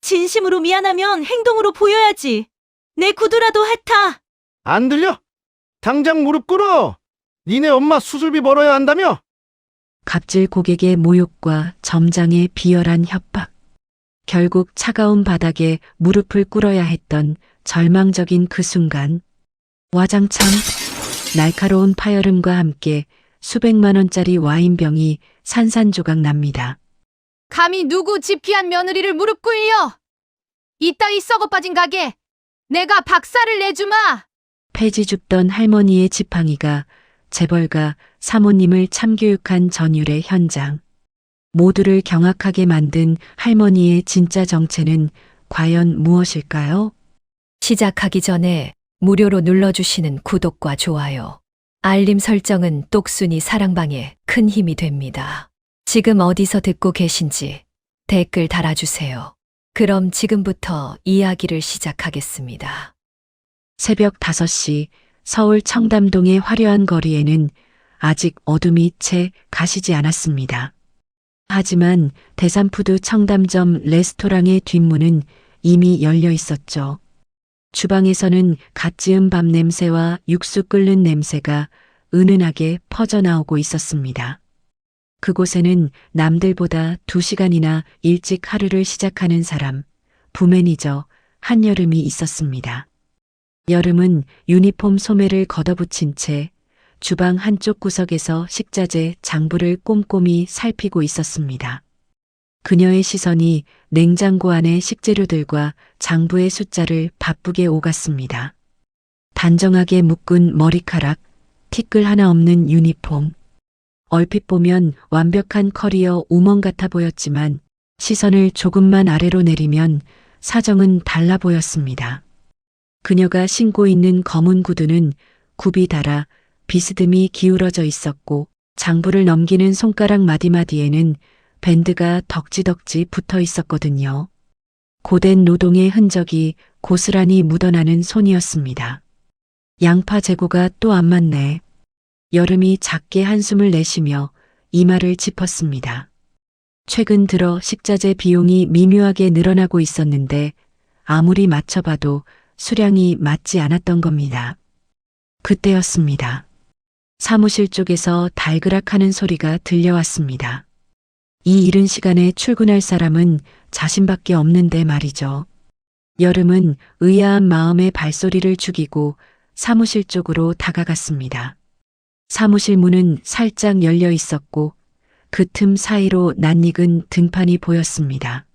진심으로 미안하면 행동으로 보여야지. 내 구두라도 핥아. 안 들려? 당장 무릎 꿇어. 니네 엄마 수술비 벌어야 한다며? 갑질 고객의 모욕과 점장의 비열한 협박. 결국 차가운 바닥에 무릎을 꿇어야 했던 절망적인 그 순간. 와장창 날카로운 파열음과 함께 수백만 원짜리 와인병이 산산조각 납니다. 감히 누구 집 귀한 며느리를 무릎 꿇려! 이따위 썩어 빠진 가게 내가 박살을 내주마! 폐지 줍던 할머니의 지팡이가 재벌가 사모님을 참교육한 전율의 현장. 모두를 경악하게 만든 할머니의 진짜 정체는 과연 무엇일까요? 시작하기 전에 무료로 눌러주시는 구독과 좋아요, 알림 설정은 똑순이 사랑방에 큰 힘이 됩니다. 지금 어디서 듣고 계신지 댓글 달아주세요. 그럼 지금부터 이야기를 시작하겠습니다. 새벽 5시 서울 청담동의 화려한 거리에는 아직 어둠이 채 가시지 않았습니다. 하지만 대산푸드 청담점 레스토랑의 뒷문은 이미 열려 있었죠. 주방에서는 갓 지은 밥 냄새와 육수 끓는 냄새가 은은하게 퍼져나오고 있었습니다. 그곳에는 남들보다 2시간이나 일찍 하루를 시작하는 사람, 부매니저 한여름이 있었습니다. 여름은 유니폼 소매를 걷어붙인 채 주방 한쪽 구석에서 식자재 장부를 꼼꼼히 살피고 있었습니다. 그녀의 시선이 냉장고 안의 식재료들과 장부의 숫자를 바쁘게 오갔습니다. 단정하게 묶은 머리카락, 티끌 하나 없는 유니폼. 얼핏 보면 완벽한 커리어 우먼 같아 보였지만 시선을 조금만 아래로 내리면 사정은 달라 보였습니다. 그녀가 신고 있는 검은 구두는 굽이 달아 비스듬히 기울어져 있었고 장부를 넘기는 손가락 마디마디에는 밴드가 덕지덕지 붙어 있었거든요. 고된 노동의 흔적이 고스란히 묻어나는 손이었습니다. 양파 재고가 또 안 맞네. 여름이 작게 한숨을 내쉬며 이마를 짚었습니다. 최근 들어 식자재 비용이 미묘하게 늘어나고 있었는데 아무리 맞춰봐도 수량이 맞지 않았던 겁니다. 그때였습니다. 사무실 쪽에서 달그락하는 소리가 들려왔습니다. 이 이른 시간에 출근할 사람은 자신밖에 없는데 말이죠. 여름은 의아한 마음에 발소리를 죽이고 사무실 쪽으로 다가갔습니다. 사무실 문은 살짝 열려 있었고 그 틈 사이로 낯익은 등판이 보였습니다.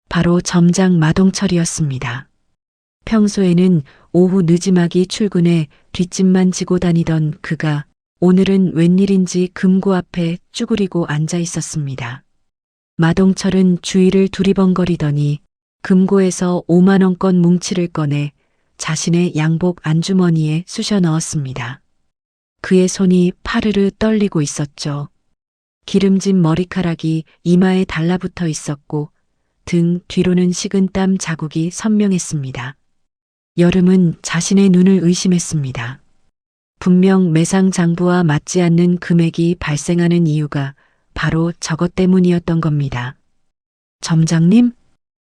바로 점장 마동철이었습니다. 평소에는 오후 늦지막이 출근해 뒷짐만 지고 다니던 그가 오늘은 웬일인지 금고 앞에 쭈그리고 앉아 있었습니다. 마동철은 주위를 두리번거리더니 금고에서 5만 원권 뭉치를 꺼내 자신의 양복 안주머니에 쑤셔 넣었습니다. 그의 손이 파르르 떨리고 있었죠. 기름진 머리카락이 이마에 달라붙어 있었고 등 뒤로는 식은 땀 자국이 선명했습니다. 여름은 자신의 눈을 의심했습니다. 분명 매상 장부와 맞지 않는 금액이 발생하는 이유가 바로 저것 때문이었던 겁니다. 점장님?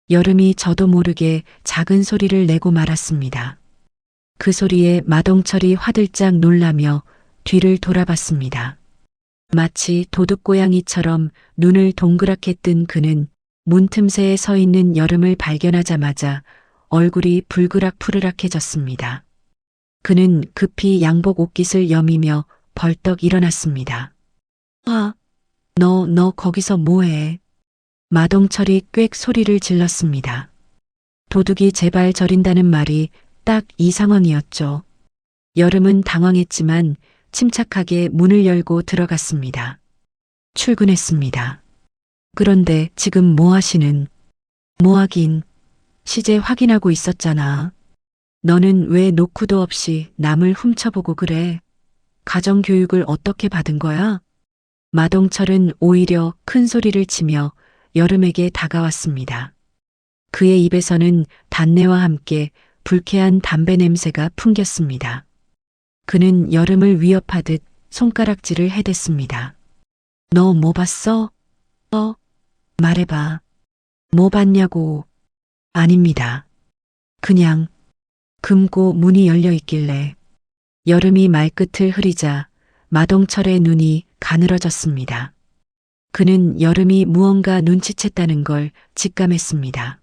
여름이 저도 모르게 작은 소리를 내고 말았습니다. 그 소리에 마동철이 화들짝 놀라며 뒤를 돌아봤습니다. 마치 도둑고양이처럼 눈을 동그랗게 뜬 그는 문틈새에 서 있는 여름을 발견하자마자 얼굴이 불그락 푸르락해졌습니다. 그는 급히 양복 옷깃을 여미며 벌떡 일어났습니다. 너 거기서 뭐해? 마동철이 꽥 소리를 질렀습니다. 도둑이 제발 저린다는 말이 딱 이 상황이었죠. 여름은 당황했지만 침착하게 문을 열고 들어갔습니다. 출근했습니다. 그런데 지금 뭐 하시는? 뭐 하긴. 시제 확인하고 있었잖아. 너는 왜 노크도 없이 남을 훔쳐보고 그래? 가정교육을 어떻게 받은 거야? 마동철은 오히려 큰 소리를 치며 여름에게 다가왔습니다. 그의 입에서는 단내와 함께 불쾌한 담배 냄새가 풍겼습니다. 그는 여름을 위협하듯 손가락질을 해댔습니다. 너 뭐 봤어? 말해봐. 뭐 봤냐고. 아닙니다. 그냥 금고 문이 열려 있길래 여름이 말끝을 흐리자 마동철의 눈이 가늘어졌습니다. 그는 여름이 무언가 눈치챘다는 걸 직감했습니다.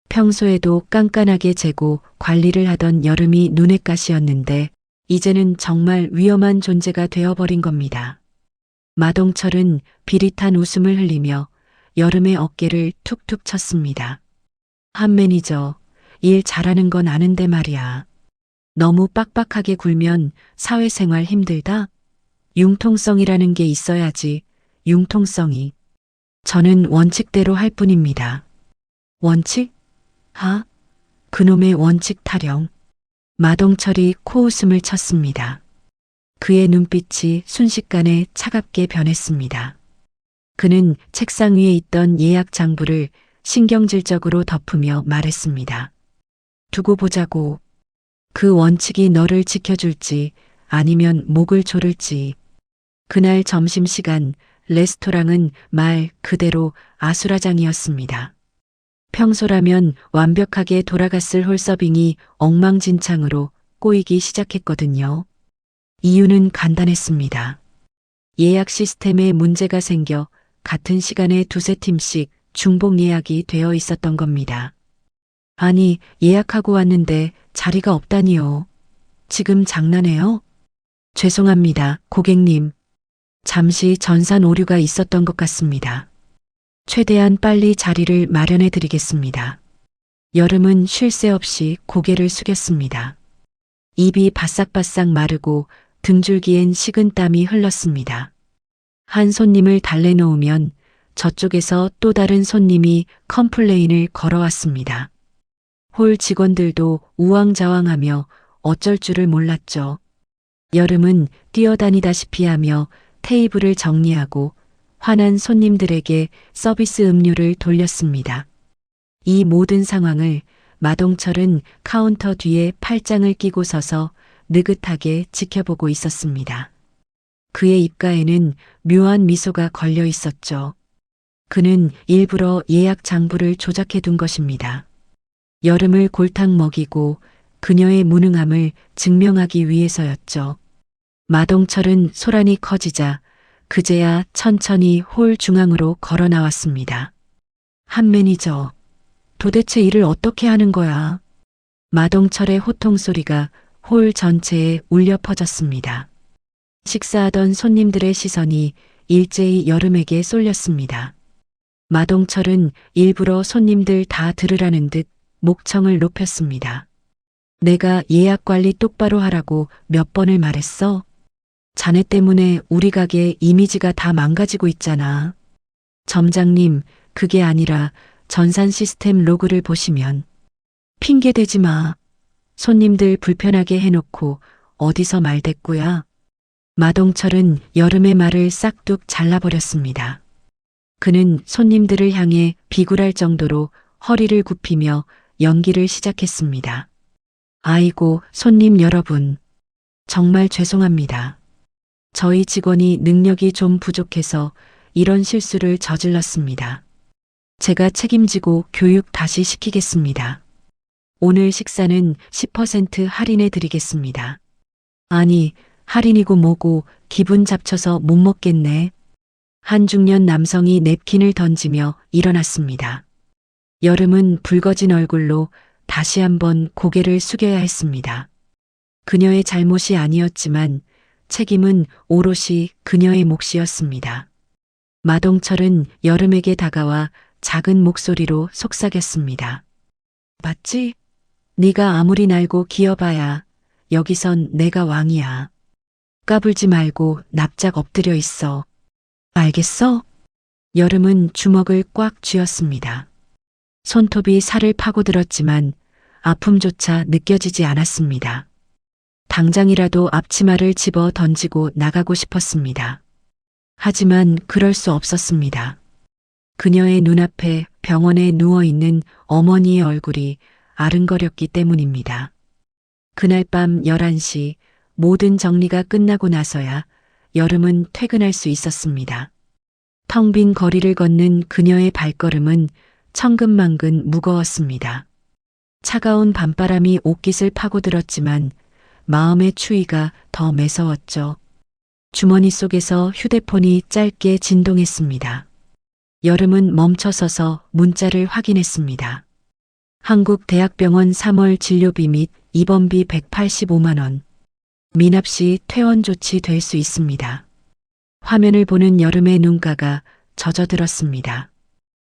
평소에도 깐깐하게 재고 관리를 하던 여름이 눈엣 가시였는데 이제는 정말 위험한 존재가 되어버린 겁니다. 마동철은 비릿한 웃음을 흘리며 여름의 어깨를 툭툭 쳤습니다. 한 매니저, 일 잘하는 건 아는데 말이야. 너무 빡빡하게 굴면 사회생활 힘들다? 융통성이라는 게 있어야지, 융통성이. 저는 원칙대로 할 뿐입니다. 원칙? 그놈의 원칙 타령. 마동철이 코웃음을 쳤습니다. 그의 눈빛이 순식간에 차갑게 변했습니다. 그는 책상 위에 있던 예약 장부를 신경질적으로 덮으며 말했습니다. 두고 보자고. 그 원칙이 너를 지켜줄지 아니면 목을 조를지. 그날 점심시간 레스토랑은 말 그대로 아수라장이었습니다. 평소라면 완벽하게 돌아갔을 홀서빙이 엉망진창으로 꼬이기 시작했거든요. 이유는 간단했습니다. 예약 시스템에 문제가 생겨 같은 시간에 두세 팀씩 중복 예약이 되어 있었던 겁니다. 아니, 예약하고 왔는데 자리가 없다니요. 지금 장난해요? 죄송합니다, 고객님. 잠시 전산 오류가 있었던 것 같습니다. 최대한 빨리 자리를 마련해 드리겠습니다. 여름은 쉴 새 없이 고개를 숙였습니다. 입이 바싹바싹 마르고 등줄기엔 식은땀이 흘렀습니다. 한 손님을 달래놓으면 저쪽에서 또 다른 손님이 컴플레인을 걸어왔습니다. 홀 직원들도 우왕좌왕하며 어쩔 줄을 몰랐죠. 여름은 뛰어다니다시피 하며 테이블을 정리하고 화난 손님들에게 서비스 음료를 돌렸습니다. 이 모든 상황을 마동철은 카운터 뒤에 팔짱을 끼고 서서 느긋하게 지켜보고 있었습니다. 그의 입가에는 묘한 미소가 걸려 있었죠. 그는 일부러 예약 장부를 조작해 둔 것입니다. 여름을 골탕 먹이고 그녀의 무능함을 증명하기 위해서였죠. 마동철은 소란이 커지자 그제야 천천히 홀 중앙으로 걸어 나왔습니다. 한 매니저, 도대체 일을 어떻게 하는 거야? 마동철의 호통 소리가 홀 전체에 울려 퍼졌습니다. 식사하던 손님들의 시선이 일제히 여름에게 쏠렸습니다. 마동철은 일부러 손님들 다 들으라는 듯 목청을 높였습니다. 내가 예약 관리 똑바로 하라고 몇 번을 말했어? 자네 때문에 우리 가게 이미지가 다 망가지고 있잖아. 점장님, 그게 아니라 전산 시스템 로그를 보시면. 핑계 대지 마. 손님들 불편하게 해놓고 어디서 말대꾸야. 마동철은 여름의 말을 싹둑 잘라버렸습니다. 그는 손님들을 향해 비굴할 정도로 허리를 굽히며 연기를 시작했습니다. 아이고, 손님 여러분. 정말 죄송합니다. 저희 직원이 능력이 좀 부족해서 이런 실수를 저질렀습니다. 제가 책임지고 교육 다시 시키겠습니다. 오늘 식사는 10% 할인해 드리겠습니다. 아니, 할인이고 뭐고 기분 잡쳐서 못 먹겠네. 한 중년 남성이 냅킨을 던지며 일어났습니다. 여름은 붉어진 얼굴로 다시 한번 고개를 숙여야 했습니다. 그녀의 잘못이 아니었지만 책임은 오롯이 그녀의 몫이었습니다. 마동철은 여름에게 다가와 작은 목소리로 속삭였습니다. 맞지? 네가 아무리 날고 기어봐야 여기선 내가 왕이야. 까불지 말고 납작 엎드려 있어. 알겠어? 여름은 주먹을 꽉 쥐었습니다. 손톱이 살을 파고들었지만 아픔조차 느껴지지 않았습니다. 당장이라도 앞치마를 집어 던지고 나가고 싶었습니다. 하지만 그럴 수 없었습니다. 그녀의 눈앞에 병원에 누워있는 어머니의 얼굴이 아른거렸기 때문입니다. 그날 밤 11시 모든 정리가 끝나고 나서야 여름은 퇴근할 수 있었습니다. 텅 빈 거리를 걷는 그녀의 발걸음은 천근만근 무거웠습니다. 차가운 밤바람이 옷깃을 파고들었지만 마음의 추위가 더 매서웠죠. 주머니 속에서 휴대폰이 짧게 진동했습니다. 여름은 멈춰서서 문자를 확인했습니다. 한국대학병원 3월 진료비 및 입원비 185만 원. 미납시 퇴원 조치될 수 있습니다. 화면을 보는 여름의 눈가가 젖어들었습니다.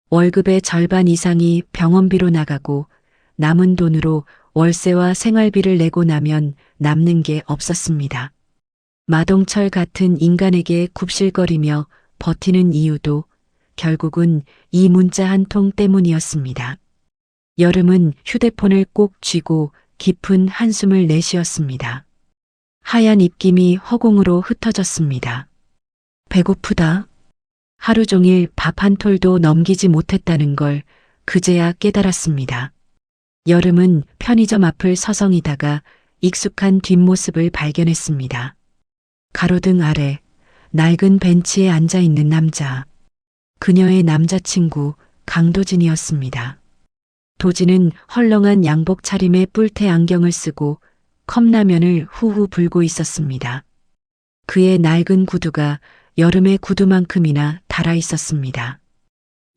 월급의 절반 이상이 병원비로 나가고 남은 돈으로 월세와 생활비를 내고 나면 남는 게 없었습니다. 마동철 같은 인간에게 굽실거리며 버티는 이유도 결국은 이 문자 한 통 때문이었습니다. 여름은 휴대폰을 꼭 쥐고 깊은 한숨을 내쉬었습니다. 하얀 입김이 허공으로 흩어졌습니다. 배고프다. 하루 종일 밥 한 톨도 넘기지 못했다는 걸 그제야 깨달았습니다. 여름은 편의점 앞을 서성이다가 익숙한 뒷모습을 발견했습니다. 가로등 아래 낡은 벤치에 앉아있는 남자. 그녀의 남자친구 강도진이었습니다. 도진은 헐렁한 양복 차림에 뿔테 안경을 쓰고 컵라면을 후후 불고 있었습니다. 그의 낡은 구두가 여름의 구두만큼이나 달아 있었습니다.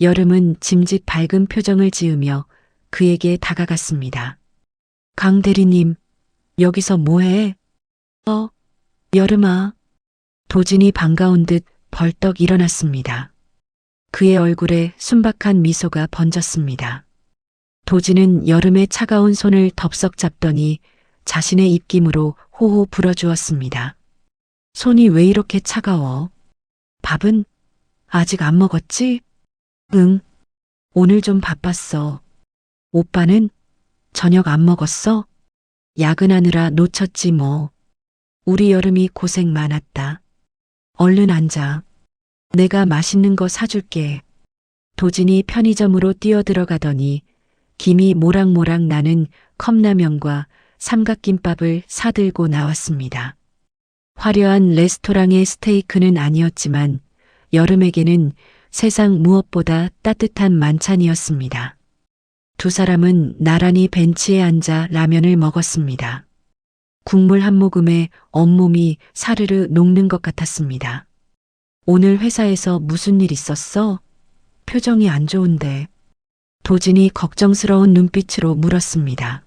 여름은 짐짓 밝은 표정을 지으며 그에게 다가갔습니다. 강 대리님, 여기서 뭐해? 여름아. 도진이 반가운 듯 벌떡 일어났습니다. 그의 얼굴에 순박한 미소가 번졌습니다. 도진은 여름의 차가운 손을 덥석 잡더니 자신의 입김으로 호호 불어주었습니다. 손이 왜 이렇게 차가워? 밥은 아직 안 먹었지? 응. 오늘 좀 바빴어. 오빠는 저녁 안 먹었어? 야근하느라 놓쳤지 뭐. 우리 여름이 고생 많았다. 얼른 앉아. 내가 맛있는 거 사줄게. 도진이 편의점으로 뛰어들어가더니 김이 모락모락 나는 컵라면과 삼각김밥을 사들고 나왔습니다. 화려한 레스토랑의 스테이크는 아니었지만 여름에게는 세상 무엇보다 따뜻한 만찬이었습니다. 두 사람은 나란히 벤치에 앉아 라면을 먹었습니다. 국물 한 모금에 온몸이 사르르 녹는 것 같았습니다. 오늘 회사에서 무슨 일 있었어? 표정이 안 좋은데. 도진이 걱정스러운 눈빛으로 물었습니다.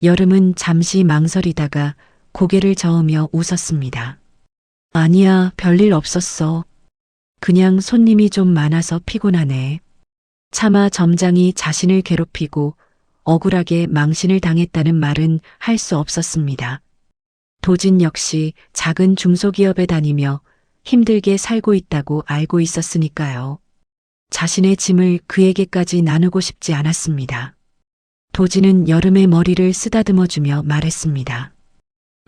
여름은 잠시 망설이다가 고개를 저으며 웃었습니다. 아니야, 별일 없었어. 그냥 손님이 좀 많아서 피곤하네. 차마 점장이 자신을 괴롭히고 억울하게 망신을 당했다는 말은 할 수 없었습니다. 도진 역시 작은 중소기업에 다니며 힘들게 살고 있다고 알고 있었으니까요. 자신의 짐을 그에게까지 나누고 싶지 않았습니다. 도진은 여름의 머리를 쓰다듬어주며 말했습니다.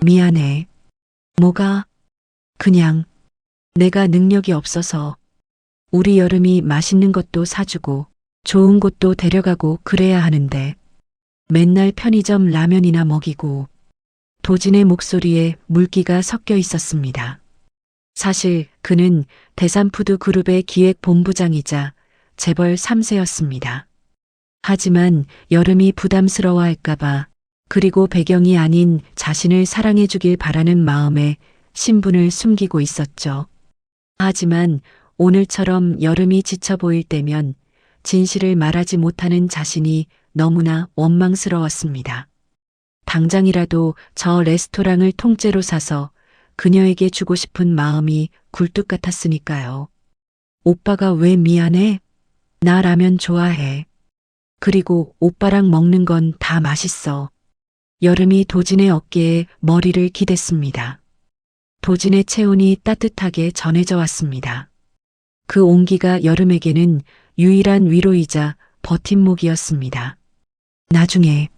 미안해. 뭐가? 그냥 내가 능력이 없어서. 우리 여름이 맛있는 것도 사주고 좋은 곳도 데려가고 그래야 하는데 맨날 편의점 라면이나 먹이고. 도진의 목소리에 물기가 섞여 있었습니다. 사실 그는 대삼푸드 그룹의 기획본부장이자 재벌 3세였습니다. 하지만 여름이 부담스러워할까봐 그리고 배경이 아닌 자신을 사랑해주길 바라는 마음에 신분을 숨기고 있었죠. 하지만 오늘처럼 여름이 지쳐 보일 때면 진실을 말하지 못하는 자신이 너무나 원망스러웠습니다. 당장이라도 저 레스토랑을 통째로 사서 그녀에게 주고 싶은 마음이 굴뚝 같았으니까요. 오빠가 왜 미안해? 나 라면 좋아해. 그리고 오빠랑 먹는 건 다 맛있어. 여름이 도진의 어깨에 머리를 기댔습니다. 도진의 체온이 따뜻하게 전해져 왔습니다. 그 온기가 여름에게는 유일한 위로이자 버팀목이었습니다. 나중에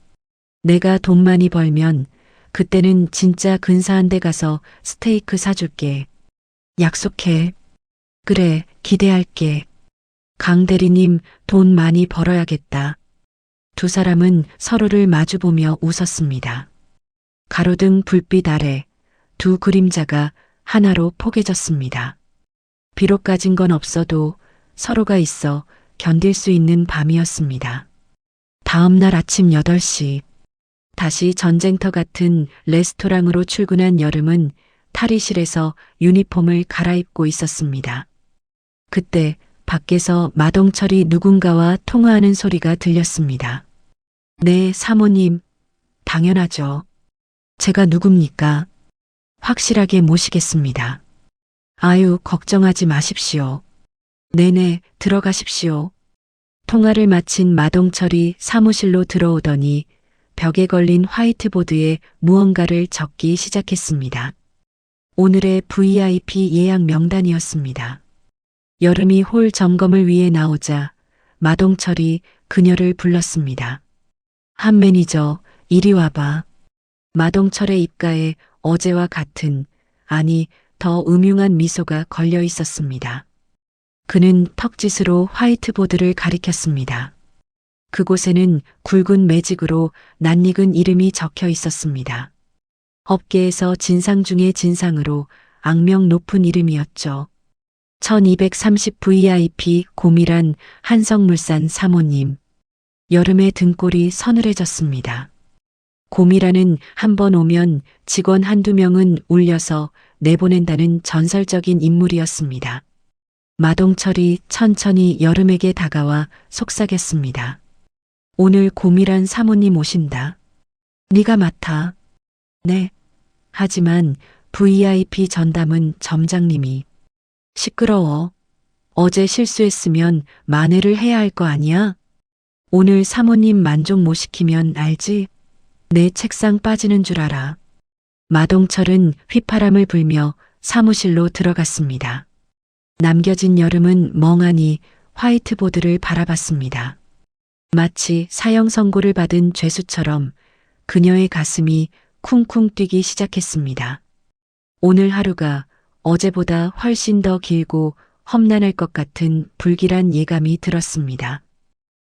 내가 돈 많이 벌면 그때는 진짜 근사한 데 가서 스테이크 사줄게. 약속해. 그래, 기대할게. 강 대리님, 돈 많이 벌어야겠다. 두 사람은 서로를 마주보며 웃었습니다. 가로등 불빛 아래 두 그림자가 하나로 포개졌습니다. 비록 가진 건 없어도 서로가 있어 견딜 수 있는 밤이었습니다. 다음 날 아침 8시, 다시 전쟁터 같은 레스토랑으로 출근한 여름은 탈의실에서 유니폼을 갈아입고 있었습니다. 그때 밖에서 마동철이 누군가와 통화하는 소리가 들렸습니다. 네, 사모님. 당연하죠. 제가 누굽니까? 확실하게 모시겠습니다. 아유, 걱정하지 마십시오. 네네, 들어가십시오. 통화를 마친 마동철이 사무실로 들어오더니 벽에 걸린 화이트보드에 무언가를 적기 시작했습니다. 오늘의 VIP 예약 명단이었습니다. 여름이 홀 점검을 위해 나오자 마동철이 그녀를 불렀습니다. 한 매니저, 이리 와봐. 마동철의 입가에 어제와 같은, 아니 더 음흉한 미소가 걸려 있었습니다. 그는 턱짓으로 화이트보드를 가리켰습니다. 그곳에는 굵은 매직으로 낯익은 이름이 적혀 있었습니다. 업계에서 진상 중의 진상으로 악명 높은 이름이었죠. 1230 VIP 고미란 한성물산 사모님. 여름의 등골이 서늘해졌습니다. 고미란은 한 번 오면 직원 한두 명은 울려서 내보낸다는 전설적인 인물이었습니다. 마동철이 천천히 여름에게 다가와 속삭였습니다. 오늘 고미란 사모님 오신다. 네가 맡아. 네. 하지만 VIP 전담은 점장님이. 시끄러워. 어제 실수했으면 만회를 해야 할 거 아니야? 오늘 사모님 만족 못 시키면 알지? 내 책상 빠지는 줄 알아. 마동철은 휘파람을 불며 사무실로 들어갔습니다. 남겨진 여름은 멍하니 화이트보드를 바라봤습니다. 마치 사형 선고를 받은 죄수처럼 그녀의 가슴이 쿵쿵 뛰기 시작했습니다. 오늘 하루가 어제보다 훨씬 더 길고 험난할 것 같은 불길한 예감이 들었습니다.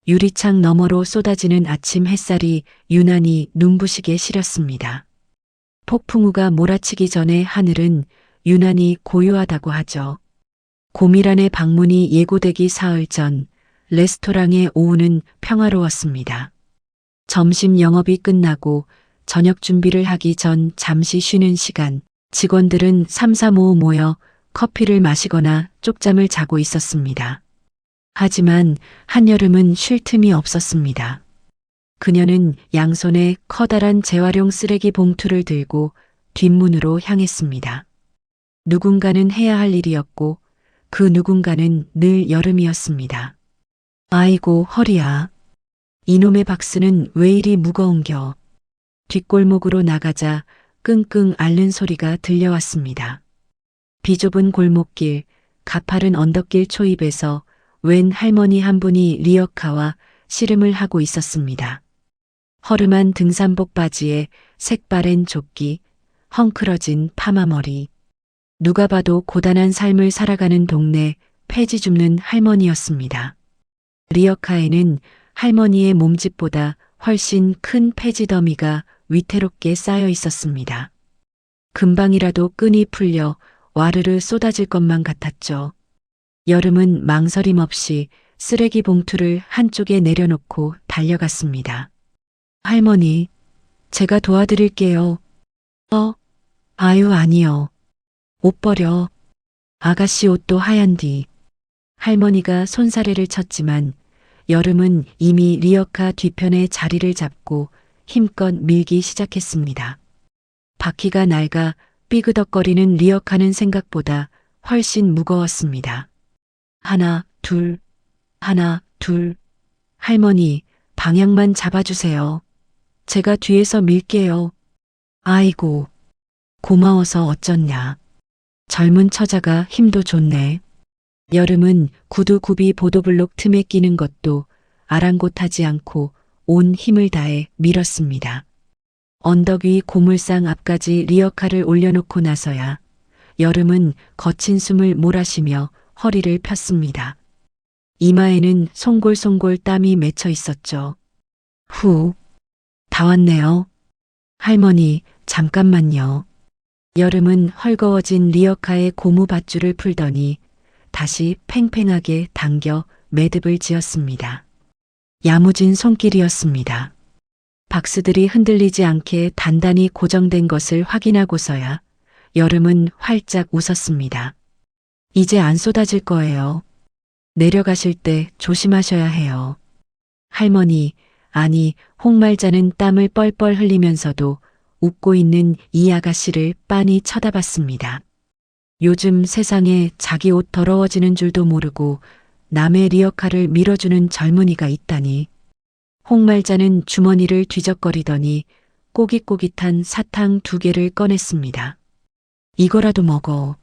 유리창 너머로 쏟아지는 아침 햇살이 유난히 눈부시게 시렸습니다. 폭풍우가 몰아치기 전에 하늘은 유난히 고요하다고 하죠. 고미란의 방문이 예고되기 사흘 전 레스토랑의 오후는 평화로웠습니다. 점심 영업이 끝나고 저녁 준비를 하기 전 잠시 쉬는 시간, 직원들은 삼삼오오 모여 커피를 마시거나 쪽잠을 자고 있었습니다. 하지만 한여름은 쉴 틈이 없었습니다. 그녀는 양손에 커다란 재활용 쓰레기 봉투를 들고 뒷문으로 향했습니다. 누군가는 해야 할 일이었고 그 누군가는 늘 여름이었습니다. 아이고 허리야. 이놈의 박스는 왜 이리 무거운겨. 뒷골목으로 나가자 끙끙 앓는 소리가 들려왔습니다. 비좁은 골목길, 가파른 언덕길 초입에서 웬 할머니 한 분이 리어카와 씨름을 하고 있었습니다. 허름한 등산복 바지에 색바랜 조끼, 헝클어진 파마머리. 누가 봐도 고단한 삶을 살아가는 동네 폐지 줍는 할머니였습니다. 리어카에는 할머니의 몸집보다 훨씬 큰 폐지 더미가 위태롭게 쌓여 있었습니다. 금방이라도 끈이 풀려 와르르 쏟아질 것만 같았죠. 여름은 망설임 없이 쓰레기 봉투를 한쪽에 내려놓고 달려갔습니다. 할머니, 제가 도와드릴게요. 아유 아니요. 옷 버려. 아가씨 옷도 하얀디. 할머니가 손사래를 쳤지만 여름은 이미 리어카 뒤편에 자리를 잡고 힘껏 밀기 시작했습니다. 바퀴가 낡아 삐그덕거리는 리어카는 생각보다 훨씬 무거웠습니다. 하나, 둘. 할머니, 방향만 잡아주세요. 제가 뒤에서 밀게요. 아이고, 고마워서 어쩌냐. 젊은 처자가 힘도 좋네. 여름은 구두 굽이 보도블록 틈에 끼는 것도 아랑곳하지 않고 온 힘을 다해 밀었습니다. 언덕 위 고물상 앞까지 리어카를 올려놓고 나서야 여름은 거친 숨을 몰아쉬며 허리를 폈습니다. 이마에는 송골송골 땀이 맺혀 있었죠. 다 왔네요. 할머니, 잠깐만요. 여름은 헐거워진 리어카의 고무 밧줄을 풀더니 다시 팽팽하게 당겨 매듭을 지었습니다. 야무진 손길이었습니다. 박스들이 흔들리지 않게 단단히 고정된 것을 확인하고서야 여름은 활짝 웃었습니다. 이제 안 쏟아질 거예요. 내려가실 때 조심하셔야 해요. 할머니, 아니, 홍말자는 땀을 뻘뻘 흘리면서도 웃고 있는 이 아가씨를 빤히 쳐다봤습니다. 요즘 세상에 자기 옷 더러워지는 줄도 모르고 남의 리어카를 밀어주는 젊은이가 있다니. 홍말자는 주머니를 뒤적거리더니 꼬깃꼬깃한 사탕 2개를 꺼냈습니다. 이거라도 먹어.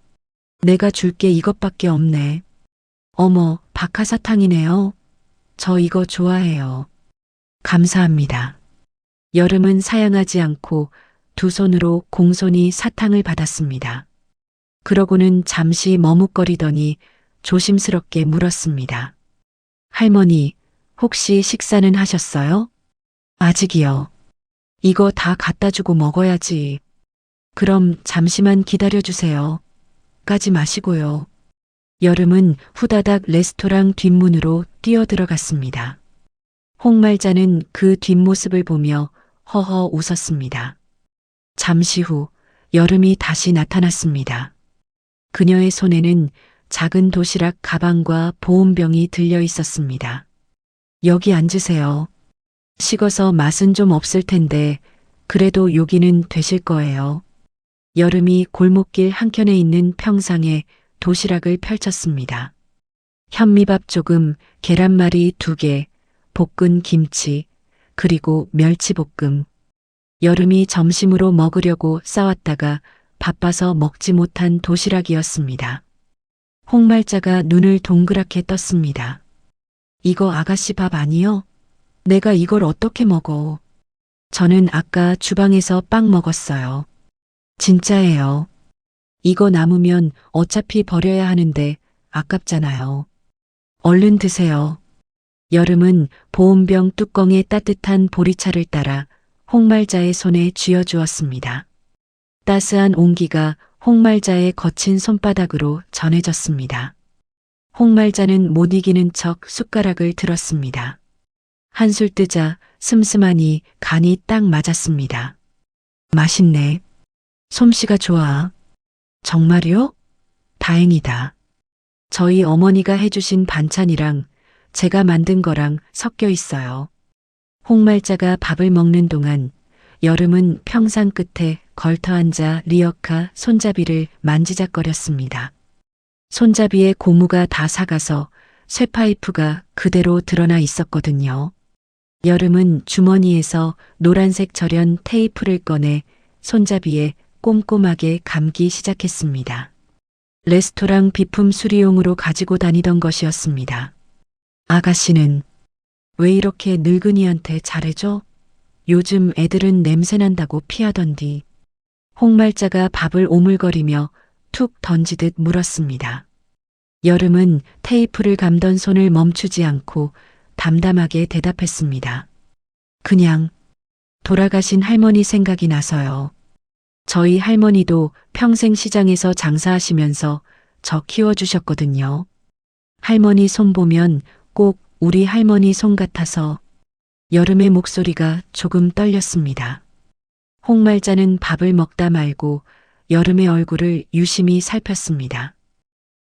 내가 줄게 이것밖에 없네. 어머, 박하사탕이네요. 저 이거 좋아해요. 감사합니다. 여름은 사양하지 않고 두 손으로 공손히 사탕을 받았습니다. 그러고는 잠시 머뭇거리더니 조심스럽게 물었습니다. 할머니, 혹시 식사는 하셨어요? 아직이요. 이거 다 갖다 주고 먹어야지. 그럼 잠시만 기다려주세요. 까지 마시고요. 여름은 후다닥 레스토랑 뒷문으로 뛰어들어갔습니다. 홍말자는 그 뒷모습을 보며 허허 웃었습니다. 잠시 후 여름이 다시 나타났습니다. 그녀의 손에는 작은 도시락 가방과 보온병이 들려 있었습니다. 여기 앉으세요. 식어서 맛은 좀 없을 텐데 그래도 여기는 되실 거예요. 여름이 골목길 한켠에 있는 평상에 도시락을 펼쳤습니다. 현미밥 조금, 계란말이 2개, 볶은 김치, 그리고 멸치볶음. 여름이 점심으로 먹으려고 싸왔다가 바빠서 먹지 못한 도시락이었습니다. 홍말자가 눈을 동그랗게 떴습니다. 이거 아가씨 밥 아니요? 내가 이걸 어떻게 먹어? 저는 아까 주방에서 빵 먹었어요. 진짜예요. 이거 남으면 어차피 버려야 하는데 아깝잖아요. 얼른 드세요. 여름은 보온병 뚜껑에 따뜻한 보리차를 따라 홍말자의 손에 쥐어주었습니다. 따스한 온기가 홍말자의 거친 손바닥으로 전해졌습니다. 홍말자는 못 이기는 척 숟가락을 들었습니다. 한술 뜨자 슴슴하니 간이 딱 맞았습니다. 맛있네. 솜씨가 좋아. 정말요? 다행이다. 저희 어머니가 해주신 반찬이랑 제가 만든 거랑 섞여 있어요. 홍말자가 밥을 먹는 동안 여름은 평상 끝에 걸터앉아 리어카 손잡이를 만지작거렸습니다. 손잡이에 고무가 다 삭아서 쇠파이프가 그대로 드러나 있었거든요. 여름은 주머니에서 노란색 절연 테이프를 꺼내 손잡이에 꼼꼼하게 감기 시작했습니다. 레스토랑 비품 수리용으로 가지고 다니던 것이었습니다. 아가씨는 왜 이렇게 늙은이한테 잘해줘? 요즘 애들은 냄새난다고 피하던디. 홍말자가 밥을 오물거리며 툭 던지듯 물었습니다. 여름은 테이프를 감던 손을 멈추지 않고 담담하게 대답했습니다. 그냥 돌아가신 할머니 생각이 나서요. 저희 할머니도 평생 시장에서 장사하시면서 저 키워주셨거든요. 할머니 손 보면 꼭 우리 할머니 손 같아서. 여름의 목소리가 조금 떨렸습니다. 홍말자는 밥을 먹다 말고 여름의 얼굴을 유심히 살폈습니다.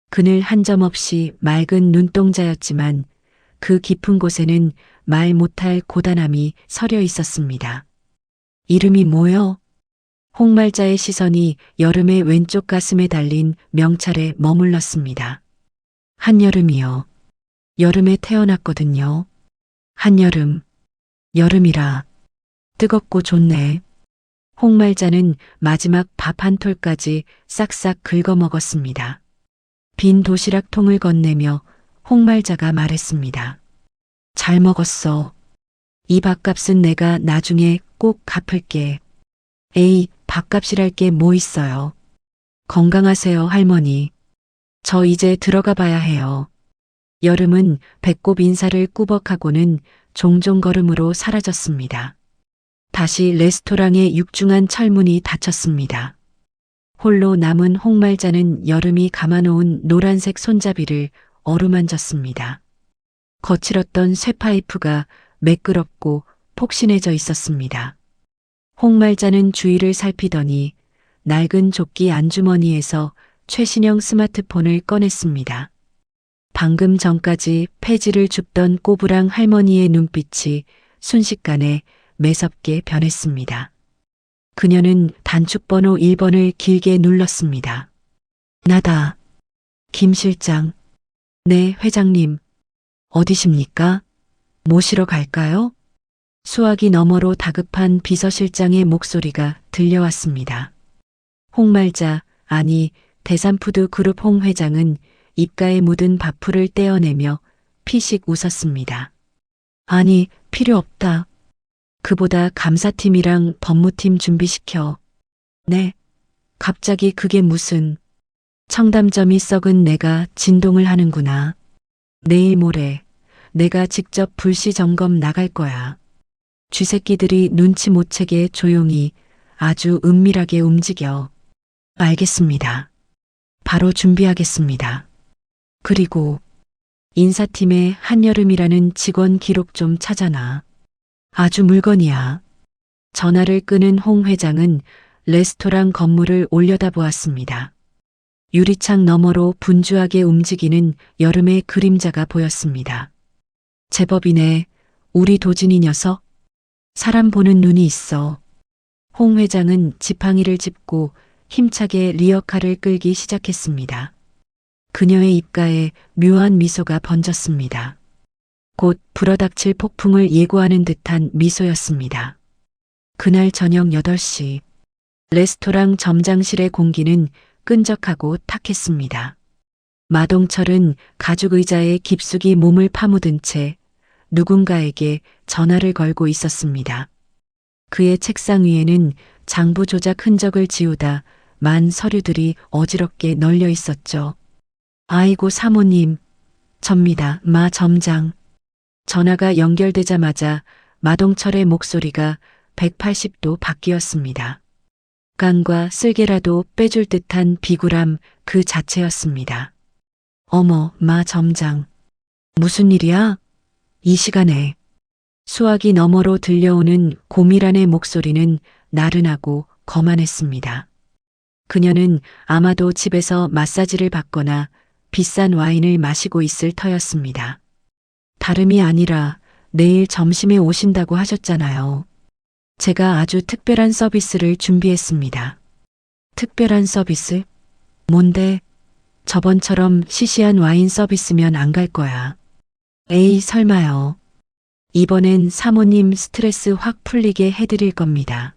그늘 한 점 없이 맑은 눈동자였지만 그 깊은 곳에는 말 못할 고단함이 서려 있었습니다. 이름이 뭐요? 홍말자의 시선이 여름의 왼쪽 가슴에 달린 명찰에 머물렀습니다. 한여름이요. 여름에 태어났거든요. 한여름. 여름이라. 뜨겁고 좋네. 홍말자는 마지막 밥 한 톨까지 싹싹 긁어 먹었습니다. 빈 도시락 통을 건네며 홍말자가 말했습니다. 잘 먹었어. 이 밥값은 내가 나중에 꼭 갚을게. 에이, 밥값이랄 게 뭐 있어요. 건강하세요, 할머니. 저 이제 들어가 봐야 해요. 여름은 배꼽 인사를 꾸벅하고는 종종 걸음으로 사라졌습니다. 다시 레스토랑의 육중한 철문이 닫혔습니다. 홀로 남은 홍말자는 여름이 감아놓은 노란색 손잡이를 어루만졌습니다. 거칠었던 쇠파이프가 매끄럽고 폭신해져 있었습니다. 홍말자는 주위를 살피더니 낡은 조끼 안주머니에서 최신형 스마트폰을 꺼냈습니다. 방금 전까지 폐지를 줍던 꼬부랑 할머니의 눈빛이 순식간에 매섭게 변했습니다. 그녀는 단축번호 1번을 길게 눌렀습니다. 나다. 김 실장. 네, 회장님. 어디십니까? 모시러 갈까요? 수화기 너머로 다급한 비서실장의 목소리가 들려왔습니다. 홍말자, 아니 대산푸드 그룹 홍 회장은 입가에 묻은 밥풀을 떼어내며 피식 웃었습니다. 아니, 필요 없다. 그보다 감사팀이랑 법무팀 준비시켜. 네. 갑자기 그게 무슨. 청담점이 썩은 내가 진동을 하는구나. 내일 모레 내가 직접 불시 점검 나갈 거야. 쥐새끼들이 눈치 못 채게 조용히 아주 은밀하게 움직여. 알겠습니다. 바로 준비하겠습니다. 그리고 인사팀에 한여름이라는 직원 기록 좀 찾아놔. 아주 물건이야. 전화를 끄는 홍 회장은 레스토랑 건물을 올려다보았습니다. 유리창 너머로 분주하게 움직이는 여름의 그림자가 보였습니다. 제법이네. 우리 도진이 녀석. 사람 보는 눈이 있어. 홍 회장은 지팡이를 짚고 힘차게 리어카를 끌기 시작했습니다. 그녀의 입가에 묘한 미소가 번졌습니다. 곧 불어닥칠 폭풍을 예고하는 듯한 미소였습니다. 그날 저녁 8시 레스토랑 점장실의 공기는 끈적하고 탁했습니다. 마동철은 가죽 의자에 깊숙이 몸을 파묻은 채 누군가에게 전화를 걸고 있었습니다. 그의 책상 위에는 장부 조작 흔적을 지우다 만 서류들이 어지럽게 널려 있었죠. 아이고 사모님, 접니다. 마 점장. 전화가 연결되자마자 마동철의 목소리가 180도 바뀌었습니다. 간과 쓸개라도 빼줄 듯한 비굴함 그 자체였습니다. 어머, 마 점장. 무슨 일이야? 이 시간에. 수화기 너머로 들려오는 고미란의 목소리는 나른하고 거만했습니다. 그녀는 아마도 집에서 마사지를 받거나 비싼 와인을 마시고 있을 터였습니다. 다름이 아니라 내일 점심에 오신다고 하셨잖아요. 제가 아주 특별한 서비스를 준비했습니다. 특별한 서비스? 뭔데? 저번처럼 시시한 와인 서비스면 안 갈 거야. 에이, 설마요. 이번엔 사모님 스트레스 확 풀리게 해드릴 겁니다.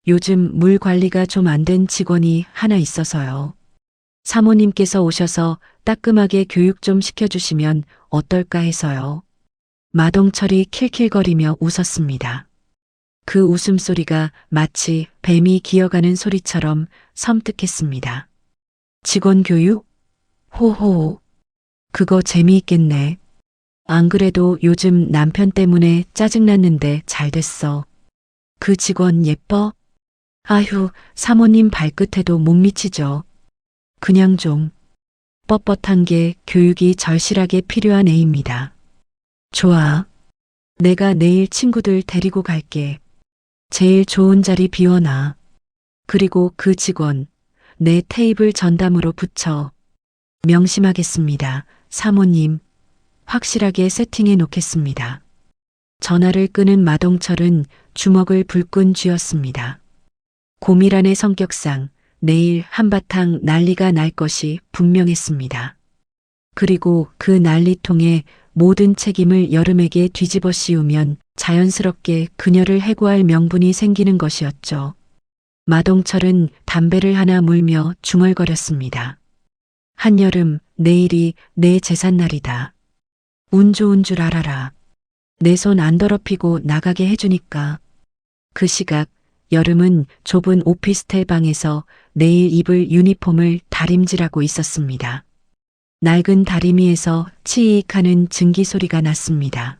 요즘 물 관리가 좀 안 된 직원이 하나 있어서요. 사모님께서 오셔서 따끔하게 교육 좀 시켜주시면 어떨까 해서요. 마동철이 킬킬거리며 웃었습니다. 그 웃음소리가 마치 뱀이 기어가는 소리처럼 섬뜩했습니다. 직원 교육? 호호. 그거 재미있겠네. 안 그래도 요즘 남편 때문에 짜증났는데 잘 됐어. 그 직원 예뻐? 아휴, 사모님 발끝에도 못 미치죠. 그냥 좀 뻣뻣한 게 교육이 절실하게 필요한 애입니다. 좋아. 내가 내일 친구들 데리고 갈게. 제일 좋은 자리 비워놔. 그리고 그 직원, 내 테이블 전담으로 붙여. 명심하겠습니다. 사모님. 확실하게 세팅해 놓겠습니다. 전화를 끄는 마동철은 주먹을 불끈 쥐었습니다. 고미란의 성격상 내일 한바탕 난리가 날 것이 분명했습니다. 그리고 그 난리통에 모든 책임을 여름에게 뒤집어 씌우면 자연스럽게 그녀를 해고할 명분이 생기는 것이었죠. 마동철은 담배를 하나 물며 중얼거렸습니다. 한여름, 내일이 내 제삿날이다. 운 좋은 줄 알아라. 내 손 안 더럽히고 나가게 해주니까. 그 시각 여름은 좁은 오피스텔 방에서 내일 입을 유니폼을 다림질하고 있었습니다. 낡은 다리미에서 치익하는 증기 소리가 났습니다.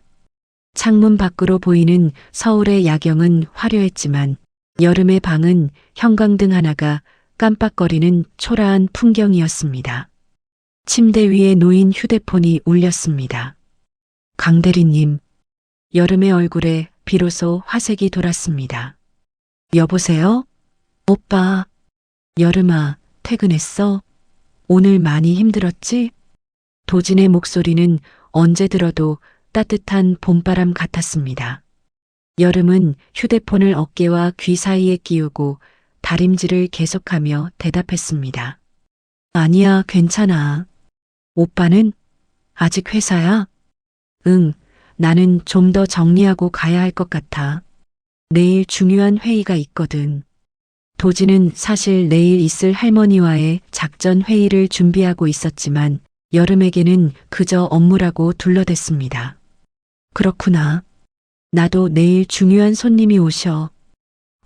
창문 밖으로 보이는 서울의 야경은 화려했지만 여름의 방은 형광등 하나가 깜빡거리는 초라한 풍경이었습니다. 침대 위에 놓인 휴대폰이 울렸습니다. 강대리님. 여름의 얼굴에 비로소 화색이 돌았습니다. 여보세요? 오빠. 여름아, 퇴근했어? 오늘 많이 힘들었지? 도진의 목소리는 언제 들어도 따뜻한 봄바람 같았습니다. 여름은 휴대폰을 어깨와 귀 사이에 끼우고 다림질을 계속하며 대답했습니다. 아니야, 괜찮아. 오빠는? 아직 회사야? 응, 나는 좀 더 정리하고 가야 할 것 같아. 내일 중요한 회의가 있거든. 도진은 사실 내일 있을 할머니와의 작전 회의를 준비하고 있었지만 여름에게는 그저 업무라고 둘러댔습니다. 그렇구나. 나도 내일 중요한 손님이 오셔.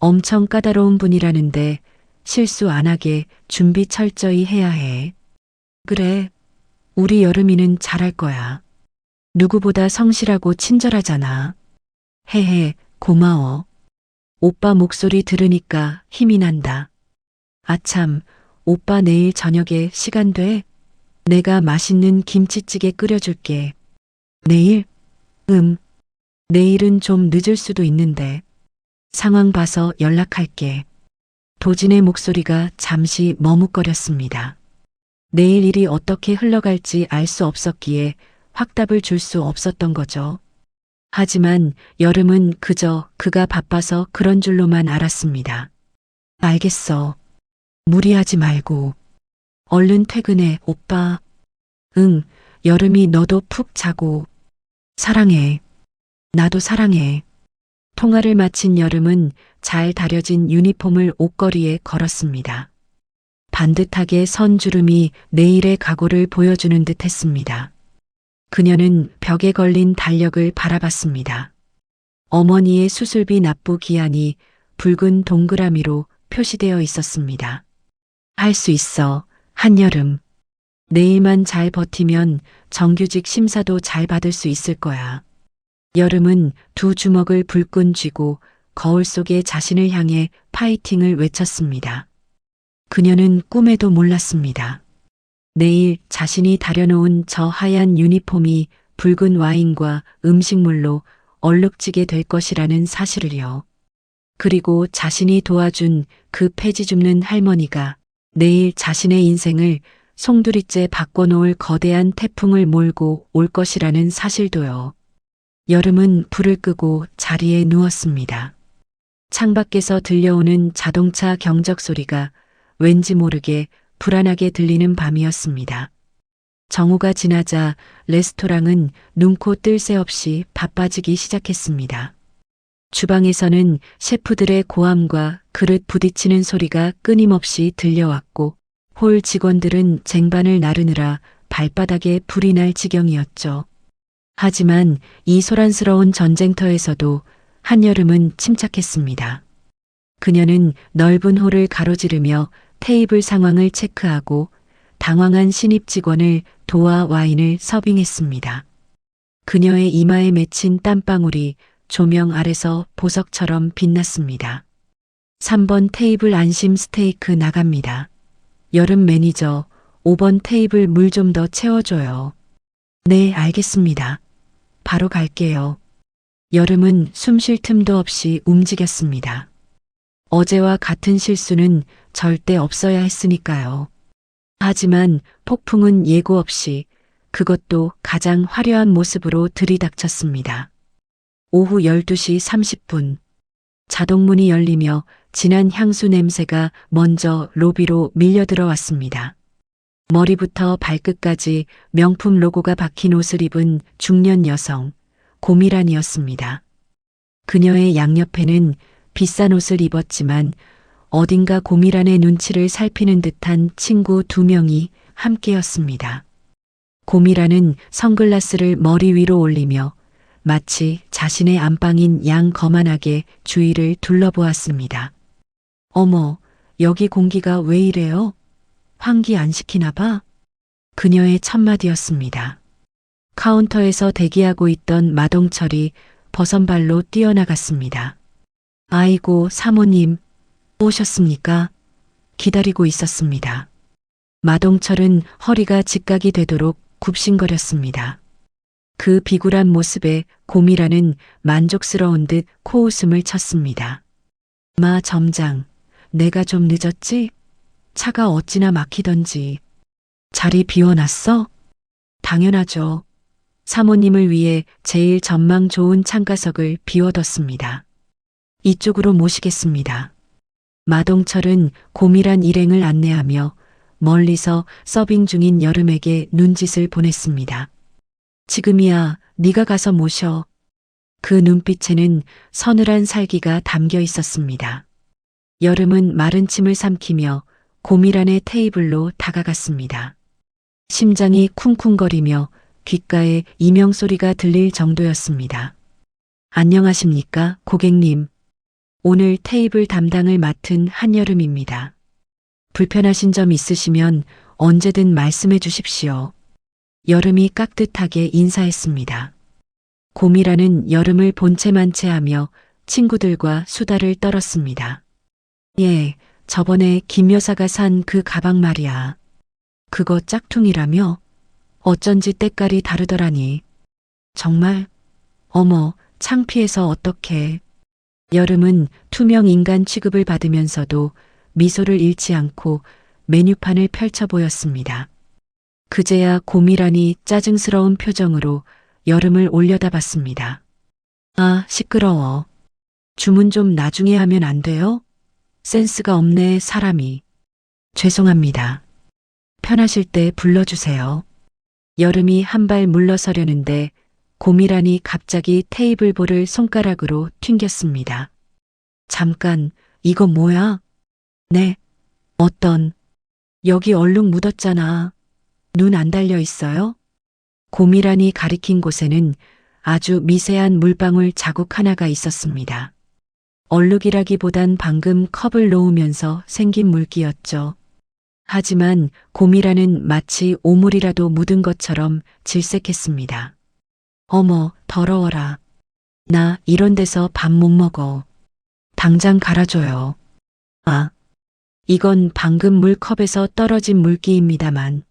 엄청 까다로운 분이라는데 실수 안 하게 준비 철저히 해야 해. 그래. 우리 여름이는 잘할 거야. 누구보다 성실하고 친절하잖아. 헤헤, 고마워. 오빠 목소리 들으니까 힘이 난다. 아참, 오빠 내일 저녁에 시간 돼? 내가 맛있는 김치찌개 끓여줄게. 내일? 내일은 좀 늦을 수도 있는데. 상황 봐서 연락할게. 도진의 목소리가 잠시 머뭇거렸습니다. 내일 일이 어떻게 흘러갈지 알 수 없었기에 확답을 줄 수 없었던 거죠. 하지만 여름은 그저 그가 바빠서 그런 줄로만 알았습니다. 알겠어. 무리하지 말고. 얼른 퇴근해, 오빠. 응, 여름이 너도 푹 자고. 사랑해. 나도 사랑해. 통화를 마친 여름은 잘 다려진 유니폼을 옷걸이에 걸었습니다. 반듯하게 선 주름이 내일의 각오를 보여주는 듯 했습니다. 그녀는 벽에 걸린 달력을 바라봤습니다. 어머니의 수술비 납부 기한이 붉은 동그라미로 표시되어 있었습니다. 할 수 있어, 한여름. 내일만 잘 버티면 정규직 심사도 잘 받을 수 있을 거야. 여름은 두 주먹을 불끈 쥐고 거울 속에 자신을 향해 파이팅을 외쳤습니다. 그녀는 꿈에도 몰랐습니다. 내일 자신이 다려놓은 저 하얀 유니폼이 붉은 와인과 음식물로 얼룩지게 될 것이라는 사실을요. 그리고 자신이 도와준 그 폐지 줍는 할머니가 내일 자신의 인생을 송두리째 바꿔놓을 거대한 태풍을 몰고 올 것이라는 사실도요. 여름은 불을 끄고 자리에 누웠습니다. 창밖에서 들려오는 자동차 경적 소리가 왠지 모르게 불안하게 들리는 밤이었습니다. 정오가 지나자 레스토랑은 눈코 뜰 새 없이 바빠지기 시작했습니다. 주방에서는 셰프들의 고함과 그릇 부딪히는 소리가 끊임없이 들려왔고 홀 직원들은 쟁반을 나르느라 발바닥에 불이 날 지경이었죠. 하지만 이 소란스러운 전쟁터에서도 한여름은 침착했습니다. 그녀는 넓은 홀을 가로지르며 테이블 상황을 체크하고 당황한 신입 직원을 도와 와인을 서빙했습니다. 그녀의 이마에 맺힌 땀방울이 조명 아래서 보석처럼 빛났습니다. 3번 테이블 안심 스테이크 나갑니다. 여름 매니저, 5번 테이블 물 좀 더 채워줘요. 네, 알겠습니다. 바로 갈게요. 여름은 숨 쉴 틈도 없이 움직였습니다. 어제와 같은 실수는 절대 없어야 했으니까요. 하지만 폭풍은 예고 없이 그것도 가장 화려한 모습으로 들이닥쳤습니다. 오후 12시 30분. 자동문이 열리며 진한 향수 냄새가 먼저 로비로 밀려 들어왔습니다. 머리부터 발끝까지 명품 로고가 박힌 옷을 입은 중년 여성, 고미란이었습니다. 그녀의 양옆에는 비싼 옷을 입었지만 어딘가 고미란의 눈치를 살피는 듯한 친구 2명이 함께였습니다. 고미란은 선글라스를 머리 위로 올리며 마치 자신의 안방인 양 거만하게 주위를 둘러보았습니다. 어머, 여기 공기가 왜 이래요? 환기 안 시키나 봐? 그녀의 첫마디였습니다. 카운터에서 대기하고 있던 마동철이 버선발로 뛰어나갔습니다. 아이고, 사모님, 오셨습니까? 기다리고 있었습니다. 마동철은 허리가 직각이 되도록 굽신거렸습니다. 그 비굴한 모습에 고미라는 만족스러운 듯 코웃음을 쳤습니다. 마 점장, 내가 좀 늦었지? 차가 어찌나 막히던지. 자리 비워놨어? 당연하죠. 사모님을 위해 제일 전망 좋은 창가석을 비워뒀습니다. 이쪽으로 모시겠습니다. 마동철은 고밀한 일행을 안내하며 멀리서 서빙 중인 여름에게 눈짓을 보냈습니다. 지금이야 네가 가서 모셔. 그 눈빛에는 서늘한 살기가 담겨 있었습니다. 여름은 마른 침을 삼키며 고밀한의 테이블로 다가갔습니다. 심장이 쿵쿵거리며 귓가에 이명 소리가 들릴 정도였습니다. 안녕하십니까, 고객님. 오늘 테이블 담당을 맡은 한여름입니다. 불편하신 점 있으시면 언제든 말씀해 주십시오. 여름이 깍듯하게 인사했습니다. 고미라는 여름을 본체만체하며 친구들과 수다를 떨었습니다. 예, 저번에 김 여사가 산 그 가방 말이야. 그거 짝퉁이라며? 어쩐지 때깔이 다르더라니. 정말? 어머, 창피해서 어떡해. 여름은 투명 인간 취급을 받으면서도 미소를 잃지 않고 메뉴판을 펼쳐 보였습니다. 그제야 고미란이 짜증스러운 표정으로 여름을 올려다봤습니다. 아, 시끄러워. 주문 좀 나중에 하면 안 돼요? 센스가 없네, 사람이. 죄송합니다. 편하실 때 불러주세요. 여름이 한 발 물러서려는데 고미란이 갑자기 테이블 볼을 손가락으로 튕겼습니다. 잠깐, 이거 뭐야? 네. 어떤? 여기 얼룩 묻었잖아. 눈 안 달려 있어요? 고미란이 가리킨 곳에는 아주 미세한 물방울 자국 하나가 있었습니다. 얼룩이라기보단 방금 컵을 놓으면서 생긴 물기였죠. 하지만 고미란은 마치 오물이라도 묻은 것처럼 질색했습니다. 어머, 더러워라. 나 이런 데서 밥 못 먹어. 당장 갈아줘요. 아, 이건 방금 물컵에서 떨어진 물기입니다만.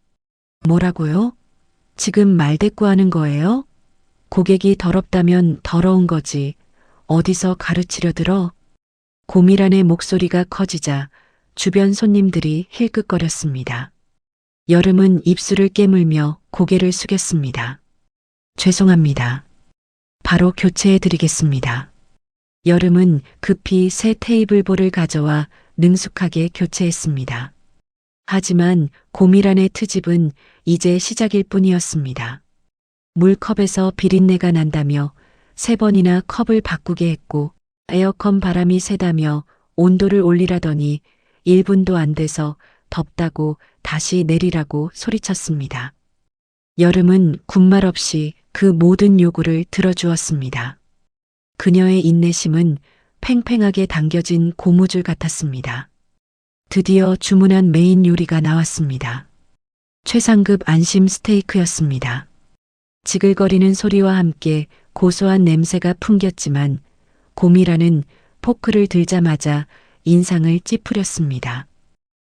뭐라고요? 지금 말대꾸하는 거예요? 고객이 더럽다면 더러운 거지. 어디서 가르치려 들어? 고미란의 목소리가 커지자 주변 손님들이 힐끗거렸습니다. 여름은 입술을 깨물며 고개를 숙였습니다. 죄송합니다. 바로 교체해 드리겠습니다. 여름은 급히 새 테이블 볼을 가져와 능숙하게 교체했습니다. 하지만 고미란의 트집은 이제 시작일 뿐이었습니다. 물컵에서 비린내가 난다며 3번이나 컵을 바꾸게 했고 에어컨 바람이 세다며 온도를 올리라더니 1분도 안 돼서 덥다고 다시 내리라고 소리쳤습니다. 여름은 군말 없이 그 모든 요구를 들어주었습니다. 그녀의 인내심은 팽팽하게 당겨진 고무줄 같았습니다. 드디어 주문한 메인 요리가 나왔습니다. 최상급 안심 스테이크였습니다. 지글거리는 소리와 함께 고소한 냄새가 풍겼지만 고미라는 포크를 들자마자 인상을 찌푸렸습니다.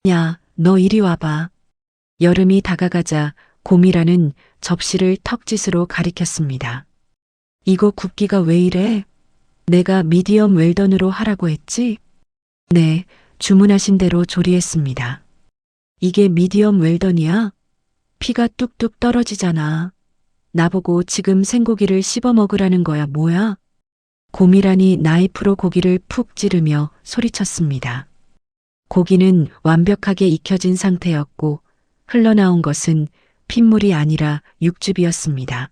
야, 너 이리 와봐. 여름이 다가가자 고미라는 접시를 턱짓으로 가리켰습니다. 이거 굽기가 왜 이래? 내가 미디엄 웰던으로 하라고 했지? 네, 주문하신 대로 조리했습니다. 이게 미디엄 웰던이야? 피가 뚝뚝 떨어지잖아. 나보고 지금 생고기를 씹어 먹으라는 거야, 뭐야? 고미란이 나이프로 고기를 푹 찌르며 소리쳤습니다. 고기는 완벽하게 익혀진 상태였고 흘러나온 것은 핏물이 아니라 육즙이었습니다.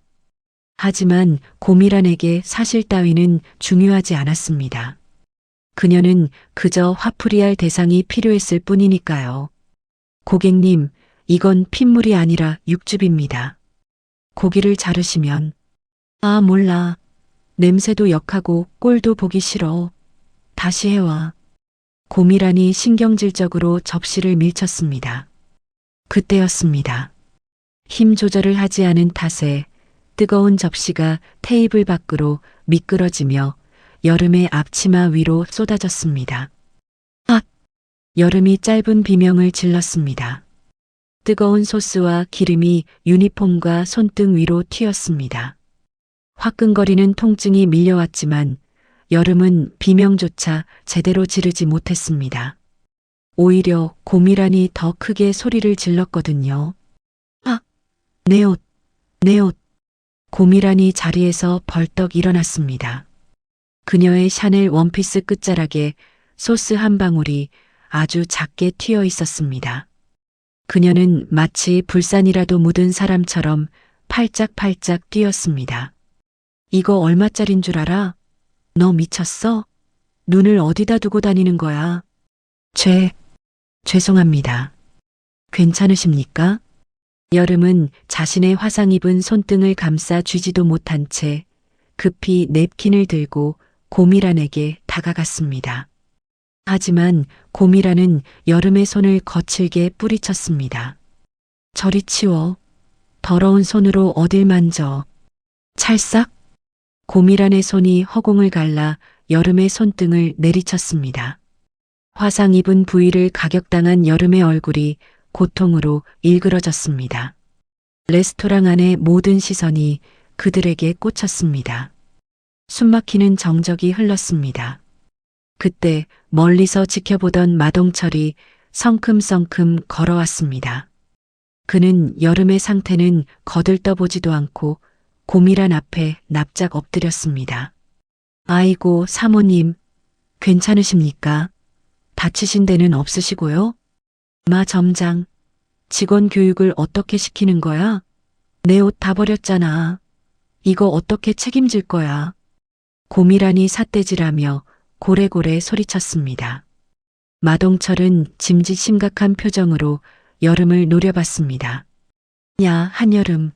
하지만 고미란에게 사실 따위는 중요하지 않았습니다. 그녀는 그저 화풀이할 대상이 필요했을 뿐이니까요. 고객님, 이건 핏물이 아니라 육즙입니다. 고기를 자르시면, 아, 몰라. 냄새도 역하고 꼴도 보기 싫어. 다시 해와. 고미란이 신경질적으로 접시를 밀쳤습니다. 그때였습니다. 힘 조절을 하지 않은 탓에 뜨거운 접시가 테이블 밖으로 미끄러지며 여름의 앞치마 위로 쏟아졌습니다. 아! 여름이 짧은 비명을 질렀습니다. 뜨거운 소스와 기름이 유니폼과 손등 위로 튀었습니다. 화끈거리는 통증이 밀려왔지만 여름은 비명조차 제대로 지르지 못했습니다. 오히려 고미란이 더 크게 소리를 질렀거든요. 아, 내 옷, 내 옷. 고미란이 자리에서 벌떡 일어났습니다. 그녀의 샤넬 원피스 끝자락에 소스 한 방울이 아주 작게 튀어 있었습니다. 그녀는 마치 불산이라도 묻은 사람처럼 팔짝팔짝 뛰었습니다. 이거 얼마짜린 줄 알아? 너 미쳤어? 눈을 어디다 두고 다니는 거야? 죄송합니다. 괜찮으십니까? 여름은 자신의 화상 입은 손등을 감싸 쥐지도 못한 채 급히 냅킨을 들고 고미란에게 다가갔습니다. 하지만 고미란은 여름의 손을 거칠게 뿌리쳤습니다. 저리 치워. 더러운 손으로 어딜 만져. 찰싹? 고미란의 손이 허공을 갈라 여름의 손등을 내리쳤습니다. 화상 입은 부위를 가격당한 여름의 얼굴이 고통으로 일그러졌습니다. 레스토랑 안의 모든 시선이 그들에게 꽂혔습니다. 숨막히는 정적이 흘렀습니다. 그때 멀리서 지켜보던 마동철이 성큼성큼 걸어왔습니다. 그는 여름의 상태는 거들떠보지도 않고 고미란 앞에 납작 엎드렸습니다. 아이고, 사모님, 괜찮으십니까? 다치신 데는 없으시고요? 마 점장, 직원 교육을 어떻게 시키는 거야? 내 옷 다 버렸잖아. 이거 어떻게 책임질 거야? 고미란이 삿대질하며 고래고래 소리쳤습니다. 마동철은 짐짓 심각한 표정으로 여름을 노려봤습니다. 야, 한여름,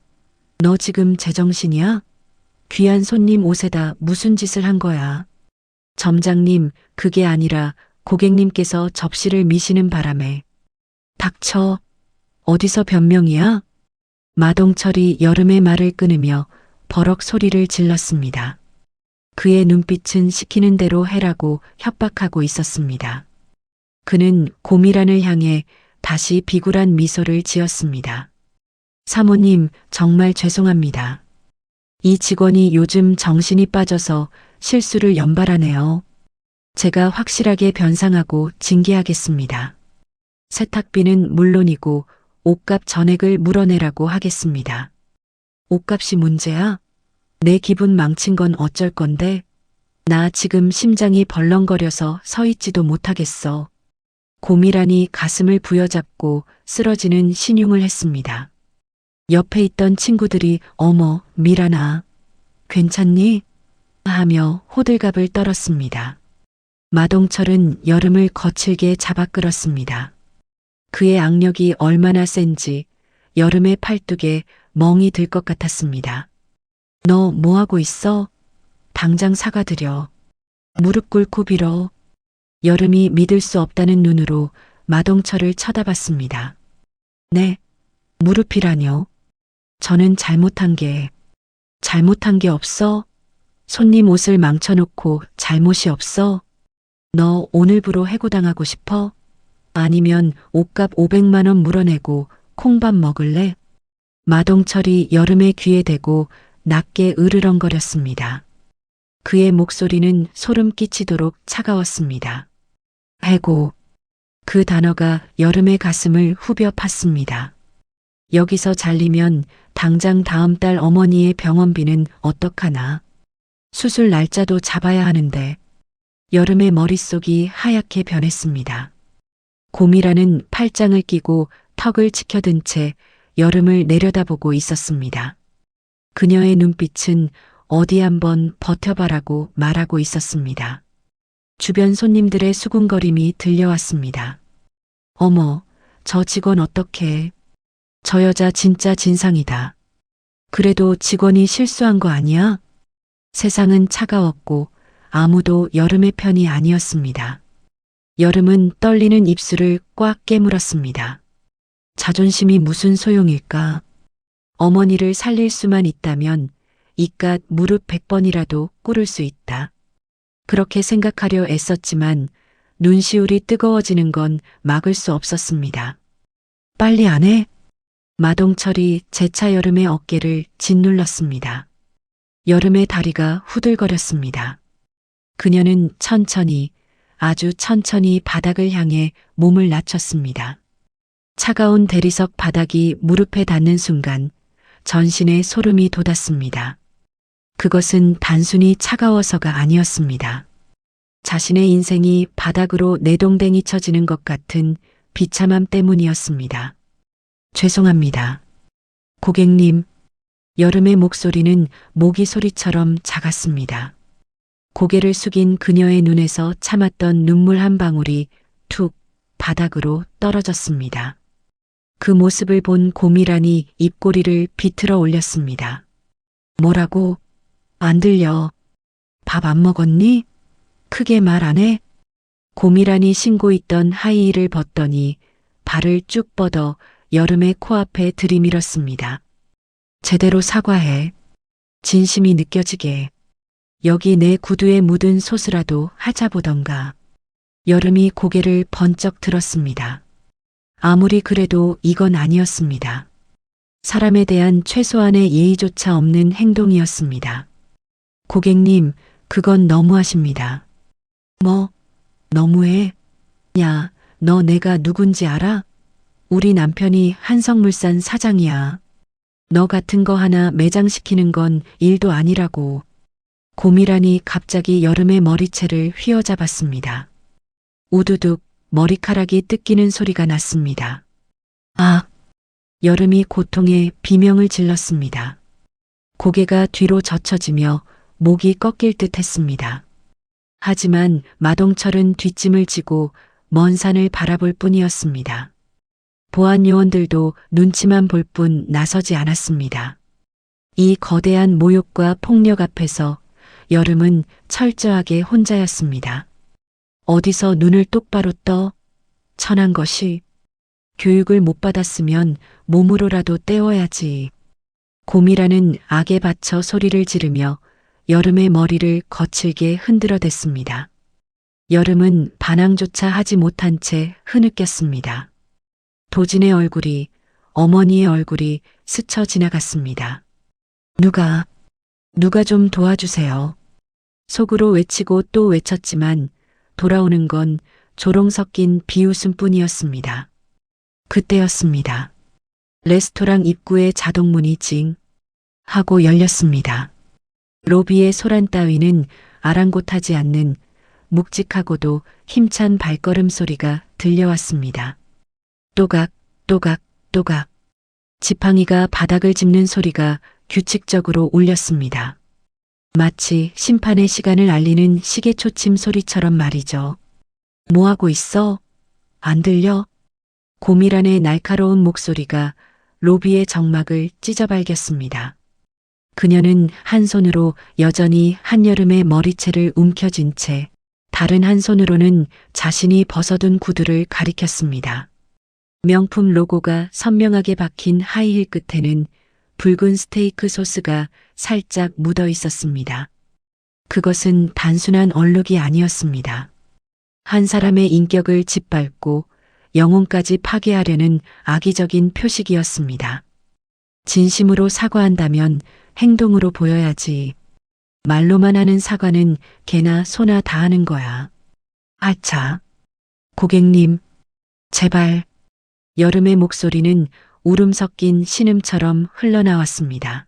너 지금 제정신이야? 귀한 손님 옷에다 무슨 짓을 한 거야? 점장님, 그게 아니라 고객님께서 접시를 미시는 바람에. 닥쳐. 어디서 변명이야? 마동철이 여름의 말을 끊으며 버럭 소리를 질렀습니다. 그의 눈빛은 시키는 대로 해라고 협박하고 있었습니다. 그는 고미란을 향해 다시 비굴한 미소를 지었습니다. 사모님, 정말 죄송합니다. 이 직원이 요즘 정신이 빠져서 실수를 연발하네요. 제가 확실하게 변상하고 징계하겠습니다. 세탁비는 물론이고 옷값 전액을 물어내라고 하겠습니다. 옷값이 문제야? 내 기분 망친 건 어쩔 건데? 나 지금 심장이 벌렁거려서 서 있지도 못하겠어. 고미란이 가슴을 부여잡고 쓰러지는 신용을 했습니다. 옆에 있던 친구들이 어머, 미란아, 괜찮니? 하며 호들갑을 떨었습니다. 마동철은 여름을 거칠게 잡아 끌었습니다. 그의 악력이 얼마나 센지 여름의 팔뚝에 멍이 들 것 같았습니다. 너 뭐하고 있어? 당장 사과드려. 무릎 꿇고 빌어. 여름이 믿을 수 없다는 눈으로 마동철을 쳐다봤습니다. 네, 무릎이라뇨. 저는 잘못한 게 없어? 손님 옷을 망쳐놓고 잘못이 없어? 너 오늘부로 해고당하고 싶어? 아니면 옷값 500만 원 물어내고 콩밥 먹을래? 마동철이 여름의 귀에 대고 낮게 으르렁거렸습니다. 그의 목소리는 소름 끼치도록 차가웠습니다. 해고. 그 단어가 여름의 가슴을 후벼 팠습니다. 여기서 잘리면 당장 다음 달 어머니의 병원비는 어떡하나. 수술 날짜도 잡아야 하는데. 여름의 머릿속이 하얗게 변했습니다. 고미라는 팔짱을 끼고 턱을 치켜든 채 여름을 내려다보고 있었습니다. 그녀의 눈빛은 어디 한번 버텨봐라고 말하고 있었습니다. 주변 손님들의 수군거림이 들려왔습니다. 어머, 저 직원 어떡해. 저 여자 진짜 진상이다. 그래도 직원이 실수한 거 아니야? 세상은 차가웠고 아무도 여름의 편이 아니었습니다. 여름은 떨리는 입술을 꽉 깨물었습니다. 자존심이 무슨 소용일까? 어머니를 살릴 수만 있다면 이깟 무릎 100번이라도 꿇을 수 있다. 그렇게 생각하려 애썼지만 눈시울이 뜨거워지는 건 막을 수 없었습니다. 빨리 안 해? 마동철이 재차 여름의 어깨를 짓눌렀습니다. 여름의 다리가 후들거렸습니다. 그녀는 천천히, 아주 천천히 바닥을 향해 몸을 낮췄습니다. 차가운 대리석 바닥이 무릎에 닿는 순간 전신에 소름이 돋았습니다. 그것은 단순히 차가워서가 아니었습니다. 자신의 인생이 바닥으로 내동댕이 쳐지는 것 같은 비참함 때문이었습니다. 죄송합니다. 고객님, 여름의 목소리는 모기 소리처럼 작았습니다. 고개를 숙인 그녀의 눈에서 참았던 눈물 한 방울이 툭 바닥으로 떨어졌습니다. 그 모습을 본 고미란이 입꼬리를 비틀어 올렸습니다. 뭐라고? 안 들려. 밥 안 먹었니? 크게 말 안 해? 고미란이 신고 있던 하이힐을 벗더니 발을 쭉 뻗어 여름의 코앞에 들이밀었습니다. 제대로 사과해. 진심이 느껴지게. 여기 내 구두에 묻은 소스라도 하자보던가. 여름이 고개를 번쩍 들었습니다. 아무리 그래도 이건 아니었습니다. 사람에 대한 최소한의 예의조차 없는 행동이었습니다. 고객님, 그건 너무하십니다. 뭐? 너무해? 야, 너 내가 누군지 알아? 우리 남편이 한성물산 사장이야. 너 같은 거 하나 매장시키는 건 일도 아니라고. 고미란이 갑자기 여름의 머리채를 휘어잡았습니다. 우두둑 머리카락이 뜯기는 소리가 났습니다. 아! 여름이 고통에 비명을 질렀습니다. 고개가 뒤로 젖혀지며 목이 꺾일 듯 했습니다. 하지만 마동철은 뒷짐을 지고 먼 산을 바라볼 뿐이었습니다. 보안 요원들도 눈치만 볼 뿐 나서지 않았습니다. 이 거대한 모욕과 폭력 앞에서 여름은 철저하게 혼자였습니다. 어디서 눈을 똑바로 떠? 천한 것이. 교육을 못 받았으면 몸으로라도 때워야지. 고미라는 악에 받쳐 소리를 지르며 여름의 머리를 거칠게 흔들어댔습니다. 여름은 반항조차 하지 못한 채 흐느꼈습니다. 도진의 얼굴이, 어머니의 얼굴이 스쳐 지나갔습니다. 누가 좀 도와주세요. 속으로 외치고 또 외쳤지만 돌아오는 건 조롱 섞인 비웃음뿐이었습니다. 그때였습니다. 레스토랑 입구의 자동문이 징 하고 열렸습니다. 로비의 소란 따위는 아랑곳하지 않는 묵직하고도 힘찬 발걸음 소리가 들려왔습니다. 또각, 또각, 또각. 지팡이가 바닥을 짚는 소리가 규칙적으로 울렸습니다. 마치 심판의 시간을 알리는 시계 초침 소리처럼 말이죠. 뭐하고 있어? 안 들려? 고미란의 날카로운 목소리가 로비의 정막을 찢어발겼습니다. 그녀는 한 손으로 여전히 한여름의 머리채를 움켜쥔 채 다른 한 손으로는 자신이 벗어둔 구두를 가리켰습니다. 명품 로고가 선명하게 박힌 하이힐 끝에는 붉은 스테이크 소스가 살짝 묻어 있었습니다. 그것은 단순한 얼룩이 아니었습니다. 한 사람의 인격을 짓밟고 영혼까지 파괴하려는 악의적인 표식이었습니다. 진심으로 사과한다면 행동으로 보여야지. 말로만 하는 사과는 개나 소나 다 하는 거야. 아차. 고객님, 제발. 여름의 목소리는 울음 섞인 신음처럼 흘러나왔습니다.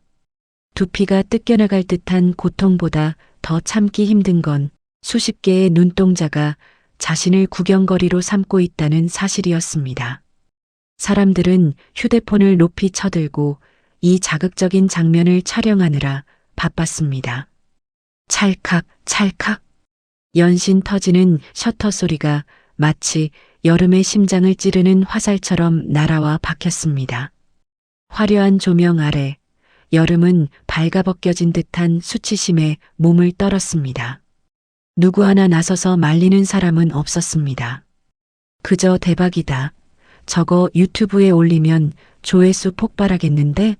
두피가 뜯겨나갈 듯한 고통보다 더 참기 힘든 건 수십 개의 눈동자가 자신을 구경거리로 삼고 있다는 사실이었습니다. 사람들은 휴대폰을 높이 쳐들고 이 자극적인 장면을 촬영하느라 바빴습니다. 찰칵, 찰칵. 연신 터지는 셔터 소리가 마치 여름의 심장을 찌르는 화살처럼 날아와 박혔습니다. 화려한 조명 아래 여름은 발가벗겨진 듯한 수치심에 몸을 떨었습니다. 누구 하나 나서서 말리는 사람은 없었습니다. 그저 대박이다. 저거 유튜브에 올리면 조회수 폭발하겠는데?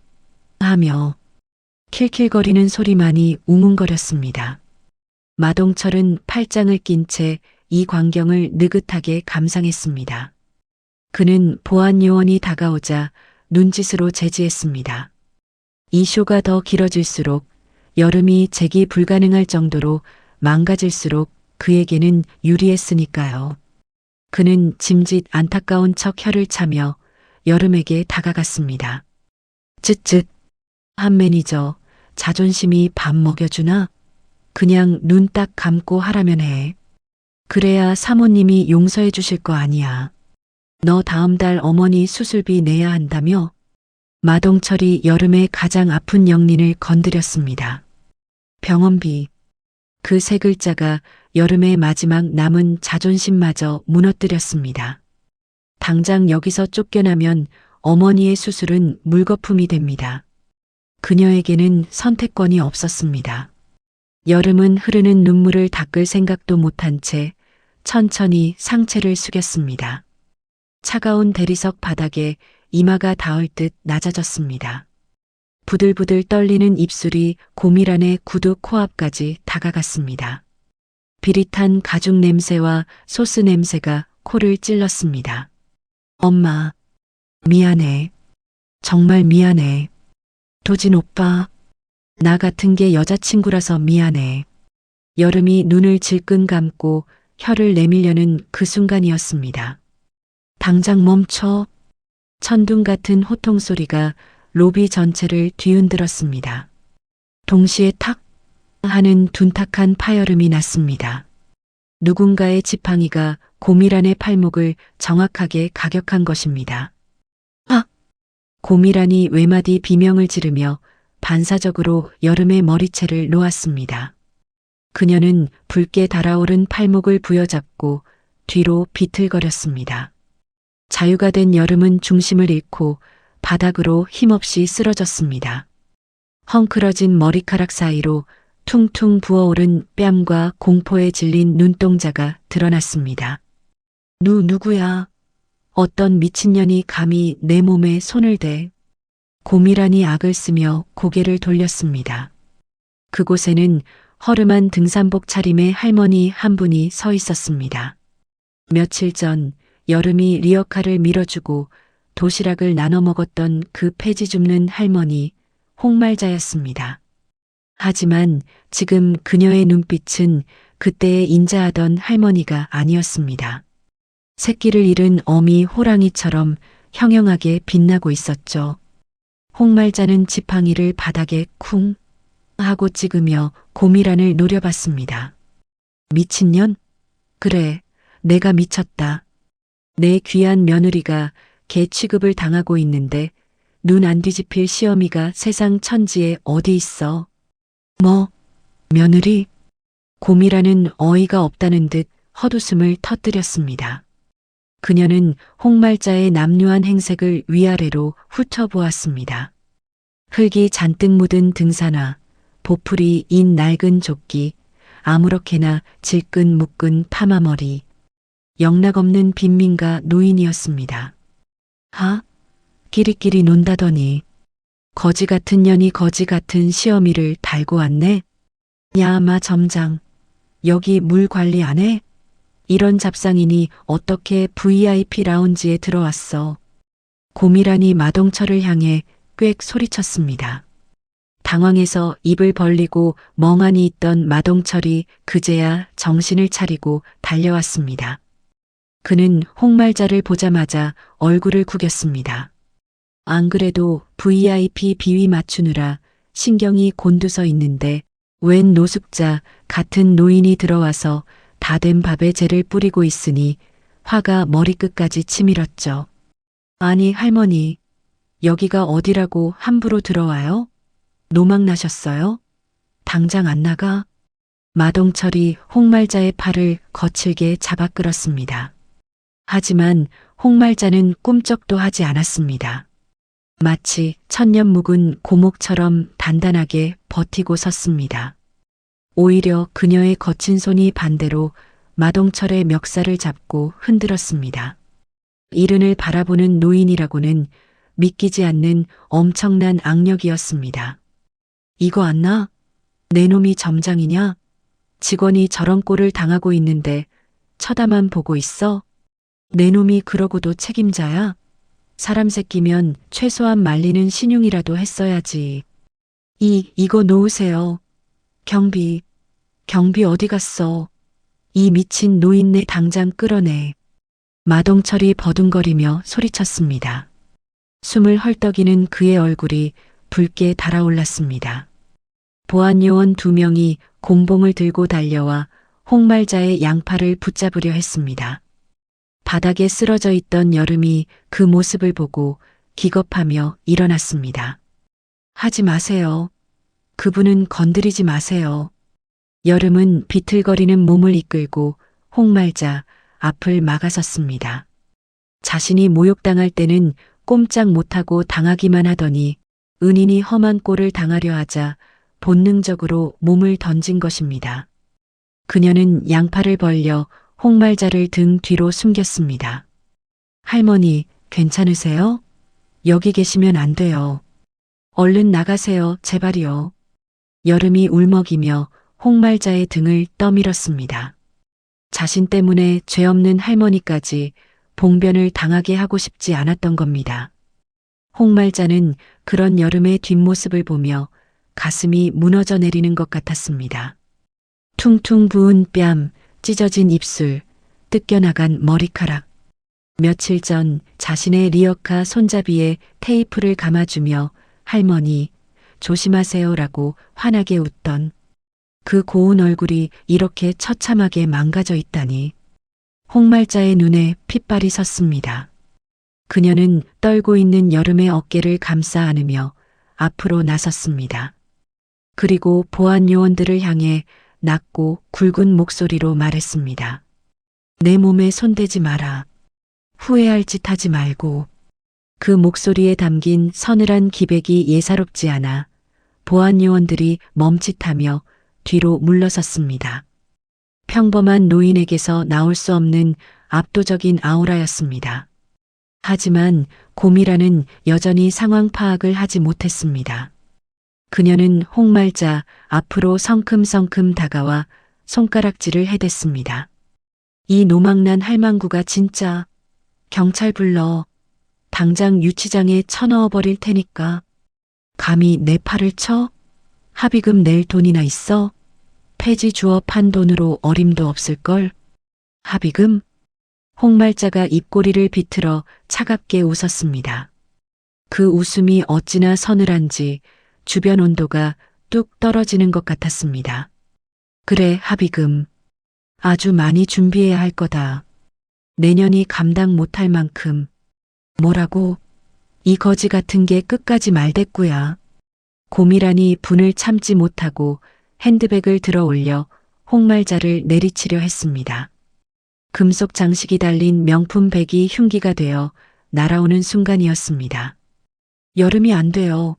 하며 킬킬거리는 소리만이 웅웅거렸습니다. 마동철은 팔짱을 낀 채 이 광경을 느긋하게 감상했습니다. 그는 보안 요원이 다가오자 눈짓으로 제지했습니다. 이 쇼가 더 길어질수록 여름이 재기 불가능할 정도로 망가질수록 그에게는 유리했으니까요. 그는 짐짓 안타까운 척 혀를 차며 여름에게 다가갔습니다. 쯧쯧. 한 매니저, 자존심이 밥 먹여주나? 그냥 눈 딱 감고 하라면 해. 그래야 사모님이 용서해 주실 거 아니야. 너 다음 달 어머니 수술비 내야 한다며? 마동철이 여름의 가장 아픈 영린을 건드렸습니다. 병원비. 그 세 글자가 여름의 마지막 남은 자존심마저 무너뜨렸습니다. 당장 여기서 쫓겨나면 어머니의 수술은 물거품이 됩니다. 그녀에게는 선택권이 없었습니다. 여름은 흐르는 눈물을 닦을 생각도 못한 채 천천히 상체를 숙였습니다. 차가운 대리석 바닥에 이마가 닿을 듯 낮아졌습니다. 부들부들 떨리는 입술이 고밀안의 구두 코앞까지 다가갔습니다. 비릿한 가죽 냄새와 소스 냄새가 코를 찔렀습니다. 엄마, 미안해. 정말 미안해. 도진 오빠, 나 같은 게 여자친구라서 미안해. 여름이 눈을 질끈 감고 혀를 내밀려는 그 순간이었습니다. 당장 멈춰. 천둥 같은 호통 소리가 로비 전체를 뒤흔들었습니다. 동시에 탁 하는 둔탁한 파열음이 났습니다. 누군가의 지팡이가 고밀안의 팔목을 정확하게 가격한 것입니다. 아! 고밀안이 외마디 비명을 지르며 반사적으로 여름의 머리채를 놓았습니다. 그녀는 붉게 달아오른 팔목을 부여잡고 뒤로 비틀거렸습니다. 자유가 된 여름은 중심을 잃고 바닥으로 힘없이 쓰러졌습니다. 헝클어진 머리카락 사이로 퉁퉁 부어오른 뺨과 공포에 질린 눈동자가 드러났습니다. 누구야? 어떤 미친년이 감히 내 몸에 손을 대? 고밀안이 악을 쓰며 고개를 돌렸습니다. 그곳에는 허름한 등산복 차림의 할머니 한 분이 서 있었습니다. 며칠 전 여름이 리어카를 밀어주고 도시락을 나눠 먹었던 그 폐지 줍는 할머니 홍말자였습니다. 하지만 지금 그녀의 눈빛은 그때의 인자하던 할머니가 아니었습니다. 새끼를 잃은 어미 호랑이처럼 형형하게 빛나고 있었죠. 홍말자는 지팡이를 바닥에 쿵 하고 찍으며 고밀안을 노려봤습니다. 미친년? 그래, 내가 미쳤다. 내 귀한 며느리가 개 취급을 당하고 있는데 눈 안 뒤집힐 시어미가 세상 천지에 어디 있어? 뭐, 며느리? 고밀안은 어이가 없다는 듯 헛웃음을 터뜨렸습니다. 그녀는 홍말자의 남루한 행색을 위아래로 훑어보았습니다. 흙이 잔뜩 묻은 등산화, 보풀이 인 낡은 조끼, 아무렇게나 질끈 묶은 파마머리, 영락없는 빈민가 노인이었습니다. 하? 끼리끼리 논다더니 거지 같은 년이 거지 같은 시어미를 달고 왔네? 야마 점장, 여기 물 관리 안 해? 이런 잡상인이 어떻게 VIP 라운지에 들어왔어? 고밀안이 마동철을 향해 꽥 소리쳤습니다. 당황해서 입을 벌리고 멍하니 있던 마동철이 그제야 정신을 차리고 달려왔습니다. 그는 홍말자를 보자마자 얼굴을 구겼습니다. 안 그래도 VIP 비위 맞추느라 신경이 곤두서 있는데 웬 노숙자 같은 노인이 들어와서 다 된 밥에 재를 뿌리고 있으니 화가 머리끝까지 치밀었죠. 아니 할머니, 여기가 어디라고 함부로 들어와요? 노망 나셨어요? 당장 안 나가? 마동철이 홍말자의 팔을 거칠게 잡아 끌었습니다. 하지만 홍말자는 꿈쩍도 하지 않았습니다. 마치 천년 묵은 고목처럼 단단하게 버티고 섰습니다. 오히려 그녀의 거친 손이 반대로 마동철의 멱살을 잡고 흔들었습니다. 이른을 바라보는 노인이라고는 믿기지 않는 엄청난 악력이었습니다. 이거 안 나? 내 놈이 점장이냐? 직원이 저런 꼴을 당하고 있는데 쳐다만 보고 있어? 내 놈이 그러고도 책임자야? 사람 새끼면 최소한 말리는 신용이라도 했어야지. 이거 놓으세요. 경비 어디 갔어? 이 미친 노인네 당장 끌어내. 마동철이 버둥거리며 소리쳤습니다. 숨을 헐떡이는 그의 얼굴이 붉게 달아올랐습니다. 보안요원 2명이 곤봉을 들고 달려와 홍말자의 양팔을 붙잡으려 했습니다. 바닥에 쓰러져 있던 여름이 그 모습을 보고 기겁하며 일어났습니다. 하지 마세요. 그분은 건드리지 마세요. 여름은 비틀거리는 몸을 이끌고 홍말자 앞을 막아섰습니다. 자신이 모욕당할 때는 꼼짝 못하고 당하기만 하더니 은인이 험한 꼴을 당하려 하자 본능적으로 몸을 던진 것입니다. 그녀는 양팔을 벌려 홍말자를 등 뒤로 숨겼습니다. 할머니, 괜찮으세요? 여기 계시면 안 돼요. 얼른 나가세요, 제발이요. 여름이 울먹이며 홍말자의 등을 떠밀었습니다. 자신 때문에 죄 없는 할머니까지 봉변을 당하게 하고 싶지 않았던 겁니다. 홍말자는 그런 여름의 뒷모습을 보며 가슴이 무너져 내리는 것 같았습니다. 퉁퉁 부은 뺨, 찢어진 입술, 뜯겨나간 머리카락. 며칠 전 자신의 리어카 손잡이에 테이프를 감아주며 할머니, 조심하세요라고 환하게 웃던 그 고운 얼굴이 이렇게 처참하게 망가져 있다니. 홍말자의 눈에 핏발이 섰습니다. 그녀는 떨고 있는 여름의 어깨를 감싸 안으며 앞으로 나섰습니다. 그리고 보안 요원들을 향해 낮고 굵은 목소리로 말했습니다. 내 몸에 손대지 마라. 후회할 짓 하지 말고. 그 목소리에 담긴 서늘한 기백이 예사롭지 않아 보안 요원들이 멈칫하며 뒤로 물러섰습니다. 평범한 노인에게서 나올 수 없는 압도적인 아우라였습니다. 하지만 고미라는 여전히 상황 파악을 하지 못했습니다. 그녀는 홍말자 앞으로 성큼성큼 다가와 손가락질을 해댔습니다. 이 노망난 할망구가 진짜. 경찰 불러. 당장 유치장에 쳐넣어 버릴 테니까. 감히 내 팔을 쳐? 합의금 낼 돈이나 있어? 폐지 주어 판 돈으로 어림도 없을걸? 합의금? 홍말자가 입꼬리를 비틀어 차갑게 웃었습니다. 그 웃음이 어찌나 서늘한지 주변 온도가 뚝 떨어지는 것 같았습니다. 그래, 합의금. 아주 많이 준비해야 할 거다. 내년이 감당 못할 만큼. 뭐라고? 이 거지 같은 게 끝까지 말대꾸야. 고미란이 분을 참지 못하고 핸드백을 들어 올려 홍말자를 내리치려 했습니다. 금속 장식이 달린 명품 백이 흉기가 되어 날아오는 순간이었습니다. 여름이 안 돼요.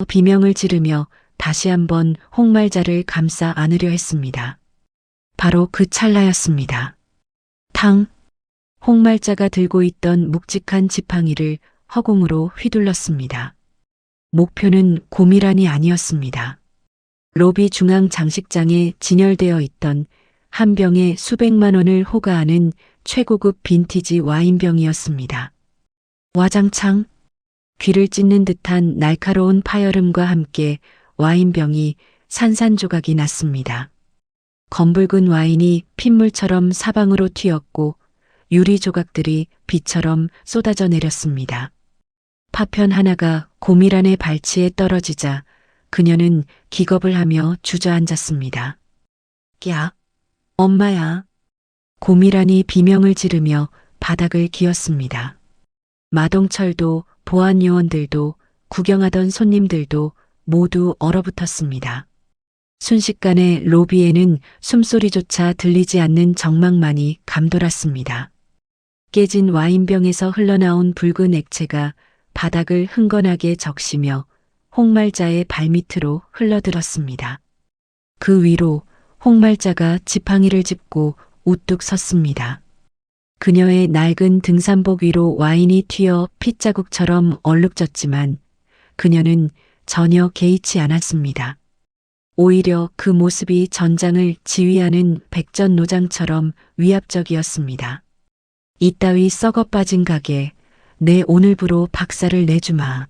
비명을 지르며 다시 한번 홍말자를 감싸 안으려 했습니다. 바로 그 찰나였습니다. 탕! 홍말자가 들고 있던 묵직한 지팡이를 허공으로 휘둘렀습니다. 목표는 고미란이 아니었습니다. 로비 중앙 장식장에 진열되어 있던 한 병에 수백만 원을 호가하는 최고급 빈티지 와인병이었습니다. 와장창, 귀를 찢는 듯한 날카로운 파열음과 함께 와인병이 산산조각이 났습니다. 검붉은 와인이 핏물처럼 사방으로 튀었고 유리 조각들이 비처럼 쏟아져 내렸습니다. 파편 하나가 고미란의 발치에 떨어지자 그녀는 기겁을 하며 주저앉았습니다. 야, 엄마야. 고미란이 비명을 지르며 바닥을 기었습니다. 마동철도 보안 요원들도 구경하던 손님들도 모두 얼어붙었습니다. 순식간에 로비에는 숨소리조차 들리지 않는 정막만이 감돌았습니다. 깨진 와인병에서 흘러나온 붉은 액체가 바닥을 흥건하게 적시며 홍말자의 발밑으로 흘러들었습니다. 그 위로 홍말자가 지팡이를 짚고 우뚝 섰습니다. 그녀의 낡은 등산복 위로 와인이 튀어 핏자국처럼 얼룩졌지만 그녀는 전혀 개의치 않았습니다. 오히려 그 모습이 전장을 지휘하는 백전노장처럼 위압적이었습니다. 이따위 썩어 빠진 가게, 내 오늘부로 박살을 내주마.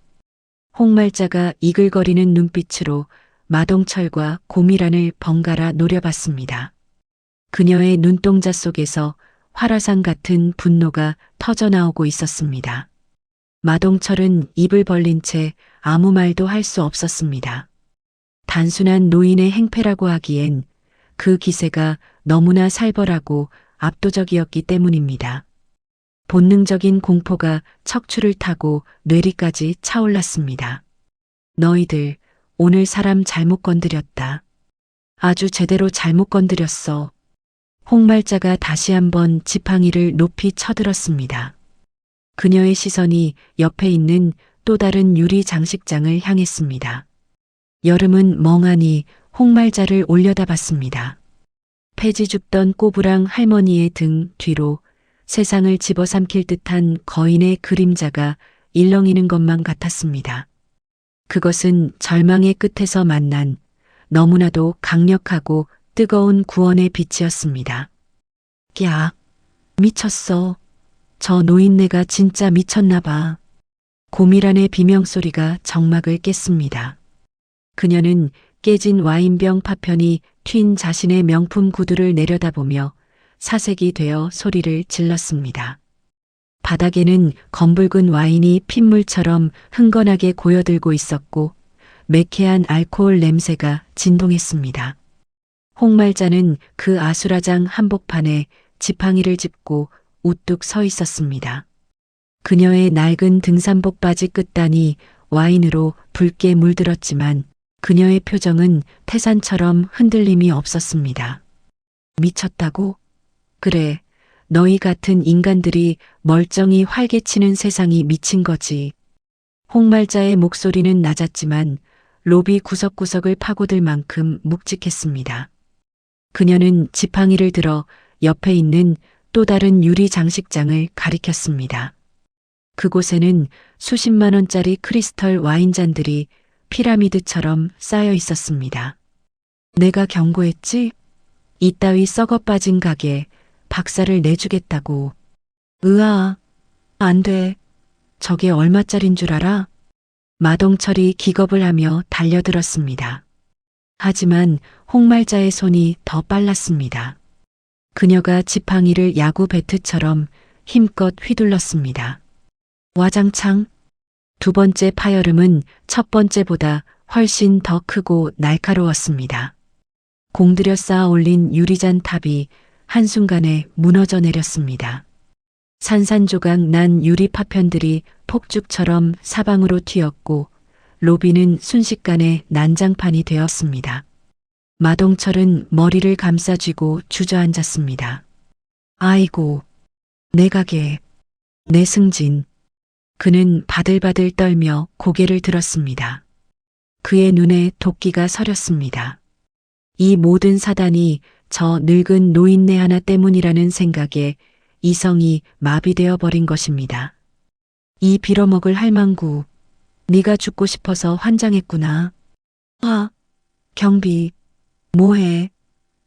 홍말자가 이글거리는 눈빛으로 마동철과 고미란을 번갈아 노려봤습니다. 그녀의 눈동자 속에서 활화산 같은 분노가 터져나오고 있었습니다. 마동철은 입을 벌린 채 아무 말도 할 수 없었습니다. 단순한 노인의 행패라고 하기엔 그 기세가 너무나 살벌하고 압도적이었기 때문입니다. 본능적인 공포가 척추를 타고 뇌리까지 차올랐습니다. 너희들 오늘 사람 잘못 건드렸다. 아주 제대로 잘못 건드렸어. 홍말자가 다시 한번 지팡이를 높이 쳐들었습니다. 그녀의 시선이 옆에 있는 또 다른 유리 장식장을 향했습니다. 여름은 멍하니 홍말자를 올려다봤습니다. 폐지 줍던 꼬부랑 할머니의 등 뒤로 세상을 집어삼킬 듯한 거인의 그림자가 일렁이는 것만 같았습니다. 그것은 절망의 끝에서 만난 너무나도 강력하고 뜨거운 구원의 빛이었습니다. 야, 미쳤어. 저 노인네가 진짜 미쳤나 봐. 고미란의 비명소리가 정막을 깼습니다. 그녀는 깨진 와인병 파편이 튄 자신의 명품 구두를 내려다보며 사색이 되어 소리를 질렀습니다. 바닥에는 검붉은 와인이 핏물처럼 흥건하게 고여들고 있었고 매캐한 알코올 냄새가 진동했습니다. 홍말자는 그 아수라장 한복판에 지팡이를 짚고 우뚝 서 있었습니다. 그녀의 낡은 등산복 바지 끝단이 와인으로 붉게 물들었지만 그녀의 표정은 태산처럼 흔들림이 없었습니다. 미쳤다고? 그래, 너희 같은 인간들이 멀쩡히 활개치는 세상이 미친 거지. 홍말자의 목소리는 낮았지만 로비 구석구석을 파고들 만큼 묵직했습니다. 그녀는 지팡이를 들어 옆에 있는 또 다른 유리 장식장을 가리켰습니다. 그곳에는 수십만 원짜리 크리스털 와인잔들이 피라미드처럼 쌓여 있었습니다. 내가 경고했지? 이따위 썩어 빠진 가게 박살을 내주겠다고. 으아, 안 돼. 저게 얼마짜린 줄 알아? 마동철이 기겁을 하며 달려들었습니다. 하지만 홍말자의 손이 더 빨랐습니다. 그녀가 지팡이를 야구 배트처럼 힘껏 휘둘렀습니다. 와장창. 두 번째 파열음은 첫 번째보다 훨씬 더 크고 날카로웠습니다. 공들여 쌓아 올린 유리잔 탑이 한순간에 무너져 내렸습니다. 산산조각 난 유리 파편들이 폭죽처럼 사방으로 튀었고 로비는 순식간에 난장판이 되었습니다. 마동철은 머리를 감싸쥐고 주저앉았습니다. 아이고, 내 가게, 내 승진. 그는 바들바들 떨며 고개를 들었습니다. 그의 눈에 도끼가 서렸습니다. 이 모든 사단이 저 늙은 노인네 하나 때문이라는 생각에 이성이 마비되어 버린 것입니다. 이 빌어먹을 할망구, 네가 죽고 싶어서 환장했구나. 아, 경비, 뭐해?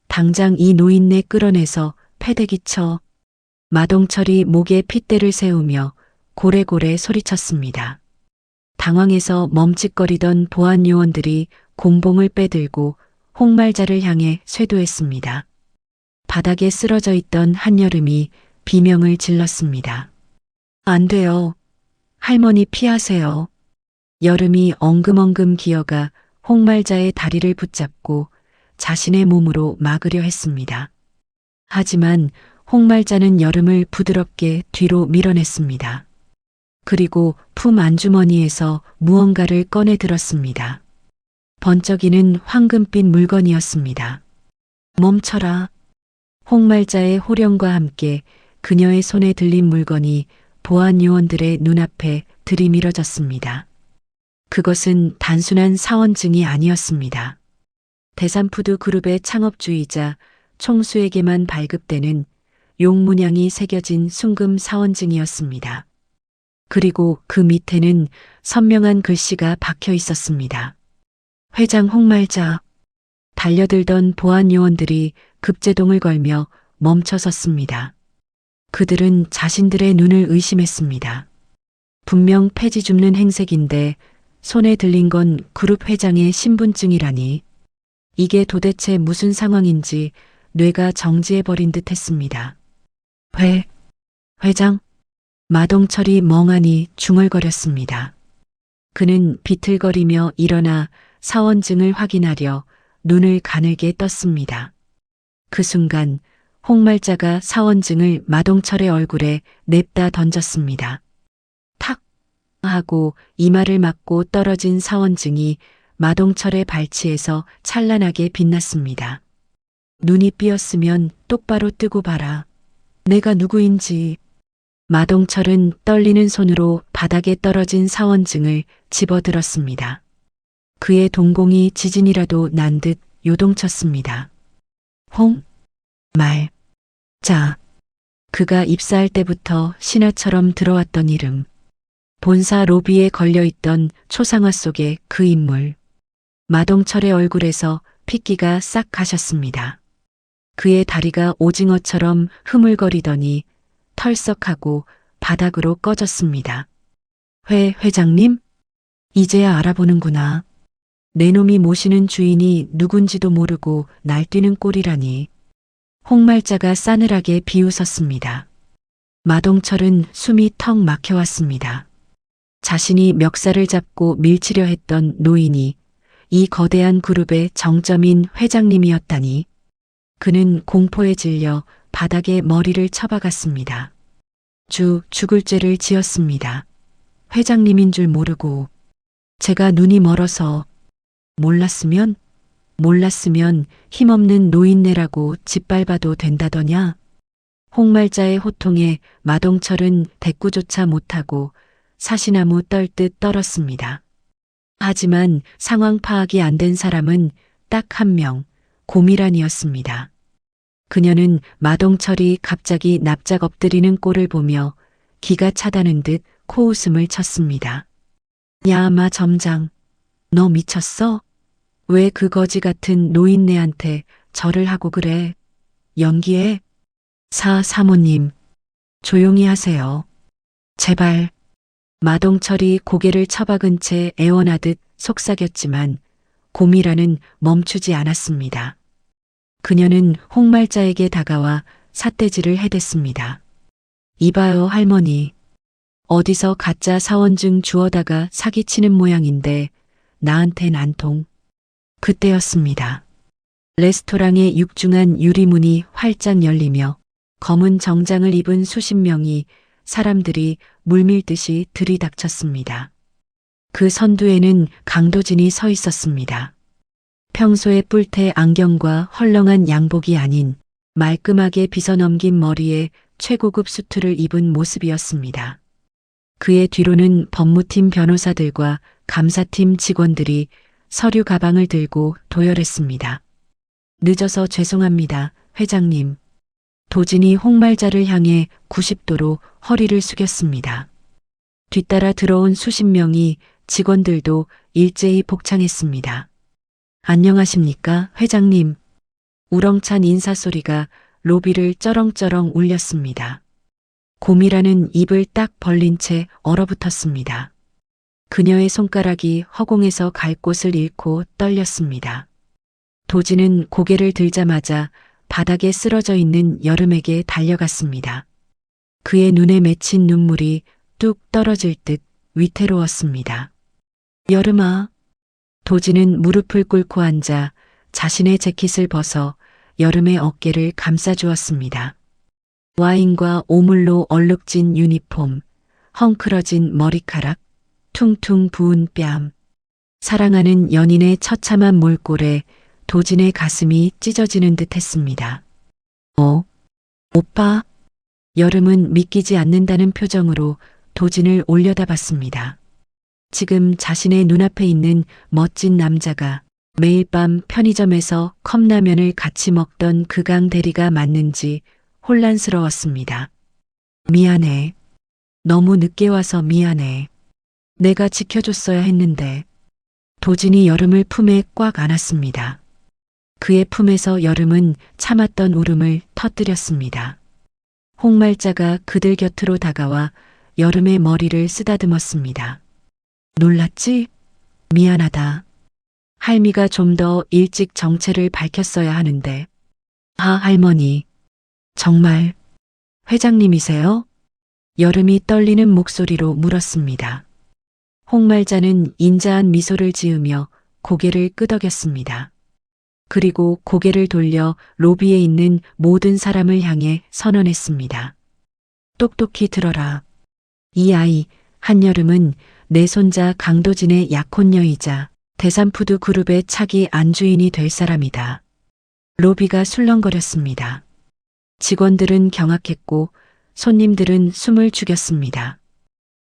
당장 이 노인네 끌어내서 패대기 쳐. 마동철이 목에 핏대를 세우며 고래고래 소리쳤습니다. 당황해서 멈칫거리던 보안 요원들이 곤봉을 빼들고 홍말자를 향해 쇄도했습니다. 바닥에 쓰러져 있던 한여름이 비명을 질렀습니다. 안 돼요. 할머니 피하세요. 여름이 엉금엉금 기어가 홍말자의 다리를 붙잡고 자신의 몸으로 막으려 했습니다. 하지만 홍말자는 여름을 부드럽게 뒤로 밀어냈습니다. 그리고 품 안주머니에서 무언가를 꺼내 들었습니다. 번쩍이는 황금빛 물건이었습니다. 멈춰라. 홍말자의 호령과 함께 그녀의 손에 들린 물건이 보안 요원들의 눈앞에 들이밀어졌습니다. 그것은 단순한 사원증이 아니었습니다. 대산푸드 그룹의 창업주이자 총수에게만 발급되는 용문양이 새겨진 순금 사원증이었습니다. 그리고 그 밑에는 선명한 글씨가 박혀 있었습니다. 회장 홍말자. 달려들던 보안 요원들이 급제동을 걸며 멈춰섰습니다. 그들은 자신들의 눈을 의심했습니다. 분명 폐지 줍는 행색인데 손에 들린 건 그룹 회장의 신분증이라니. 이게 도대체 무슨 상황인지 뇌가 정지해버린 듯 했습니다. 회장? 마동철이 멍하니 중얼거렸습니다. 그는 비틀거리며 일어나 사원증을 확인하려 눈을 가늘게 떴습니다. 그 순간 홍말자가 사원증을 마동철의 얼굴에 냅다 던졌습니다. 탁 하고 이마를 맞고 떨어진 사원증이 마동철의 발치에서 찬란하게 빛났습니다. 눈이 삐었으면 똑바로 뜨고 봐라. 내가 누구인지. 마동철은 떨리는 손으로 바닥에 떨어진 사원증을 집어들었습니다. 그의 동공이 지진이라도 난 듯 요동쳤습니다. 자, 그가 입사할 때부터 신화처럼 들어왔던 이름. 본사 로비에 걸려있던 초상화 속의 그 인물. 마동철의 얼굴에서 핏기가 싹 가셨습니다. 그의 다리가 오징어처럼 흐물거리더니 털썩하고 바닥으로 꺼졌습니다. 회장님? 이제야 알아보는구나. 내 놈이 모시는 주인이 누군지도 모르고 날뛰는 꼴이라니. 홍말자가 싸늘하게 비웃었습니다. 마동철은 숨이 턱 막혀왔습니다. 자신이 멱살을 잡고 밀치려 했던 노인이 이 거대한 그룹의 정점인 회장님이었다니. 그는 공포에 질려 바닥에 머리를 쳐박았습니다. 죽을 죄를 지었습니다. 회장님인 줄 모르고. 제가 눈이 멀어서. 몰랐으면 힘없는 노인네라고 짓밟아도 된다더냐. 홍말자의 호통에 마동철은 대꾸조차 못하고 사시나무 떨듯 떨었습니다. 하지만 상황 파악이 안 된 사람은 딱 한 명, 고미란이었습니다. 그녀는 마동철이 갑자기 납작 엎드리는 꼴을 보며 기가 차다는 듯 코웃음을 쳤습니다. 야, 마 점장. 너 미쳤어? 왜 그 거지 같은 노인네한테 절을 하고 그래? 연기해? 사모님. 조용히 하세요. 제발. 마동철이 고개를 처박은 채 애원하듯 속삭였지만 고미라는 멈추지 않았습니다. 그녀는 홍말자에게 다가와 삿대질을 해댔습니다. 이봐요, 할머니. 어디서 가짜 사원증 주워다가 사기치는 모양인데 나한텐 안 통. 그때였습니다. 레스토랑의 육중한 유리문이 활짝 열리며 검은 정장을 입은 수십 명이 사람들이 물밀듯이 들이닥쳤습니다. 그 선두에는 강도진이 서 있었습니다. 평소의 뿔테 안경과 헐렁한 양복이 아닌 말끔하게 빗어넘긴 머리에 최고급 수트를 입은 모습이었습니다. 그의 뒤로는 법무팀 변호사들과 감사팀 직원들이 서류 가방을 들고 도열했습니다. 늦어서 죄송합니다, 회장님. 도진이 홍말자를 향해 90도로 허리를 숙였습니다. 뒤따라 들어온 수십 명이 직원들도 일제히 복창했습니다. 안녕하십니까, 회장님. 우렁찬 인사소리가 로비를 쩌렁쩌렁 울렸습니다. 고미라는 입을 딱 벌린 채 얼어붙었습니다. 그녀의 손가락이 허공에서 갈 곳을 잃고 떨렸습니다. 도진은 고개를 들자마자 바닥에 쓰러져 있는 여름에게 달려갔습니다. 그의 눈에 맺힌 눈물이 뚝 떨어질 듯 위태로웠습니다. 여름아. 도진은 무릎을 꿇고 앉아 자신의 재킷을 벗어 여름의 어깨를 감싸주었습니다. 와인과 오물로 얼룩진 유니폼, 헝클어진 머리카락, 퉁퉁 부은 뺨. 사랑하는 연인의 처참한 몰골에 도진의 가슴이 찢어지는 듯 했습니다. 오빠? 여름은 믿기지 않는다는 표정으로 도진을 올려다봤습니다. 지금 자신의 눈앞에 있는 멋진 남자가 매일 밤 편의점에서 컵라면을 같이 먹던 그강 대리가 맞는지 혼란스러웠습니다. 미안해. 너무 늦게 와서 미안해. 내가 지켜줬어야 했는데. 도진이 여름을 품에 꽉 안았습니다. 그의 품에서 여름은 참았던 울음을 터뜨렸습니다. 홍말자가 그들 곁으로 다가와 여름의 머리를 쓰다듬었습니다. 놀랐지? 미안하다. 할미가 좀 더 일찍 정체를 밝혔어야 하는데. 아, 할머니. 정말 회장님이세요? 여름이 떨리는 목소리로 물었습니다. 홍말자는 인자한 미소를 지으며 고개를 끄덕였습니다. 그리고 고개를 돌려 로비에 있는 모든 사람을 향해 선언했습니다. 똑똑히 들어라. 이 아이, 한여름은 내 손자 강도진의 약혼녀이자 대산푸드 그룹의 차기 안주인이 될 사람이다. 로비가 술렁거렸습니다. 직원들은 경악했고 손님들은 숨을 죽였습니다.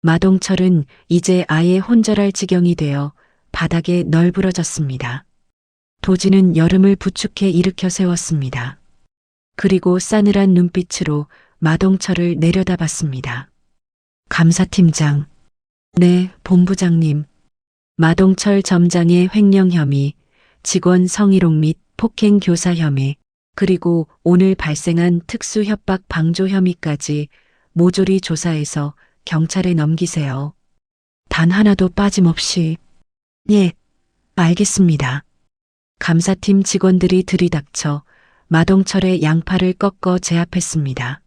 마동철은 이제 아예 혼절할 지경이 되어 바닥에 널브러졌습니다. 도진은 여름을 부축해 일으켜 세웠습니다. 그리고 싸늘한 눈빛으로 마동철을 내려다봤습니다. 감사팀장. 네, 본부장님. 마동철 점장의 횡령 혐의, 직원 성희롱 및 폭행 교사 혐의, 그리고 오늘 발생한 특수 협박 방조 혐의까지 모조리 조사해서 경찰에 넘기세요. 단 하나도 빠짐없이. 예, 알겠습니다. 감사팀 직원들이 들이닥쳐 마동철의 양팔을 꺾어 제압했습니다.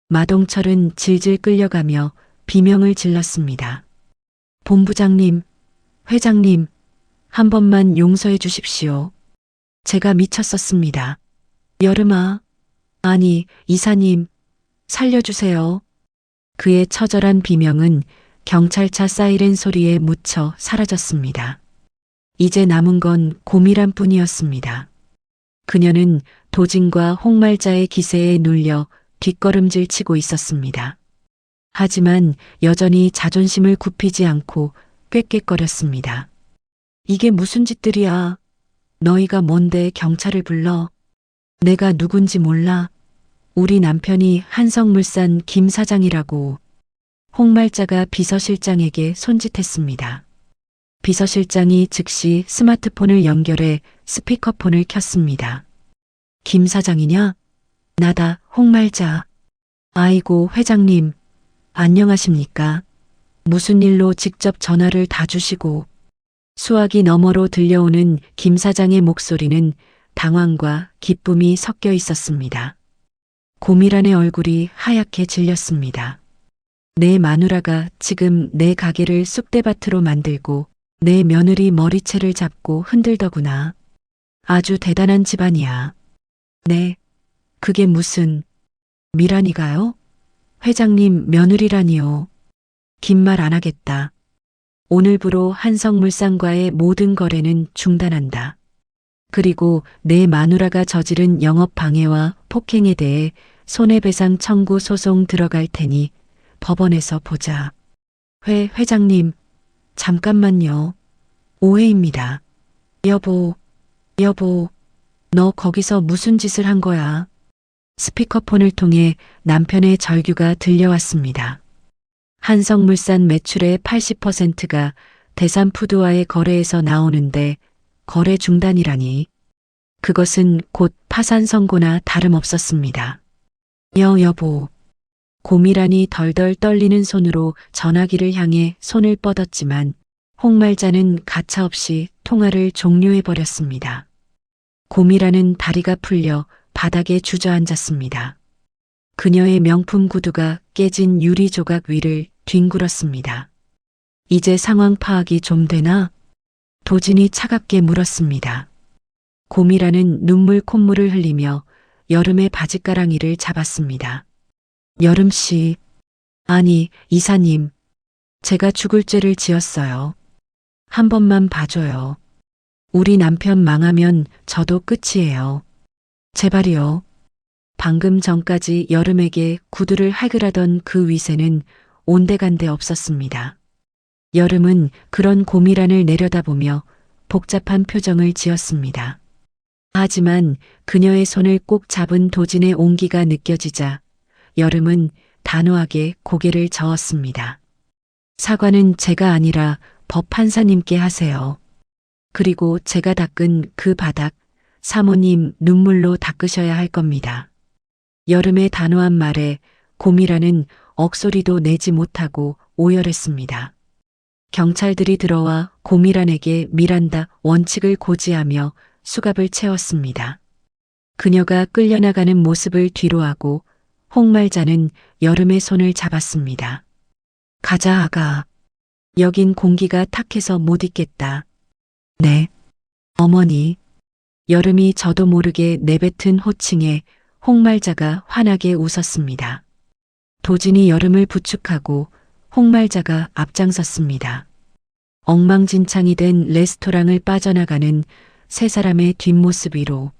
마동철은 질질 끌려가며 비명을 질렀습니다. 본부장님, 회장님, 한 번만 용서해 주십시오. 제가 미쳤었습니다. 여름아, 아니, 이사님, 살려주세요. 그의 처절한 비명은 경찰차 사이렌 소리에 묻혀 사라졌습니다. 이제 남은 건 고미란 뿐이었습니다. 그녀는 도진과 홍말자의 기세에 눌려 뒷걸음질 치고 있었습니다. 하지만 여전히 자존심을 굽히지 않고 꾀꾀거렸습니다. 이게 무슨 짓들이야. 너희가 뭔데 경찰을 불러. 내가 누군지 몰라. 우리 남편이 한성물산 김 사장이라고. 홍말자가 비서실장에게 손짓했습니다. 비서실장이 즉시 스마트폰을 연결해 스피커폰을 켰습니다. 김 사장이냐? 나다, 홍말자. 아이고, 회장님. 안녕하십니까? 무슨 일로 직접 전화를 다 주시고. 수화기 너머로 들려오는 김 사장의 목소리는 당황과 기쁨이 섞여 있었습니다. 고미란의 얼굴이 하얗게 질렸습니다. 내 마누라가 지금 내 가게를 쑥대밭으로 만들고 내 며느리 머리채를 잡고 흔들더구나. 아주 대단한 집안이야. 네, 그게 무슨... 미란이가요? 회장님 며느리라니요. 긴 말 안 하겠다. 오늘부로 한성물산과의 모든 거래는 중단한다. 그리고 내 마누라가 저지른 영업방해와 폭행에 대해 손해배상 청구 소송 들어갈 테니 법원에서 보자. 회장님, 잠깐만요. 오해입니다. 여보, 너 거기서 무슨 짓을 한 거야? 스피커폰을 통해 남편의 절규가 들려왔습니다. 한성물산 매출의 80%가 대산푸드와의 거래에서 나오는데 거래 중단이라니. 그것은 곧 파산 선고나 다름없었습니다. 여보. 고미란이 덜덜 떨리는 손으로 전화기를 향해 손을 뻗었지만 홍말자는 가차없이 통화를 종료해버렸습니다. 고미란은 다리가 풀려 바닥에 주저앉았습니다. 그녀의 명품 구두가 깨진 유리 조각 위를 뒹굴었습니다. 이제 상황 파악이 좀 되나? 도진이 차갑게 물었습니다. 고미란은 눈물 콧물을 흘리며 여름의 바짓가랑이를 잡았습니다. 여름씨, 아니, 이사님, 제가 죽을 죄를 지었어요. 한 번만 봐줘요. 우리 남편 망하면 저도 끝이에요. 제발이요. 방금 전까지 여름에게 구두를 할그라던 그 위세는 온데간데 없었습니다. 여름은 그런 고미란을 내려다보며 복잡한 표정을 지었습니다. 하지만 그녀의 손을 꼭 잡은 도진의 온기가 느껴지자 여름은 단호하게 고개를 저었습니다. 사과는 제가 아니라 법 판사님께 하세요. 그리고 제가 닦은 그 바닥 사모님 눈물로 닦으셔야 할 겁니다. 여름의 단호한 말에 고미란은 억소리도 내지 못하고 오열했습니다. 경찰들이 들어와 고미란에게 미란다 원칙을 고지하며 수갑을 채웠습니다. 그녀가 끌려나가는 모습을 뒤로하고 홍말자는 여름의 손을 잡았습니다. 가자, 아가. 여긴 공기가 탁해서 못 있겠다. 네. 어머니. 여름이 저도 모르게 내뱉은 호칭에 홍말자가 환하게 웃었습니다. 도진이 여름을 부축하고 홍말자가 앞장섰습니다. 엉망진창이 된 레스토랑을 빠져나가는 세 사람의 뒷모습 위로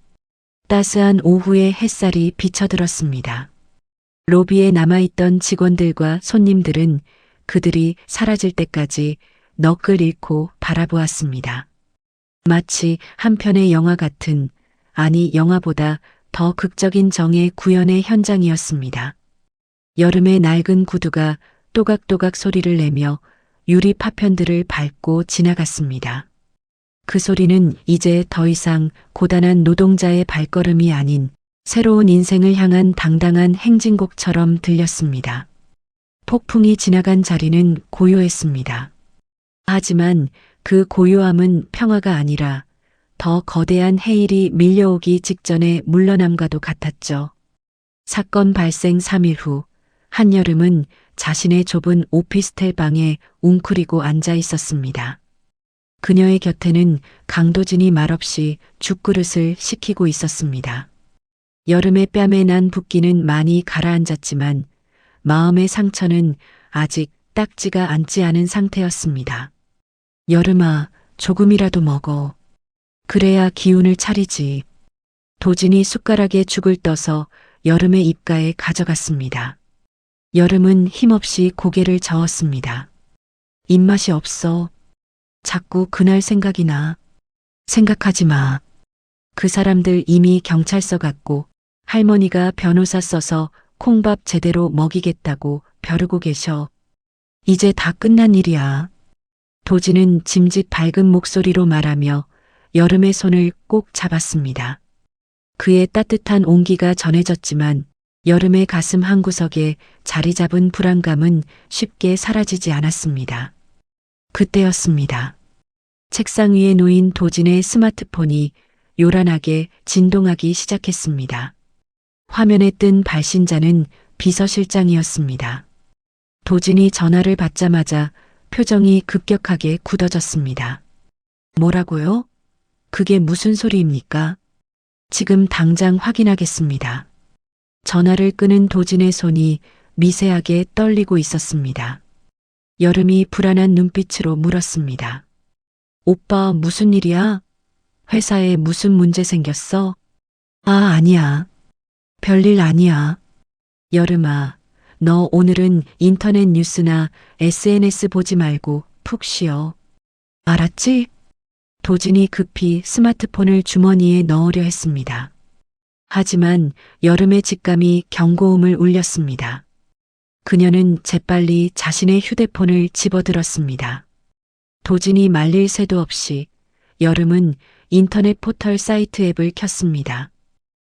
따스한 오후의 햇살이 비쳐들었습니다. 로비에 남아있던 직원들과 손님들은 그들이 사라질 때까지 넋을 잃고 바라보았습니다. 마치 한 편의 영화 같은, 아니 영화보다 더 극적인 정의 구현의 현장이었습니다. 여름의 낡은 구두가 또각또각 소리를 내며 유리 파편들을 밟고 지나갔습니다. 그 소리는 이제 더 이상 고단한 노동자의 발걸음이 아닌 새로운 인생을 향한 당당한 행진곡처럼 들렸습니다. 폭풍이 지나간 자리는 고요했습니다. 하지만 그 고요함은 평화가 아니라 더 거대한 해일이 밀려오기 직전의 물러남과도 같았죠. 사건 발생 3일 후 한여름은 자신의 좁은 오피스텔 방에 웅크리고 앉아 있었습니다. 그녀의 곁에는 강도진이 말없이 죽그릇을 식히고 있었습니다. 여름의 뺨에 난 붓기는 많이 가라앉았지만 마음의 상처는 아직 딱지가 앉지 않은 상태였습니다. 여름아, 조금이라도 먹어. 그래야 기운을 차리지. 도진이 숟가락에 죽을 떠서 여름의 입가에 가져갔습니다. 여름은 힘없이 고개를 저었습니다. 입맛이 없어. 자꾸 그날 생각이 나. 생각하지 마. 그 사람들 이미 경찰서 갔고 할머니가 변호사 써서 콩밥 제대로 먹이겠다고 벼르고 계셔. 이제 다 끝난 일이야. 도진은 짐짓 밝은 목소리로 말하며 여름의 손을 꼭 잡았습니다. 그의 따뜻한 온기가 전해졌지만 여름의 가슴 한구석에 자리 잡은 불안감은 쉽게 사라지지 않았습니다. 그때였습니다. 책상 위에 놓인 도진의 스마트폰이 요란하게 진동하기 시작했습니다. 화면에 뜬 발신자는 비서실장이었습니다. 도진이 전화를 받자마자 표정이 급격하게 굳어졌습니다. 뭐라고요? 그게 무슨 소리입니까? 지금 당장 확인하겠습니다. 전화를 끄는 도진의 손이 미세하게 떨리고 있었습니다. 여름이 불안한 눈빛으로 물었습니다. 오빠, 무슨 일이야? 회사에 무슨 문제 생겼어? 아니야. 별일 아니야. 여름아, 너 오늘은 인터넷 뉴스나 SNS 보지 말고 푹 쉬어. 알았지? 도진이 급히 스마트폰을 주머니에 넣으려 했습니다. 하지만 여름의 직감이 경고음을 울렸습니다. 그녀는 재빨리 자신의 휴대폰을 집어들었습니다. 도진이 말릴 새도 없이 여름은 인터넷 포털 사이트 앱을 켰습니다.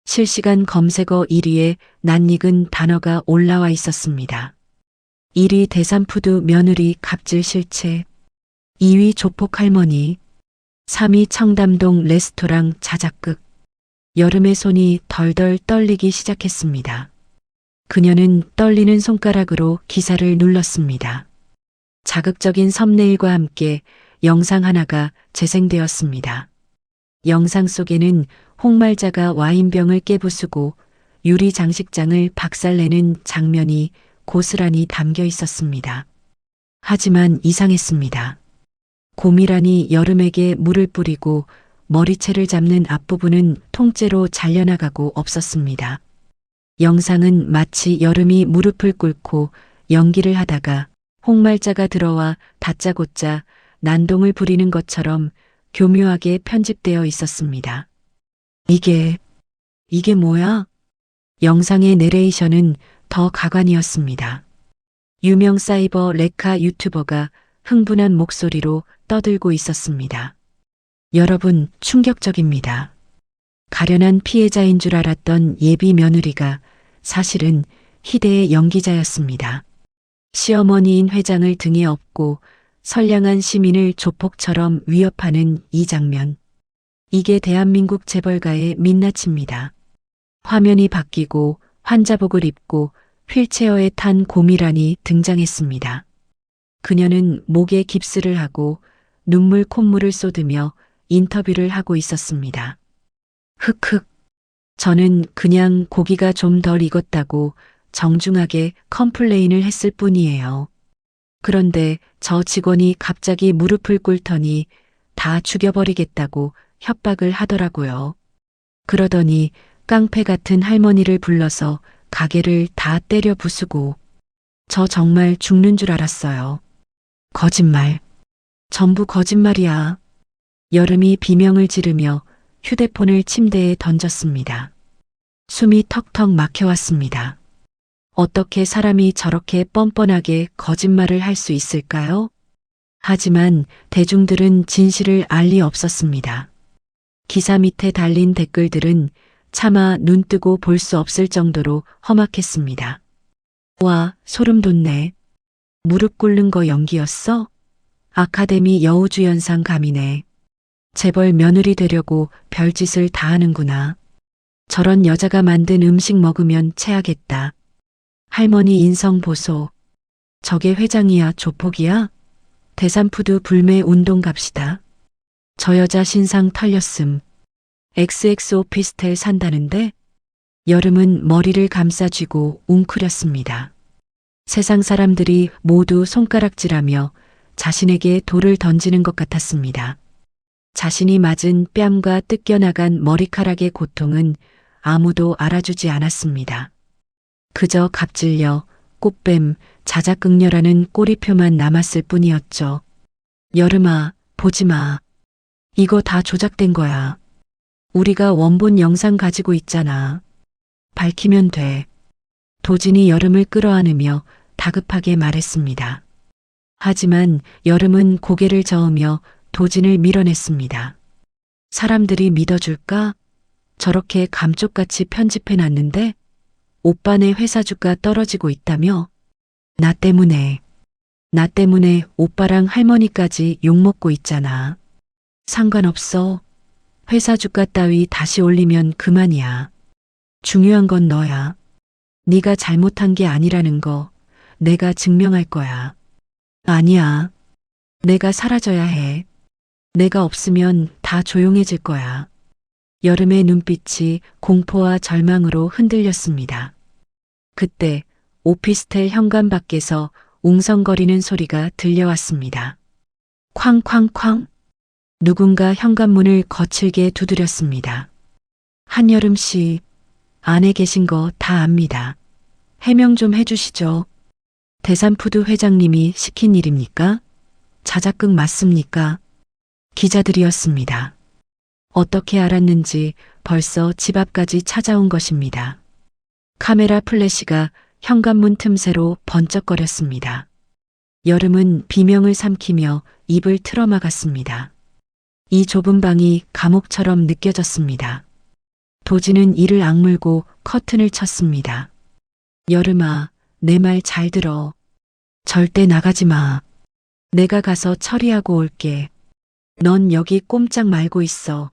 실시간 검색어 1위에 낯익은 단어가 올라와 있었습니다. 1위 대삼푸드 며느리 갑질 실체, 2위 조폭 할머니, 3위 청담동 레스토랑 자작극. 여름의 손이 덜덜 떨리기 시작했습니다. 그녀는 떨리는 손가락으로 기사를 눌렀습니다. 자극적인 썸네일과 함께 영상 하나가 재생되었습니다. 영상 속에는 홍말자가 와인병을 깨부수고 유리 장식장을 박살내는 장면이 고스란히 담겨 있었습니다. 하지만 이상했습니다. 고미란이 여름에게 물을 뿌리고 머리채를 잡는 앞부분은 통째로 잘려나가고 없었습니다. 영상은 마치 여름이 무릎을 꿇고 연기를 하다가 홍말자가 들어와 다짜고짜 난동을 부리는 것처럼 교묘하게 편집되어 있었습니다. 이게 뭐야? 영상의 내레이션은 더 가관이었습니다. 유명 사이버 레카 유튜버가 흥분한 목소리로 떠들고 있었습니다. 여러분, 충격적입니다. 가련한 피해자인 줄 알았던 예비 며느리가 사실은 희대의 연기자였습니다. 시어머니인 회장을 등에 업고 선량한 시민을 조폭처럼 위협하는 이 장면. 이게 대한민국 재벌가의 민낯입니다. 화면이 바뀌고 환자복을 입고 휠체어에 탄 고미란이 등장했습니다. 그녀는 목에 깁스를 하고 눈물 콧물을 쏟으며 인터뷰를 하고 있었습니다. 흑흑. 저는 그냥 고기가 좀 덜 익었다고 정중하게 컴플레인을 했을 뿐이에요. 그런데 저 직원이 갑자기 무릎을 꿇더니 다 죽여버리겠다고 협박을 하더라고요. 그러더니 깡패 같은 할머니를 불러서 가게를 다 때려 부수고 저 정말 죽는 줄 알았어요. 거짓말. 전부 거짓말이야. 여름이 비명을 지르며 휴대폰을 침대에 던졌습니다. 숨이 턱턱 막혀왔습니다. 어떻게 사람이 저렇게 뻔뻔하게 거짓말을 할 수 있을까요? 하지만 대중들은 진실을 알 리 없었습니다. 기사 밑에 달린 댓글들은 차마 눈 뜨고 볼 수 없을 정도로 험악했습니다. 와, 소름 돋네. 무릎 꿇는 거 연기였어? 아카데미 여우주연상 감이네. 재벌 며느리 되려고 별짓을 다 하는구나. 저런 여자가 만든 음식 먹으면 체하겠다. 할머니 인성 보소. 저게 회장이야, 조폭이야? 대산푸드 불매 운동 갑시다. 저 여자 신상 털렸음. XX 오피스텔 산다는데? 여름은 머리를 감싸쥐고 웅크렸습니다. 세상 사람들이 모두 손가락질하며 자신에게 돌을 던지는 것 같았습니다. 자신이 맞은 뺨과 뜯겨나간 머리카락의 고통은 아무도 알아주지 않았습니다. 그저 갑질녀, 꽃뱀, 자작극녀라는 꼬리표만 남았을 뿐이었죠. 여름아, 보지마. 이거 다 조작된 거야. 우리가 원본 영상 가지고 있잖아. 밝히면 돼. 도진이 여름을 끌어안으며 다급하게 말했습니다. 하지만 여름은 고개를 저으며 도진을 밀어냈습니다. 사람들이 믿어줄까? 저렇게 감쪽같이 편집해놨는데? 오빠네 회사 주가 떨어지고 있다며? 나 때문에 오빠랑 할머니까지 욕먹고 있잖아. 상관없어. 회사 주가 따위 다시 올리면 그만이야. 중요한 건 너야. 네가 잘못한 게 아니라는 거 내가 증명할 거야. 아니야. 내가 사라져야 해. 내가 없으면 다 조용해질 거야. 여름의 눈빛이 공포와 절망으로 흔들렸습니다. 그때 오피스텔 현관 밖에서 웅성거리는 소리가 들려왔습니다. 쾅쾅쾅. 누군가 현관문을 거칠게 두드렸습니다. 한여름 씨, 안에 계신 거 다 압니다. 해명 좀 해주시죠. 대산푸드 회장님이 시킨 일입니까? 자작극 맞습니까? 기자들이었습니다. 어떻게 알았는지 벌써 집 앞까지 찾아온 것입니다. 카메라 플래시가 현관문 틈새로 번쩍거렸습니다. 여름은 비명을 삼키며 입을 틀어막았습니다. 이 좁은 방이 감옥처럼 느껴졌습니다. 도진은 이를 악물고 커튼을 쳤습니다. 여름아, 내 말 잘 들어. 절대 나가지 마. 내가 가서 처리하고 올게. 넌 여기 꼼짝 말고 있어.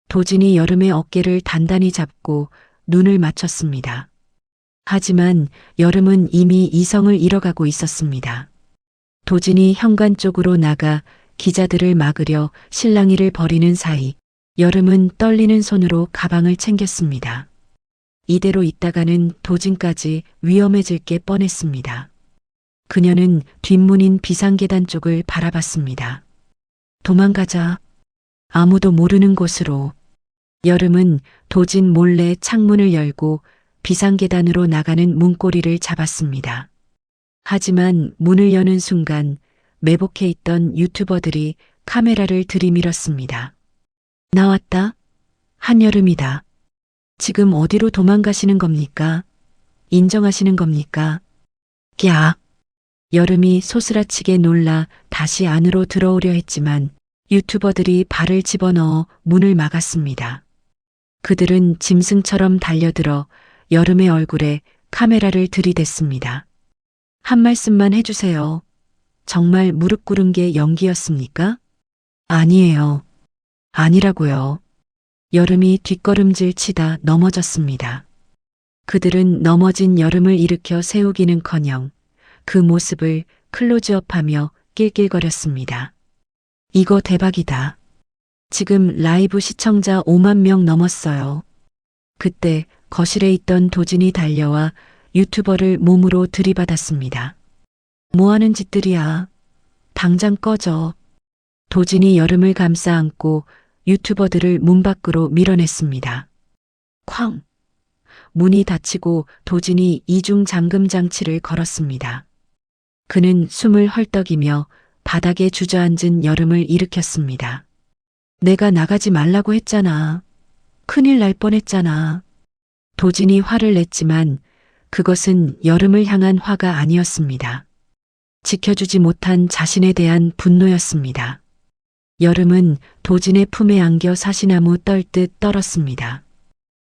도진이 여름의 어깨를 단단히 잡고 눈을 맞췄습니다. 하지만 여름은 이미 이성을 잃어가고 있었습니다. 도진이 현관 쪽으로 나가 기자들을 막으려 실랑이를 벌이는 사이 여름은 떨리는 손으로 가방을 챙겼습니다. 이대로 있다가는 도진까지 위험해질 게 뻔했습니다. 그녀는 뒷문인 비상계단 쪽을 바라봤습니다. 도망가자. 아무도 모르는 곳으로. 여름은 도진 몰래 창문을 열고 비상계단으로 나가는 문고리를 잡았습니다. 하지만 문을 여는 순간 매복해 있던 유튜버들이 카메라를 들이밀었습니다. 나왔다. 한여름이다. 지금 어디로 도망가시는 겁니까? 인정하시는 겁니까? 꺄. 여름이 소스라치게 놀라 다시 안으로 들어오려 했지만 유튜버들이 발을 집어넣어 문을 막았습니다. 그들은 짐승처럼 달려들어 여름의 얼굴에 카메라를 들이댔습니다. 한 말씀만 해주세요. 정말 무릎 꿇은 게 연기였습니까? 아니에요. 아니라고요. 여름이 뒷걸음질 치다 넘어졌습니다. 그들은 넘어진 여름을 일으켜 세우기는커녕 그 모습을 클로즈업하며 낄낄거렸습니다. 이거 대박이다. 지금 라이브 시청자 5만 명 넘었어요. 그때 거실에 있던 도진이 달려와 유튜버를 몸으로 들이받았습니다. 뭐 하는 짓들이야? 당장 꺼져. 도진이 여름을 감싸 안고 유튜버들을 문 밖으로 밀어냈습니다. 쾅! 문이 닫히고 도진이 이중 잠금 장치를 걸었습니다. 그는 숨을 헐떡이며 바닥에 주저앉은 여름을 일으켰습니다. 내가 나가지 말라고 했잖아. 큰일 날 뻔했잖아. 도진이 화를 냈지만 그것은 여름을 향한 화가 아니었습니다. 지켜주지 못한 자신에 대한 분노였습니다. 여름은 도진의 품에 안겨 사시나무 떨듯 떨었습니다.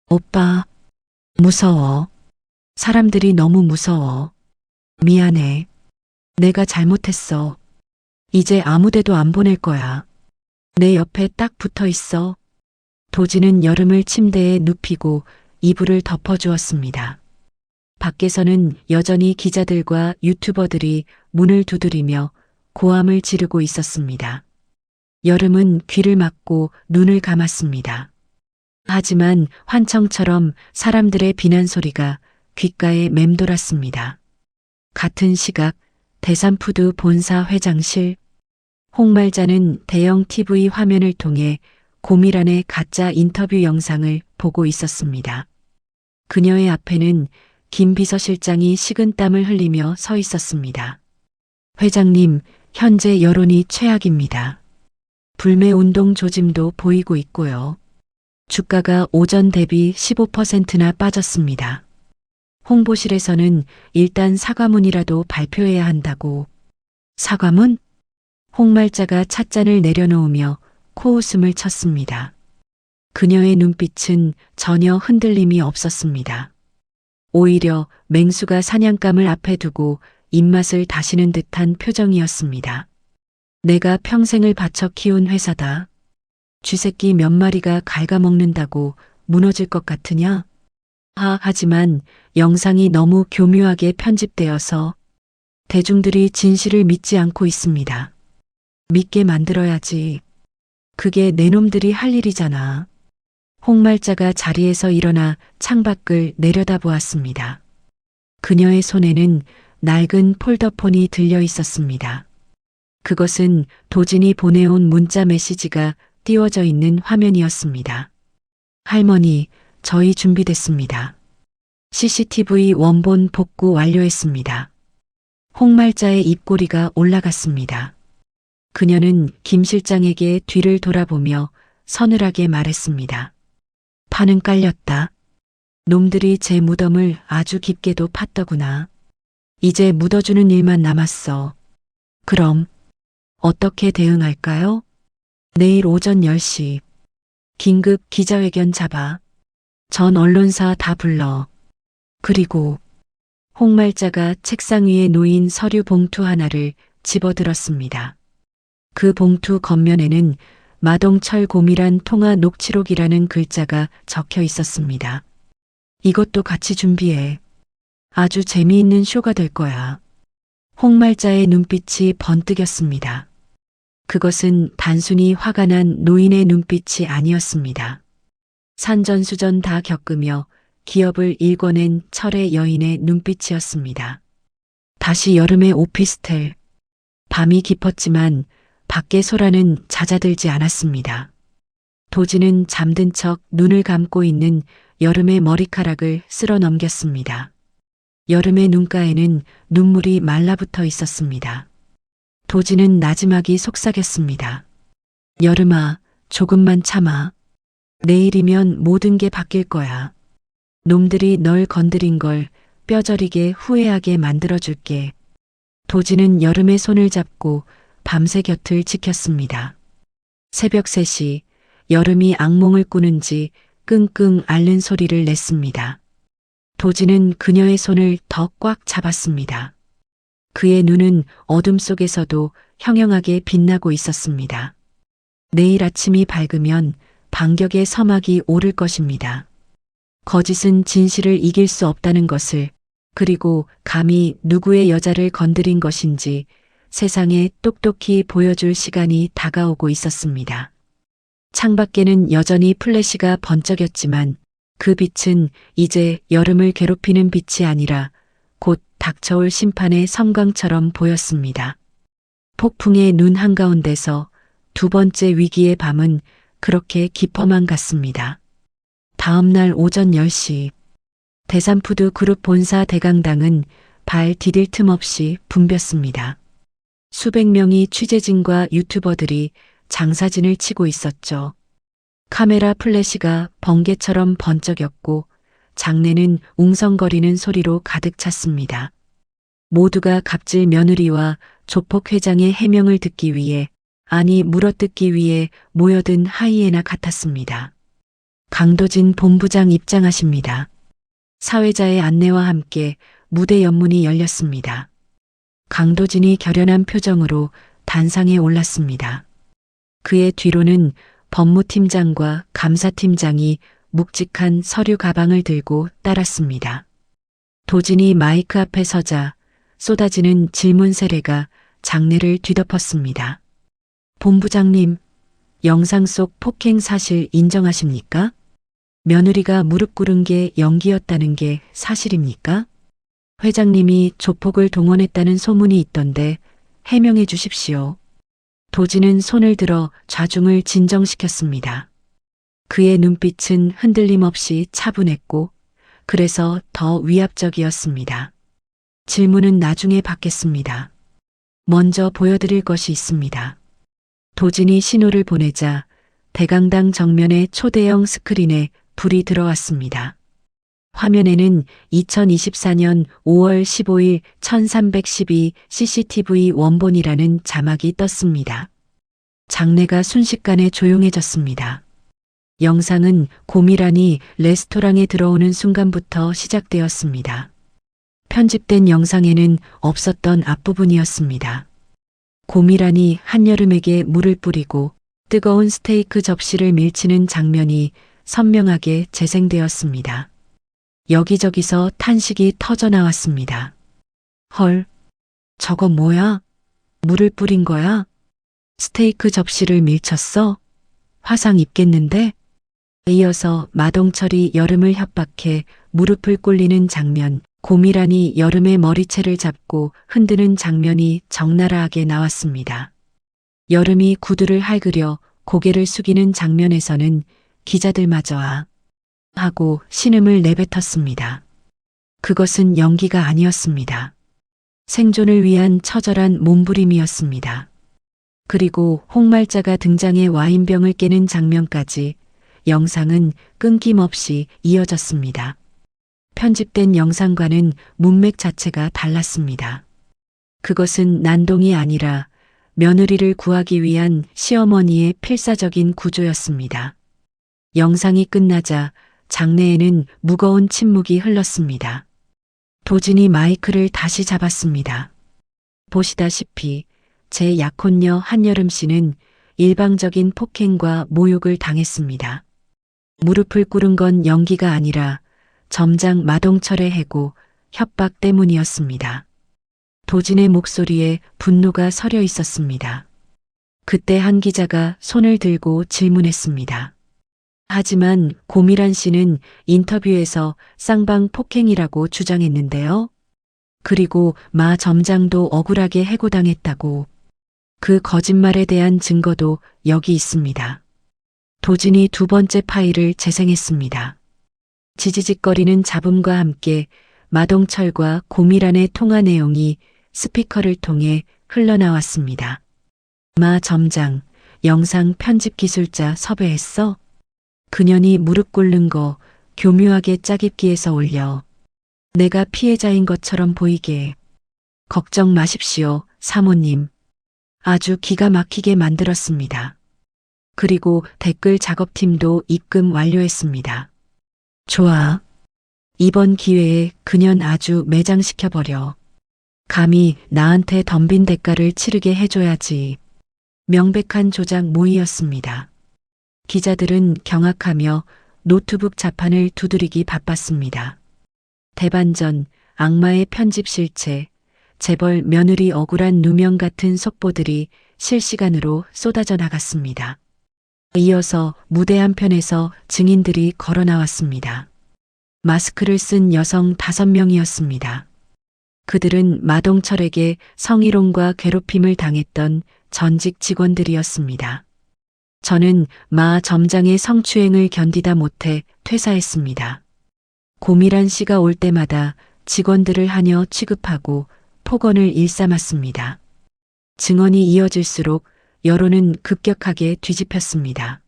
오빠, 무서워. 사람들이 너무 무서워. 미안해. 내가 잘못했어. 이제 아무데도 안 보낼 거야. 내 옆에 딱 붙어 있어. 도진은 여름을 침대에 눕히고 이불을 덮어주었습니다. 밖에서는 여전히 기자들과 유튜버들이 문을 두드리며 고함을 지르고 있었습니다. 여름은 귀를 막고 눈을 감았습니다. 하지만 환청처럼 사람들의 비난 소리가 귓가에 맴돌았습니다. 같은 시각 대삼푸드 본사 회장실, 홍말자는 대형 TV 화면을 통해 고미란의 가짜 인터뷰 영상을 보고 있었습니다. 그녀의 앞에는 김 비서실장이 식은땀을 흘리며 서 있었습니다. 회장님, 현재 여론이 최악입니다. 불매운동 조짐도 보이고 있고요. 주가가 오전 대비 15%나 빠졌습니다. 홍보실에서는 일단 사과문이라도 발표해야 한다고. 사과문? 홍말자가 찻잔을 내려놓으며 코웃음을 쳤습니다. 그녀의 눈빛은 전혀 흔들림이 없었습니다. 오히려 맹수가 사냥감을 앞에 두고 입맛을 다시는 듯한 표정이었습니다. 내가 평생을 바쳐 키운 회사다. 쥐새끼 몇 마리가 갉아먹는다고 무너질 것 같으냐? 하지만 영상이 너무 교묘하게 편집되어서 대중들이 진실을 믿지 않고 있습니다. 믿게 만들어야지. 그게 내 놈들이 할 일이잖아. 홍말자가 자리에서 일어나 창밖을 내려다보았습니다. 그녀의 손에는 낡은 폴더폰이 들려 있었습니다. 그것은 도진이 보내온 문자 메시지가 띄워져 있는 화면이었습니다. 할머니, 저희 준비됐습니다. CCTV 원본 복구 완료했습니다. 홍말자의 입꼬리가 올라갔습니다. 그녀는 김 실장에게 뒤를 돌아보며 서늘하게 말했습니다. 판은 깔렸다. 놈들이 제 무덤을 아주 깊게도 팠더구나. 이제 묻어주는 일만 남았어. 그럼 어떻게 대응할까요? 내일 오전 10시 긴급 기자회견 잡아. 전 언론사 다 불러. 그리고 홍말자가 책상 위에 놓인 서류 봉투 하나를 집어들었습니다. 그 봉투 겉면에는 마동철 고미란 통화 녹취록이라는 글자가 적혀 있었습니다. 이것도 같이 준비해. 아주 재미있는 쇼가 될 거야. 홍말자의 눈빛이 번뜩였습니다. 그것은 단순히 화가 난 노인의 눈빛이 아니었습니다. 산전수전 다 겪으며 기업을 일궈낸 철의 여인의 눈빛이었습니다. 다시 여름의 오피스텔. 밤이 깊었지만 밖의 소라는 잦아들지 않았습니다. 도진은 잠든 척 눈을 감고 있는 여름의 머리카락을 쓸어 넘겼습니다. 여름의 눈가에는 눈물이 말라붙어 있었습니다. 도진은 나지막이 속삭였습니다. 여름아, 조금만 참아. 내일이면 모든 게 바뀔 거야. 놈들이 널 건드린 걸 뼈저리게 후회하게 만들어줄게. 도진은 여름의 손을 잡고 밤새 곁을 지켰습니다. 새벽 3시 여름이 악몽을 꾸는지 끙끙 앓는 소리를 냈습니다. 도진은 그녀의 손을 더 꽉 잡았습니다. 그의 눈은 어둠 속에서도 형형하게 빛나고 있었습니다. 내일 아침이 밝으면 반격의 서막이 오를 것입니다. 거짓은 진실을 이길 수 없다는 것을, 그리고 감히 누구의 여자를 건드린 것인지 세상에 똑똑히 보여줄 시간이 다가오고 있었습니다. 창밖에는 여전히 플래시가 번쩍였지만 그 빛은 이제 여름을 괴롭히는 빛이 아니라 곧 닥쳐올 심판의 섬광처럼 보였습니다. 폭풍의 눈 한가운데서 두 번째 위기의 밤은 그렇게 깊어만 갔습니다. 다음 날 오전 10시 대삼푸드 그룹 본사 대강당은 발 디딜 틈 없이 붐볐습니다. 수백 명의 취재진과 유튜버들이 장사진을 치고 있었죠. 카메라 플래시가 번개처럼 번쩍였고 장내는 웅성거리는 소리로 가득 찼습니다. 모두가 갑질 며느리와 조폭 회장의 해명을 듣기 위해, 아니 물어뜯기 위해 모여든 하이에나 같았습니다. 강도진 본부장 입장하십니다. 사회자의 안내와 함께 무대 연문이 열렸습니다. 강도진이 결연한 표정으로 단상에 올랐습니다. 그의 뒤로는 법무팀장과 감사팀장이 묵직한 서류 가방을 들고 따랐습니다. 도진이 마이크 앞에 서자 쏟아지는 질문 세례가 장내를 뒤덮었습니다. 본부장님, 영상 속 폭행 사실 인정하십니까? 며느리가 무릎 꿇은 게 연기였다는 게 사실입니까? 회장님이 조폭을 동원했다는 소문이 있던데 해명해 주십시오. 도진은 손을 들어 좌중을 진정시켰습니다. 그의 눈빛은 흔들림 없이 차분했고 그래서 더 위압적이었습니다. 질문은 나중에 받겠습니다. 먼저 보여드릴 것이 있습니다. 도진이 신호를 보내자 대강당 정면의 초대형 스크린에 불이 들어왔습니다. 화면에는 2024년 5월 15일 1312 CCTV 원본이라는 자막이 떴습니다. 장내가 순식간에 조용해졌습니다. 영상은 고미란이 레스토랑에 들어오는 순간부터 시작되었습니다. 편집된 영상에는 없었던 앞부분이었습니다. 고미란이 한여름에게 물을 뿌리고 뜨거운 스테이크 접시를 밀치는 장면이 선명하게 재생되었습니다. 여기저기서 탄식이 터져 나왔습니다. 헐, 저거 뭐야? 물을 뿌린 거야? 스테이크 접시를 밀쳤어? 화상 입겠는데? 이어서 마동철이 여름을 협박해 무릎을 꿇리는 장면, 고미란이 여름의 머리채를 잡고 흔드는 장면이 적나라하게 나왔습니다. 여름이 구두를 할그려 고개를 숙이는 장면에서는 기자들마저 하고 신음을 내뱉었습니다. 그것은 연기가 아니었습니다. 생존을 위한 처절한 몸부림이었습니다. 그리고 홍말자가 등장해 와인병을 깨는 장면까지 영상은 끊김없이 이어졌습니다. 편집된 영상과는 문맥 자체가 달랐습니다. 그것은 난동이 아니라 며느리를 구하기 위한 시어머니의 필사적인 구조였습니다. 영상이 끝나자 장내에는 무거운 침묵이 흘렀습니다. 도진이 마이크를 다시 잡았습니다. 보시다시피 제 약혼녀 한여름 씨는 일방적인 폭행과 모욕을 당했습니다. 무릎을 꿇은 건 연기가 아니라 점장 마동철의 해고, 협박 때문이었습니다. 도진의 목소리에 분노가 서려 있었습니다. 그때 한 기자가 손을 들고 질문했습니다. 하지만 고미란 씨는 인터뷰에서 쌍방 폭행이라고 주장했는데요. 그리고 마 점장도 억울하게 해고당했다고. 그 거짓말에 대한 증거도 여기 있습니다. 도진이 두 번째 파일을 재생했습니다. 지지직거리는 잡음과 함께 마동철과 고미란의 통화 내용이 스피커를 통해 흘러나왔습니다. 마 점장, 영상 편집 기술자 섭외했어? 그년이 무릎 꿇는 거 교묘하게 짜깁기해서 올려. 내가 피해자인 것처럼 보이게. 걱정 마십시오, 사모님. 아주 기가 막히게 만들었습니다. 그리고 댓글 작업팀도 입금 완료했습니다. 좋아. 이번 기회에 그년 아주 매장시켜버려. 감히 나한테 덤빈 대가를 치르게 해줘야지. 명백한 조작 모의였습니다. 기자들은 경악하며 노트북 자판을 두드리기 바빴습니다. 대반전, 악마의 편집 실체, 재벌 며느리 억울한 누명 같은 속보들이 실시간으로 쏟아져 나갔습니다. 이어서 무대 한편에서 증인들이 걸어 나왔습니다. 마스크를 쓴 여성 5명이었습니다. 그들은 마동철에게 성희롱과 괴롭힘을 당했던 전직 직원들이었습니다. 저는 마 점장의 성추행을 견디다 못해 퇴사했습니다. 고미란 씨가 올 때마다 직원들을 하녀 취급하고 폭언을 일삼았습니다. 증언이 이어질수록 여론은 급격하게 뒤집혔습니다.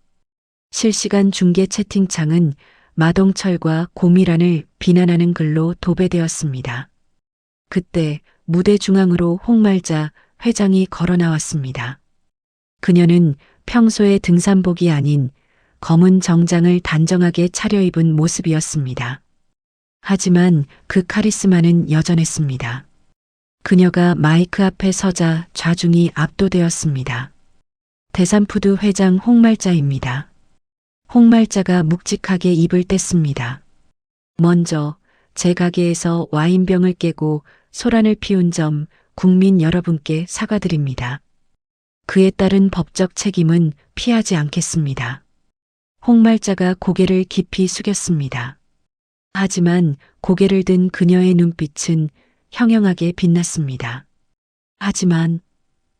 실시간 중계 채팅창은 마동철과 고미란을 비난하는 글로 도배되었습니다. 그때 무대 중앙으로 홍말자 회장이 걸어 나왔습니다. 그녀는 평소의 등산복이 아닌 검은 정장을 단정하게 차려입은 모습이었습니다. 하지만 그 카리스마는 여전했습니다. 그녀가 마이크 앞에 서자 좌중이 압도되었습니다. 대산푸드 회장 홍말자입니다. 홍말자가 묵직하게 입을 뗐습니다. 먼저 제 가게에서 와인병을 깨고 소란을 피운 점 국민 여러분께 사과드립니다. 그에 따른 법적 책임은 피하지 않겠습니다. 홍말자가 고개를 깊이 숙였습니다. 하지만 고개를 든 그녀의 눈빛은 형형하게 빛났습니다. 하지만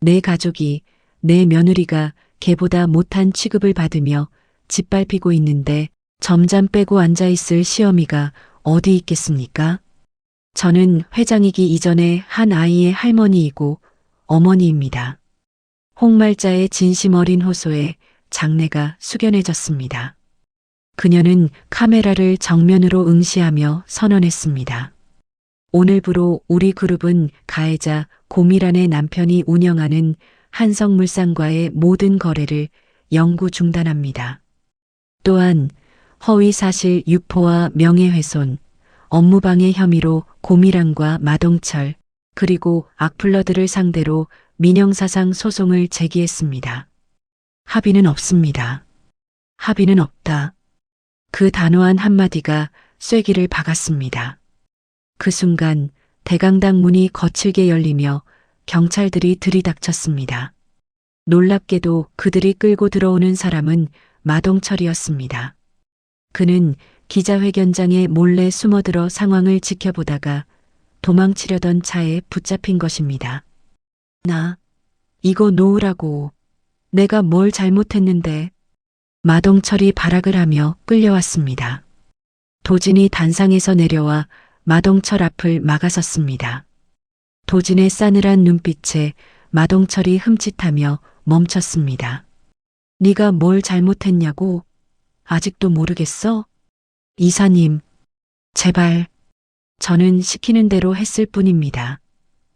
내 가족이, 내 며느리가 걔보다 못한 취급을 받으며 짓밟히고 있는데 점잠 빼고 앉아있을 시어미가 어디 있겠습니까? 저는 회장이기 이전에 한 아이의 할머니이고 어머니입니다. 홍말자의 진심 어린 호소에 장내가 숙연해졌습니다. 그녀는 카메라를 정면으로 응시하며 선언했습니다. 오늘부로 우리 그룹은 가해자 고미란의 남편이 운영하는 한성물산과의 모든 거래를 영구 중단합니다. 또한 허위사실 유포와 명예훼손, 업무방해 혐의로 고미란과 마동철 그리고 악플러들을 상대로 민형사상 소송을 제기했습니다. 합의는 없습니다. 합의는 없다. 그 단호한 한마디가 쐐기를 박았습니다. 그 순간 대강당 문이 거칠게 열리며 경찰들이 들이닥쳤습니다. 놀랍게도 그들이 끌고 들어오는 사람은 마동철이었습니다. 그는 기자회견장에 몰래 숨어들어 상황을 지켜보다가 도망치려던 차에 붙잡힌 것입니다. 나, 이거 놓으라고. 내가 뭘 잘못했는데. 마동철이 발악을 하며 끌려왔습니다. 도진이 단상에서 내려와 마동철 앞을 막아섰습니다. 도진의 싸늘한 눈빛에 마동철이 흠칫하며 멈췄습니다. 네가 뭘 잘못했냐고? 아직도 모르겠어? 이사님, 제발. 저는 시키는 대로 했을 뿐입니다.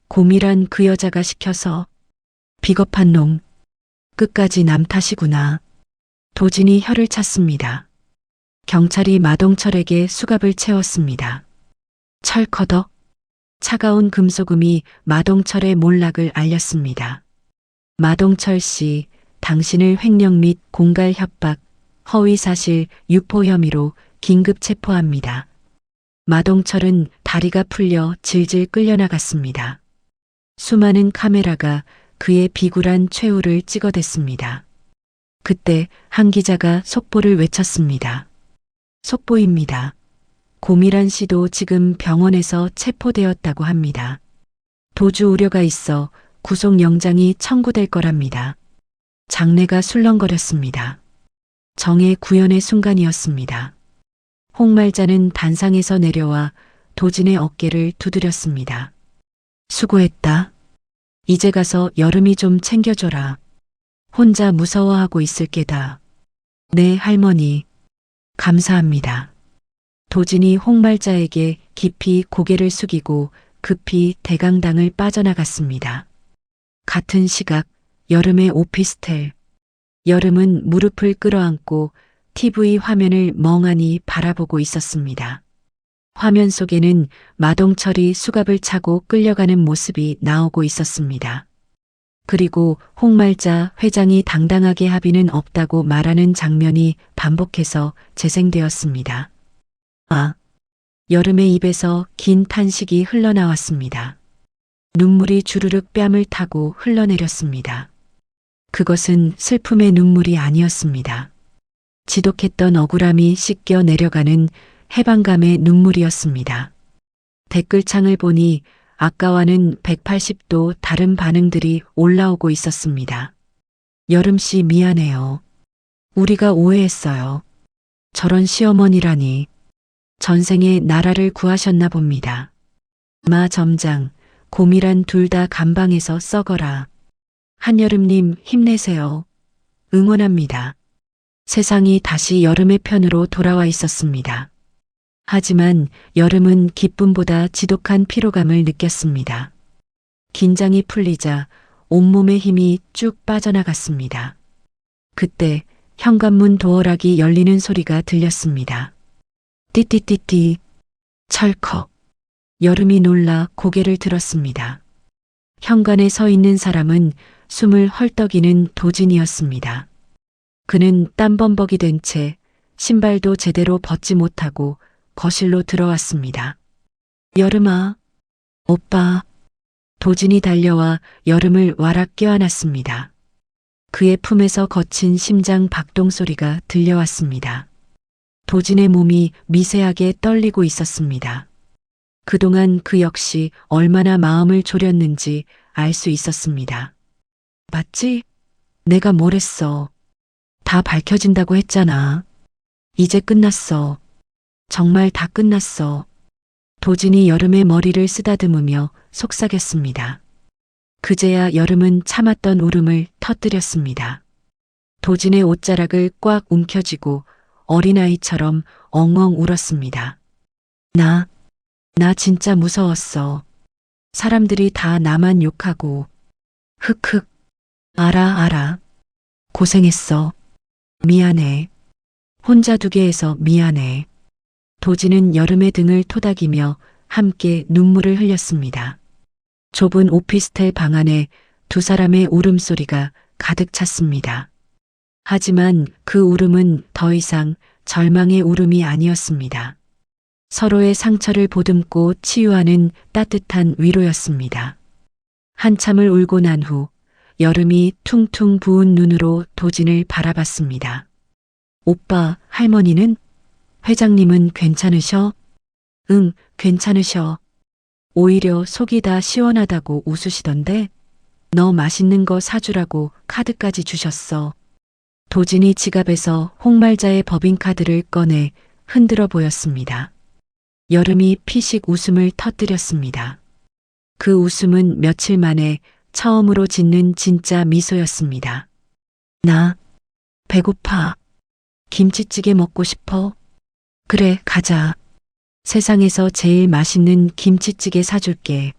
고미란 그 여자가 시켜서. 비겁한 놈. 끝까지 남 탓이구나. 도진이 혀를 찼습니다. 경찰이 마동철에게 수갑을 채웠습니다. 철커덕. 차가운 금속음이 마동철의 몰락을 알렸습니다. 마동철 씨, 당신을 횡령 및 공갈 협박, 허위사실 유포 혐의로 긴급 체포합니다. 마동철은 다리가 풀려 질질 끌려나갔습니다. 수많은 카메라가 그의 비굴한 최후를 찍어댔습니다. 그때 한 기자가 속보를 외쳤습니다. 속보입니다. 고미란 씨도 지금 병원에서 체포되었다고 합니다. 도주 우려가 있어 구속영장이 청구될 거랍니다. 장내가 술렁거렸습니다. 정의 구현의 순간이었습니다. 홍말자는 단상에서 내려와 도진의 어깨를 두드렸습니다. 수고했다. 이제 가서 여름이 좀 챙겨줘라. 혼자 무서워하고 있을 게다. 네, 할머니. 감사합니다. 도진이 홍말자에게 깊이 고개를 숙이고 급히 대강당을 빠져나갔습니다. 같은 시각 여름의 오피스텔. 여름은 무릎을 끌어안고 TV 화면을 멍하니 바라보고 있었습니다. 화면 속에는 마동철이 수갑을 차고 끌려가는 모습이 나오고 있었습니다. 그리고 홍말자 회장이 당당하게 합의는 없다고 말하는 장면이 반복해서 재생되었습니다. 아, 여름의 입에서 긴 탄식이 흘러나왔습니다. 눈물이 주르륵 뺨을 타고 흘러내렸습니다. 그것은 슬픔의 눈물이 아니었습니다. 지독했던 억울함이 씻겨 내려가는 해방감의 눈물이었습니다. 댓글창을 보니 아까와는 180도 다른 반응들이 올라오고 있었습니다. 여름씨 미안해요. 우리가 오해했어요. 저런 시어머니라니. 전생에 나라를 구하셨나 봅니다. 마 점장, 곰이란 둘 다 감방에서 썩어라. 한여름님 힘내세요. 응원합니다. 세상이 다시 여름의 편으로 돌아와 있었습니다. 하지만 여름은 기쁨보다 지독한 피로감을 느꼈습니다. 긴장이 풀리자 온몸의 힘이 쭉 빠져나갔습니다. 그때 현관문 도어락이 열리는 소리가 들렸습니다. 띠띠띠띠, 철컥. 여름이 놀라 고개를 들었습니다. 현관에 서 있는 사람은 숨을 헐떡이는 도진이었습니다. 그는 땀범벅이 된 채 신발도 제대로 벗지 못하고 거실로 들어왔습니다. 여름아, 오빠. 도진이 달려와 여름을 와락 껴안았습니다. 그의 품에서 거친 심장 박동 소리가 들려왔습니다. 도진의 몸이 미세하게 떨리고 있었습니다. 그동안 그 역시 얼마나 마음을 졸였는지 알 수 있었습니다. 맞지? 내가 뭘 했어. 다 밝혀진다고 했잖아. 이제 끝났어. 정말 다 끝났어. 도진이 여름의 머리를 쓰다듬으며 속삭였습니다. 그제야 여름은 참았던 울음을 터뜨렸습니다. 도진의 옷자락을 꽉 움켜쥐고 어린아이처럼 엉엉 울었습니다. 나 진짜 무서웠어. 사람들이 다 나만 욕하고. 흑흑. 알아. 고생했어. 미안해. 혼자 두게 해서 미안해. 도진은 여름의 등을 토닥이며 함께 눈물을 흘렸습니다. 좁은 오피스텔 방 안에 두 사람의 울음소리가 가득 찼습니다. 하지만 그 울음은 더 이상 절망의 울음이 아니었습니다. 서로의 상처를 보듬고 치유하는 따뜻한 위로였습니다. 한참을 울고 난 후 여름이 퉁퉁 부은 눈으로 도진을 바라봤습니다. 오빠, 할머니는? 회장님은 괜찮으셔? 응, 괜찮으셔. 오히려 속이 다 시원하다고 웃으시던데? 너 맛있는 거 사주라고 카드까지 주셨어. 도진이 지갑에서 홍말자의 법인카드를 꺼내 흔들어 보였습니다. 여름이 피식 웃음을 터뜨렸습니다. 그 웃음은 며칠 만에 처음으로 짓는 진짜 미소였습니다. 나 배고파. 김치찌개 먹고 싶어. 그래, 가자. 세상에서 제일 맛있는 김치찌개 사줄게.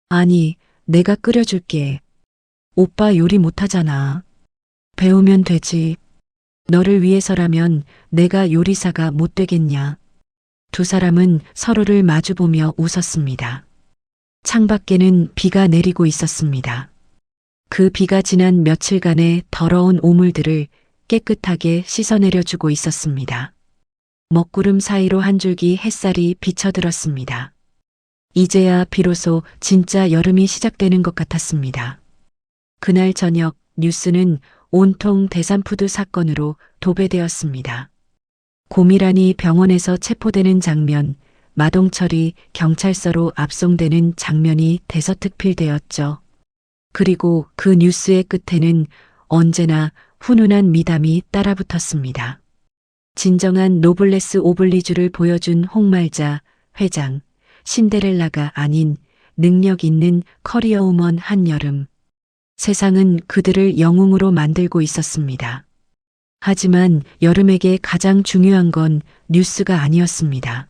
아니, 내가 끓여줄게. 오빠 요리 못하잖아. 배우면 되지. 너를 위해서라면 내가 요리사가 못 되겠냐. 두 사람은 서로를 마주보며 웃었습니다. 창밖에는 비가 내리고 있었습니다. 그 비가 지난 며칠간의 더러운 오물들을 깨끗하게 씻어내려주고 있었습니다. 먹구름 사이로 한 줄기 햇살이 비쳐들었습니다. 이제야 비로소 진짜 여름이 시작되는 것 같았습니다. 그날 저녁 뉴스는 온통 대산푸드 사건으로 도배되었습니다. 고미란이 병원에서 체포되는 장면, 마동철이 경찰서로 압송되는 장면이 대서특필되었죠. 그리고 그 뉴스의 끝에는 언제나 훈훈한 미담이 따라붙었습니다. 진정한 노블레스 오블리주를 보여준 홍말자 회장, 신데렐라가 아닌 능력 있는 커리어우먼 한여름. 세상은 그들을 영웅으로 만들고 있었습니다. 하지만 여름에게 가장 중요한 건 뉴스가 아니었습니다.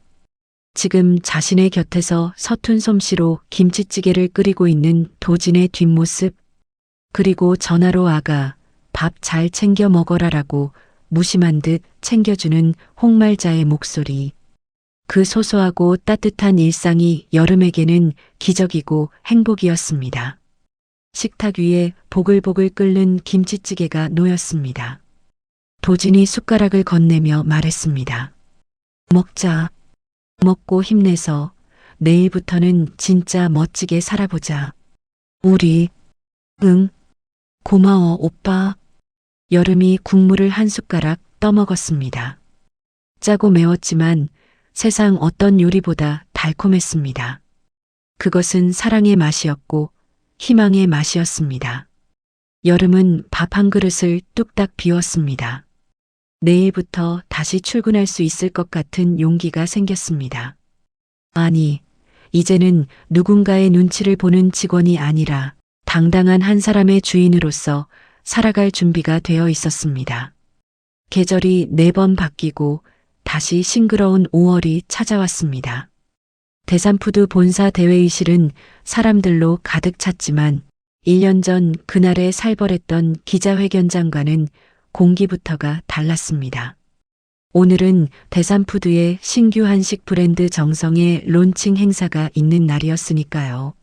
지금 자신의 곁에서 서툰 솜씨로 김치찌개를 끓이고 있는 도진의 뒷모습, 그리고 전화로 아가, 밥 잘 챙겨 먹어라라고 무심한 듯 챙겨주는 홍말자의 목소리. 그 소소하고 따뜻한 일상이 여름에게는 기적이고 행복이었습니다. 식탁 위에 보글보글 끓는 김치찌개가 놓였습니다. 도진이 숟가락을 건네며 말했습니다. 먹자. 먹고 힘내서 내일부터는 진짜 멋지게 살아보자. 우리. 응. 고마워, 오빠. 여름이 국물을 한 숟가락 떠먹었습니다. 짜고 매웠지만 세상 어떤 요리보다 달콤했습니다. 그것은 사랑의 맛이었고 희망의 맛이었습니다. 여름은 밥 한 그릇을 뚝딱 비웠습니다. 내일부터 다시 출근할 수 있을 것 같은 용기가 생겼습니다. 아니, 이제는 누군가의 눈치를 보는 직원이 아니라 당당한 한 사람의 주인으로서 살아갈 준비가 되어 있었습니다. 계절이 4번 바뀌고 다시 싱그러운 5월이 찾아왔습니다. 대산푸드 본사 대회의실은 사람들로 가득 찼지만 1년 전 그날의 살벌했던 기자회견장과는 공기부터가 달랐습니다. 오늘은 대산푸드의 신규 한식 브랜드 정성의 론칭 행사가 있는 날이었으니까요.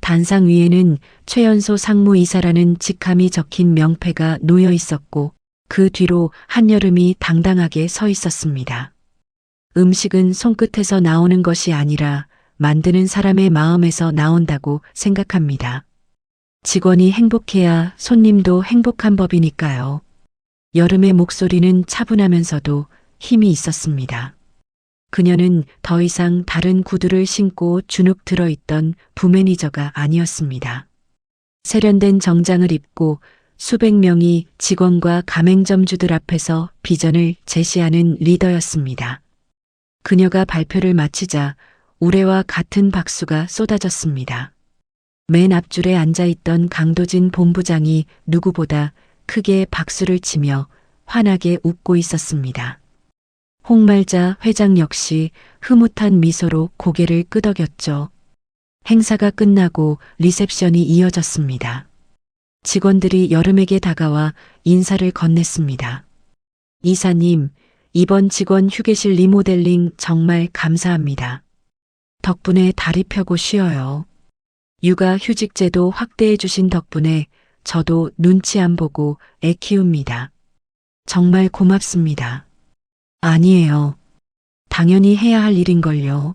단상 위에는 최연소 상무이사라는 직함이 적힌 명패가 놓여 있었고 그 뒤로 한여름이 당당하게 서 있었습니다. 음식은 손끝에서 나오는 것이 아니라 만드는 사람의 마음에서 나온다고 생각합니다. 직원이 행복해야 손님도 행복한 법이니까요. 여름의 목소리는 차분하면서도 힘이 있었습니다. 그녀는 더 이상 다른 구두를 신고 주눅 들어있던 부매니저가 아니었습니다. 세련된 정장을 입고 수백 명이 직원과 가맹점주들 앞에서 비전을 제시하는 리더였습니다. 그녀가 발표를 마치자 우레와 같은 박수가 쏟아졌습니다. 맨 앞줄에 앉아있던 강도진 본부장이 누구보다 크게 박수를 치며 환하게 웃고 있었습니다. 홍말자 회장 역시 흐뭇한 미소로 고개를 끄덕였죠. 행사가 끝나고 리셉션이 이어졌습니다. 직원들이 여름에게 다가와 인사를 건넸습니다. 이사님, 이번 직원 휴게실 리모델링 정말 감사합니다. 덕분에 다리 펴고 쉬어요. 육아 휴직제도 확대해 주신 덕분에 저도 눈치 안 보고 애 키웁니다. 정말 고맙습니다. 아니에요. 당연히 해야 할 일인걸요.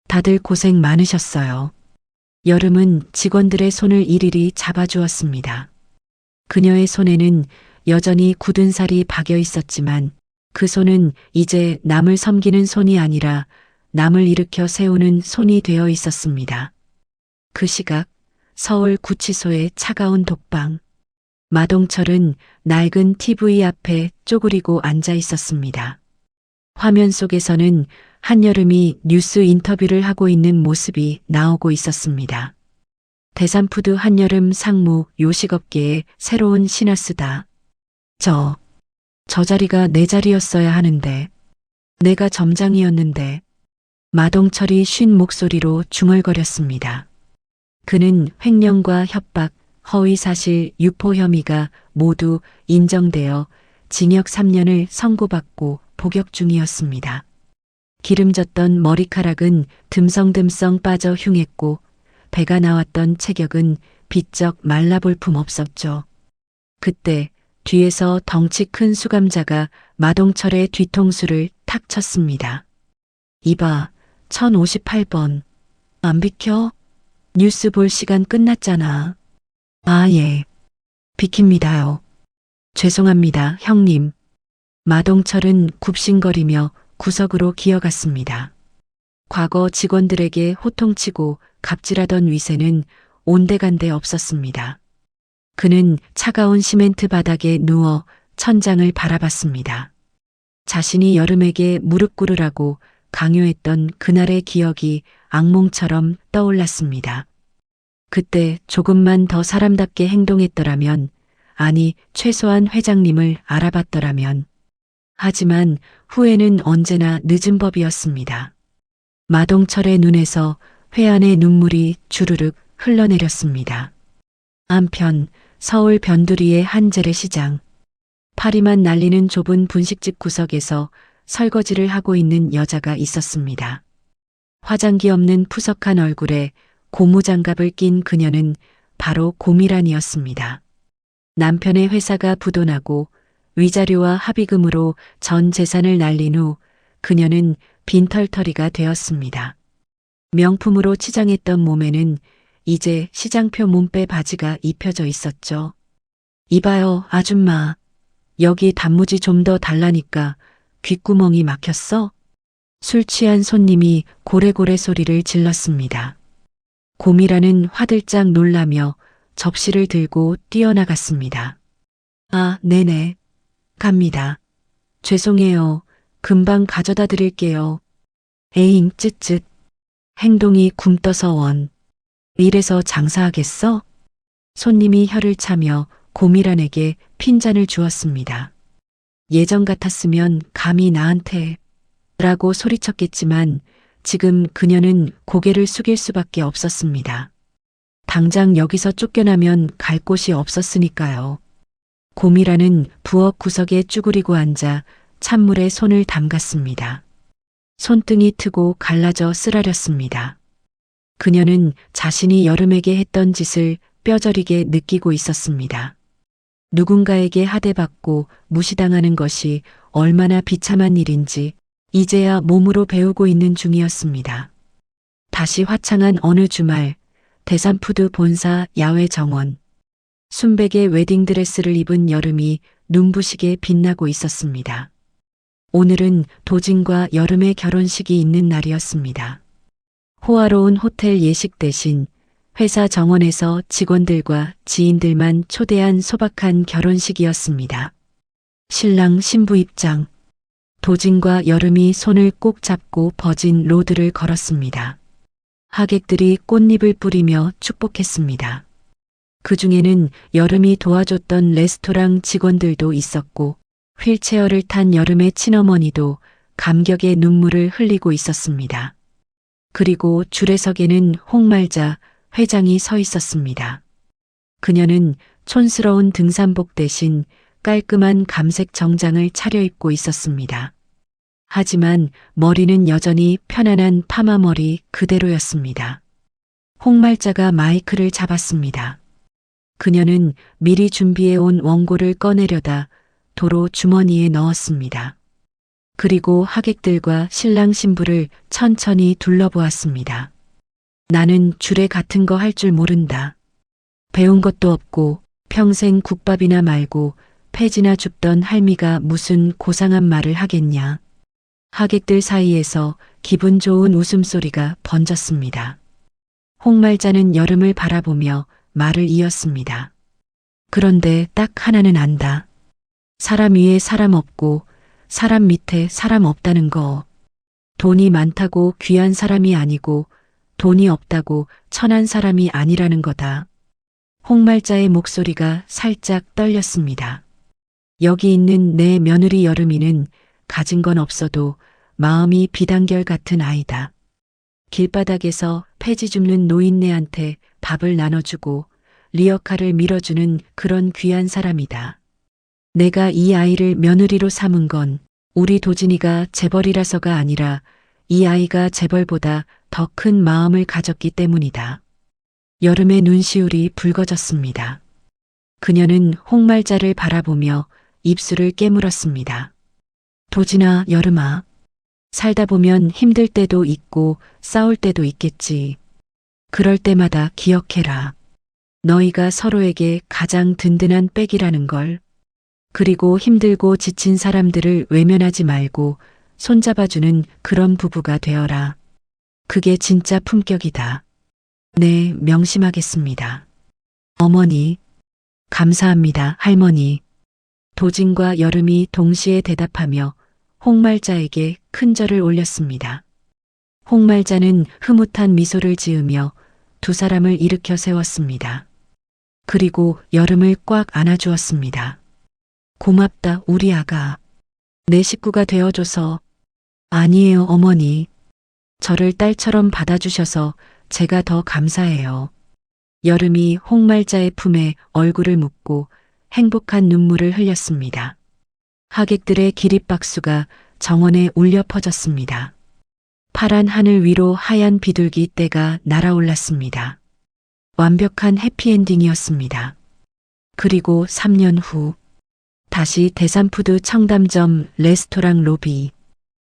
다들 고생 많으셨어요. 여름은 직원들의 손을 일일이 잡아주었습니다. 그녀의 손에는 여전히 굳은 살이 박여 있었지만 그 손은 이제 남을 섬기는 손이 아니라 남을 일으켜 세우는 손이 되어 있었습니다. 그 시각 서울 구치소의 차가운 독방. 마동철은 낡은 TV 앞에 쪼그리고 앉아 있었습니다. 화면 속에서는 한여름이 뉴스 인터뷰를 하고 있는 모습이 나오고 있었습니다. 대산푸드 한여름 상무 요식업계의 새로운 시너스다. 저 자리가 내 자리였어야 하는데. 내가 점장이었는데. 마동철이 쉰 목소리로 중얼거렸습니다. 그는 횡령과 협박, 허위사실, 유포 혐의가 모두 인정되어 징역 3년을 선고받고 복역 중이었습니다. 기름졌던 머리카락은 듬성듬성 빠져 흉했고 배가 나왔던 체격은 비쩍 말라볼 품 없었죠. 그때 뒤에서 덩치 큰 수감자가 마동철의 뒤통수를 탁 쳤습니다. 이봐, 1058번. 안 비켜? 뉴스 볼 시간 끝났잖아. 아, 예. 비킵니다요. 죄송합니다, 형님. 마동철은 굽신거리며 구석으로 기어갔습니다. 과거 직원들에게 호통치고 갑질하던 위세는 온데간데 없었습니다. 그는 차가운 시멘트 바닥에 누워 천장을 바라봤습니다. 자신이 여름에게 무릎 꿇으라고 강요했던 그날의 기억이 악몽처럼 떠올랐습니다. 그때 조금만 더 사람답게 행동했더라면, 아니 최소한 회장님을 알아봤더라면. 하지만 후회는 언제나 늦은 법이었습니다. 마동철의 눈에서 회한의 눈물이 주르륵 흘러내렸습니다. 한편 서울 변두리의 한 재래시장. 파리만 날리는 좁은 분식집 구석에서 설거지를 하고 있는 여자가 있었습니다. 화장기 없는 푸석한 얼굴에 고무장갑을 낀 그녀는 바로 고미란이었습니다. 남편의 회사가 부도나고 위자료와 합의금으로 전 재산을 날린 후 그녀는 빈털터리가 되었습니다. 명품으로 치장했던 몸에는 이제 시장표 몸빼 바지가 입혀져 있었죠. 이봐요, 아줌마. 여기 단무지 좀 더 달라니까 귓구멍이 막혔어? 술 취한 손님이 고래고래 소리를 질렀습니다. 고미라는 화들짝 놀라며 접시를 들고 뛰어나갔습니다. 아, 네네. 갑니다. 죄송해요. 금방 가져다 드릴게요. 에잉, 쯧쯧. 행동이 굼떠서 원. 이래서 장사하겠어? 손님이 혀를 차며 고미란에게 핀잔을 주었습니다. 예전 같았으면 감히 나한테 라고 소리쳤겠지만 지금 그녀는 고개를 숙일 수밖에 없었습니다. 당장 여기서 쫓겨나면 갈 곳이 없었으니까요. 고미란은 부엌 구석에 쭈그리고 앉아 찬물에 손을 담갔습니다. 손등이 트고 갈라져 쓰라렸습니다. 그녀는 자신이 여름에게 했던 짓을 뼈저리게 느끼고 있었습니다. 누군가에게 하대받고 무시당하는 것이 얼마나 비참한 일인지 이제야 몸으로 배우고 있는 중이었습니다. 다시 화창한 어느 주말, 대산푸드 본사 야외 정원. 순백의 웨딩드레스를 입은 여름이 눈부시게 빛나고 있었습니다. 오늘은 도진과 여름의 결혼식이 있는 날이었습니다. 호화로운 호텔 예식 대신 회사 정원에서 직원들과 지인들만 초대한 소박한 결혼식이었습니다. 신랑 신부 입장. 도진과 여름이 손을 꼭 잡고 버진 로드를 걸었습니다. 하객들이 꽃잎을 뿌리며 축복했습니다. 그 중에는 여름이 도와줬던 레스토랑 직원들도 있었고 휠체어를 탄 여름의 친어머니도 감격의 눈물을 흘리고 있었습니다. 그리고 줄에석에는 홍말자 회장이 서 있었습니다. 그녀는 촌스러운 등산복 대신 깔끔한 감색 정장을 차려입고 있었습니다. 하지만 머리는 여전히 편안한 파마머리 그대로였습니다. 홍말자가 마이크를 잡았습니다. 그녀는 미리 준비해온 원고를 꺼내려다 도로 주머니에 넣었습니다. 그리고 하객들과 신랑 신부를 천천히 둘러보았습니다. 나는 주례 같은 거 할 줄 모른다. 배운 것도 없고 평생 국밥이나 말고 폐지나 줍던 할미가 무슨 고상한 말을 하겠냐. 하객들 사이에서 기분 좋은 웃음소리가 번졌습니다. 홍말자는 여름을 바라보며 말을 이었습니다. 그런데 딱 하나는 안다. 사람 위에 사람 없고 사람 밑에 사람 없다는 거. 돈이 많다고 귀한 사람이 아니고 돈이 없다고 천한 사람이 아니라는 거다. 홍말자의 목소리가 살짝 떨렸습니다. 여기 있는 내 며느리 여름이는 가진 건 없어도 마음이 비단결 같은 아이다. 길바닥에서 폐지 줍는 노인네한테 밥을 나눠주고 리어카를 밀어주는 그런 귀한 사람이다. 내가 이 아이를 며느리로 삼은 건 우리 도진이가 재벌이라서가 아니라 이 아이가 재벌보다 더 큰 마음을 가졌기 때문이다. 여름의 눈시울이 붉어졌습니다. 그녀는 홍말자를 바라보며 입술을 깨물었습니다. 도진아, 여름아. 살다 보면 힘들 때도 있고 싸울 때도 있겠지. 그럴 때마다 기억해라. 너희가 서로에게 가장 든든한 백이라는 걸. 그리고 힘들고 지친 사람들을 외면하지 말고 손잡아주는 그런 부부가 되어라. 그게 진짜 품격이다. 네, 명심하겠습니다. 어머니. 감사합니다, 할머니. 도진과 여름이 동시에 대답하며 홍말자에게 큰 절을 올렸습니다. 홍말자는 흐뭇한 미소를 지으며 두 사람을 일으켜 세웠습니다. 그리고 여름을 꽉 안아주었습니다. 고맙다, 우리 아가. 내 식구가 되어줘서. 아니에요, 어머니. 저를 딸처럼 받아주셔서 제가 더 감사해요. 여름이 홍말자의 품에 얼굴을 묻고 행복한 눈물을 흘렸습니다. 하객들의 기립박수가 정원에 울려 퍼졌습니다. 파란 하늘 위로 하얀 비둘기 떼가 날아올랐습니다. 완벽한 해피엔딩이었습니다. 그리고 3년 후 다시 대산푸드 청담점 레스토랑 로비.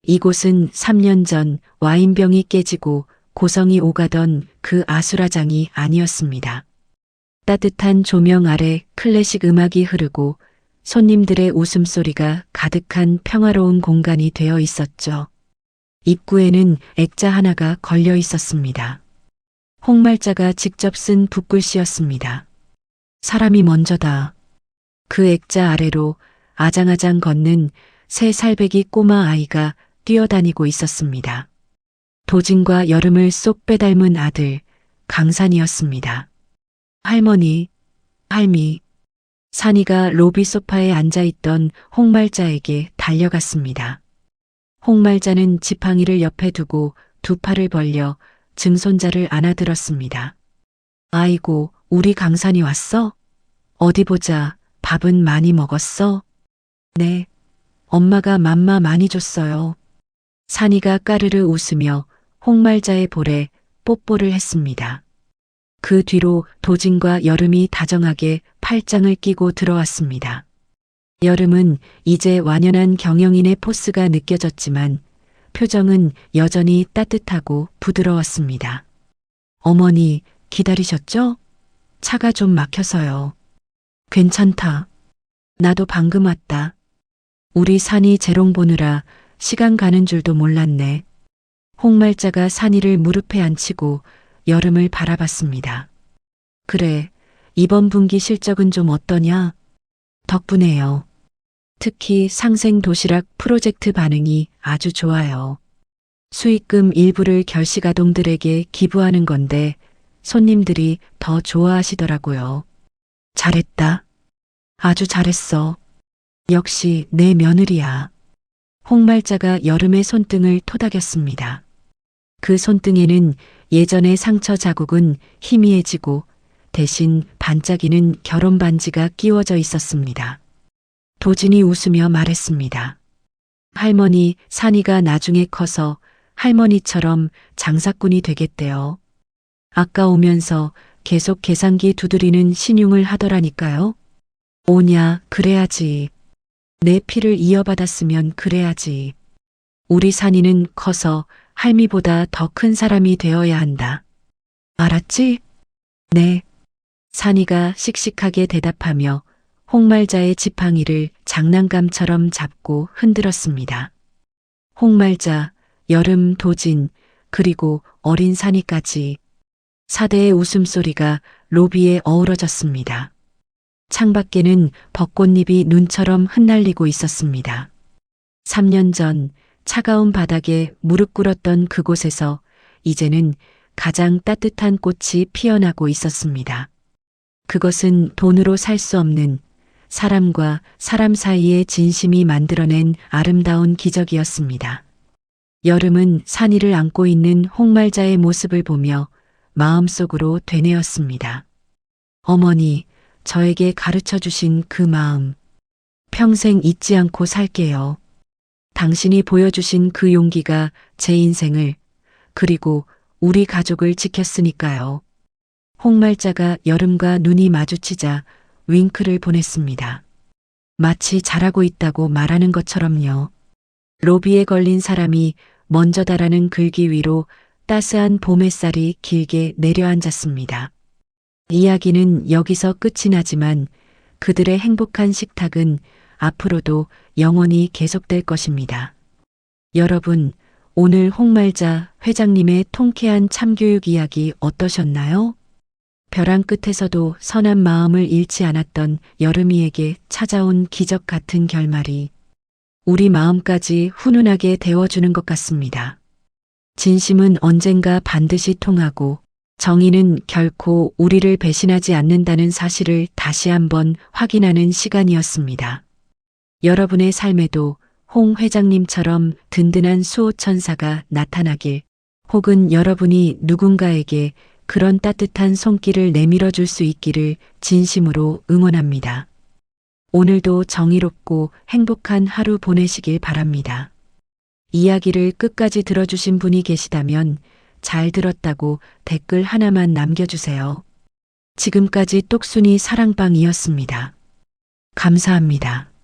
이곳은 3년 전 와인병이 깨지고 고성이 오가던 그 아수라장이 아니었습니다. 따뜻한 조명 아래 클래식 음악이 흐르고 손님들의 웃음소리가 가득한 평화로운 공간이 되어 있었죠. 입구에는 액자 하나가 걸려 있었습니다. 홍말자가 직접 쓴 붓글씨였습니다. 사람이 먼저다. 그 액자 아래로 아장아장 걷는 세 살배기 꼬마 아이가 뛰어다니고 있었습니다. 도진과 여름을 쏙 빼닮은 아들, 강산이었습니다. 할머니, 할미. 산이가 로비 소파에 앉아있던 홍말자에게 달려갔습니다. 홍말자는 지팡이를 옆에 두고 두 팔을 벌려 증손자를 안아들었습니다. 아이고, 우리 강산이 왔어? 어디 보자. 밥은 많이 먹었어? 네. 엄마가 맘마 많이 줬어요. 산이가 까르르 웃으며 홍말자의 볼에 뽀뽀를 했습니다. 그 뒤로 도진과 여름이 다정하게 팔짱을 끼고 들어왔습니다. 여름은 이제 완연한 경영인의 포스가 느껴졌지만 표정은 여전히 따뜻하고 부드러웠습니다. 어머니, 기다리셨죠? 차가 좀 막혀서요. 괜찮다. 나도 방금 왔다. 우리 산이 재롱 보느라 시간 가는 줄도 몰랐네. 홍말자가 산이를 무릎에 앉히고 여름을 바라봤습니다. 그래, 이번 분기 실적은 좀 어떠냐? 덕분에요. 특히 상생 도시락 프로젝트 반응이 아주 좋아요. 수익금 일부를 결식아동들에게 기부하는 건데 손님들이 더 좋아하시더라고요. 잘했다. 아주 잘했어. 역시 내 며느리야. 홍말자가 여름의 손등을 토닥였습니다. 그 손등에는 예전의 상처 자국은 희미해지고 대신 반짝이는 결혼 반지가 끼워져 있었습니다. 도진이 웃으며 말했습니다. 할머니, 산이가 나중에 커서 할머니처럼 장사꾼이 되겠대요. 아까 오면서 계속 계산기 두드리는 신용을 하더라니까요. 오냐, 그래야지. 내 피를 이어받았으면 그래야지. 우리 산이는 커서 할미보다 더 큰 사람이 되어야 한다. 알았지? 네. 산이가 씩씩하게 대답하며 홍말자의 지팡이를 장난감처럼 잡고 흔들었습니다. 홍말자, 여름, 도진, 그리고 어린 산이까지 4대의 웃음소리가 로비에 어우러졌습니다. 창밖에는 벚꽃잎이 눈처럼 흩날리고 있었습니다. 3년 전 차가운 바닥에 무릎 꿇었던 그곳에서 이제는 가장 따뜻한 꽃이 피어나고 있었습니다. 그것은 돈으로 살 수 없는 사람과 사람 사이의 진심이 만들어낸 아름다운 기적이었습니다. 여름은 산이를 안고 있는 홍말자의 모습을 보며 마음속으로 되뇌었습니다. 어머니, 저에게 가르쳐 주신 그 마음, 평생 잊지 않고 살게요. 당신이 보여주신 그 용기가 제 인생을, 그리고 우리 가족을 지켰으니까요. 홍말자가 여름과 눈이 마주치자 윙크를 보냈습니다. 마치 잘하고 있다고 말하는 것처럼요. 로비에 걸린 사람이 먼저다라는 글귀 위로 따스한 봄 햇살이 길게 내려앉았습니다. 이야기는 여기서 끝이 나지만 그들의 행복한 식탁은 앞으로도 영원히 계속될 것입니다. 여러분, 오늘 홍말자 회장님의 통쾌한 참교육 이야기 어떠셨나요? 벼랑 끝에서도 선한 마음을 잃지 않았던 여름이에게 찾아온 기적 같은 결말이 우리 마음까지 훈훈하게 데워주는 것 같습니다. 진심은 언젠가 반드시 통하고 정의는 결코 우리를 배신하지 않는다는 사실을 다시 한번 확인하는 시간이었습니다. 여러분의 삶에도 홍 회장님처럼 든든한 수호천사가 나타나길, 혹은 여러분이 누군가에게 그런 따뜻한 손길을 내밀어 줄 수 있기를 진심으로 응원합니다. 오늘도 정의롭고 행복한 하루 보내시길 바랍니다. 이야기를 끝까지 들어주신 분이 계시다면 잘 들었다고 댓글 하나만 남겨주세요. 지금까지 똑순이 사랑방이었습니다. 감사합니다.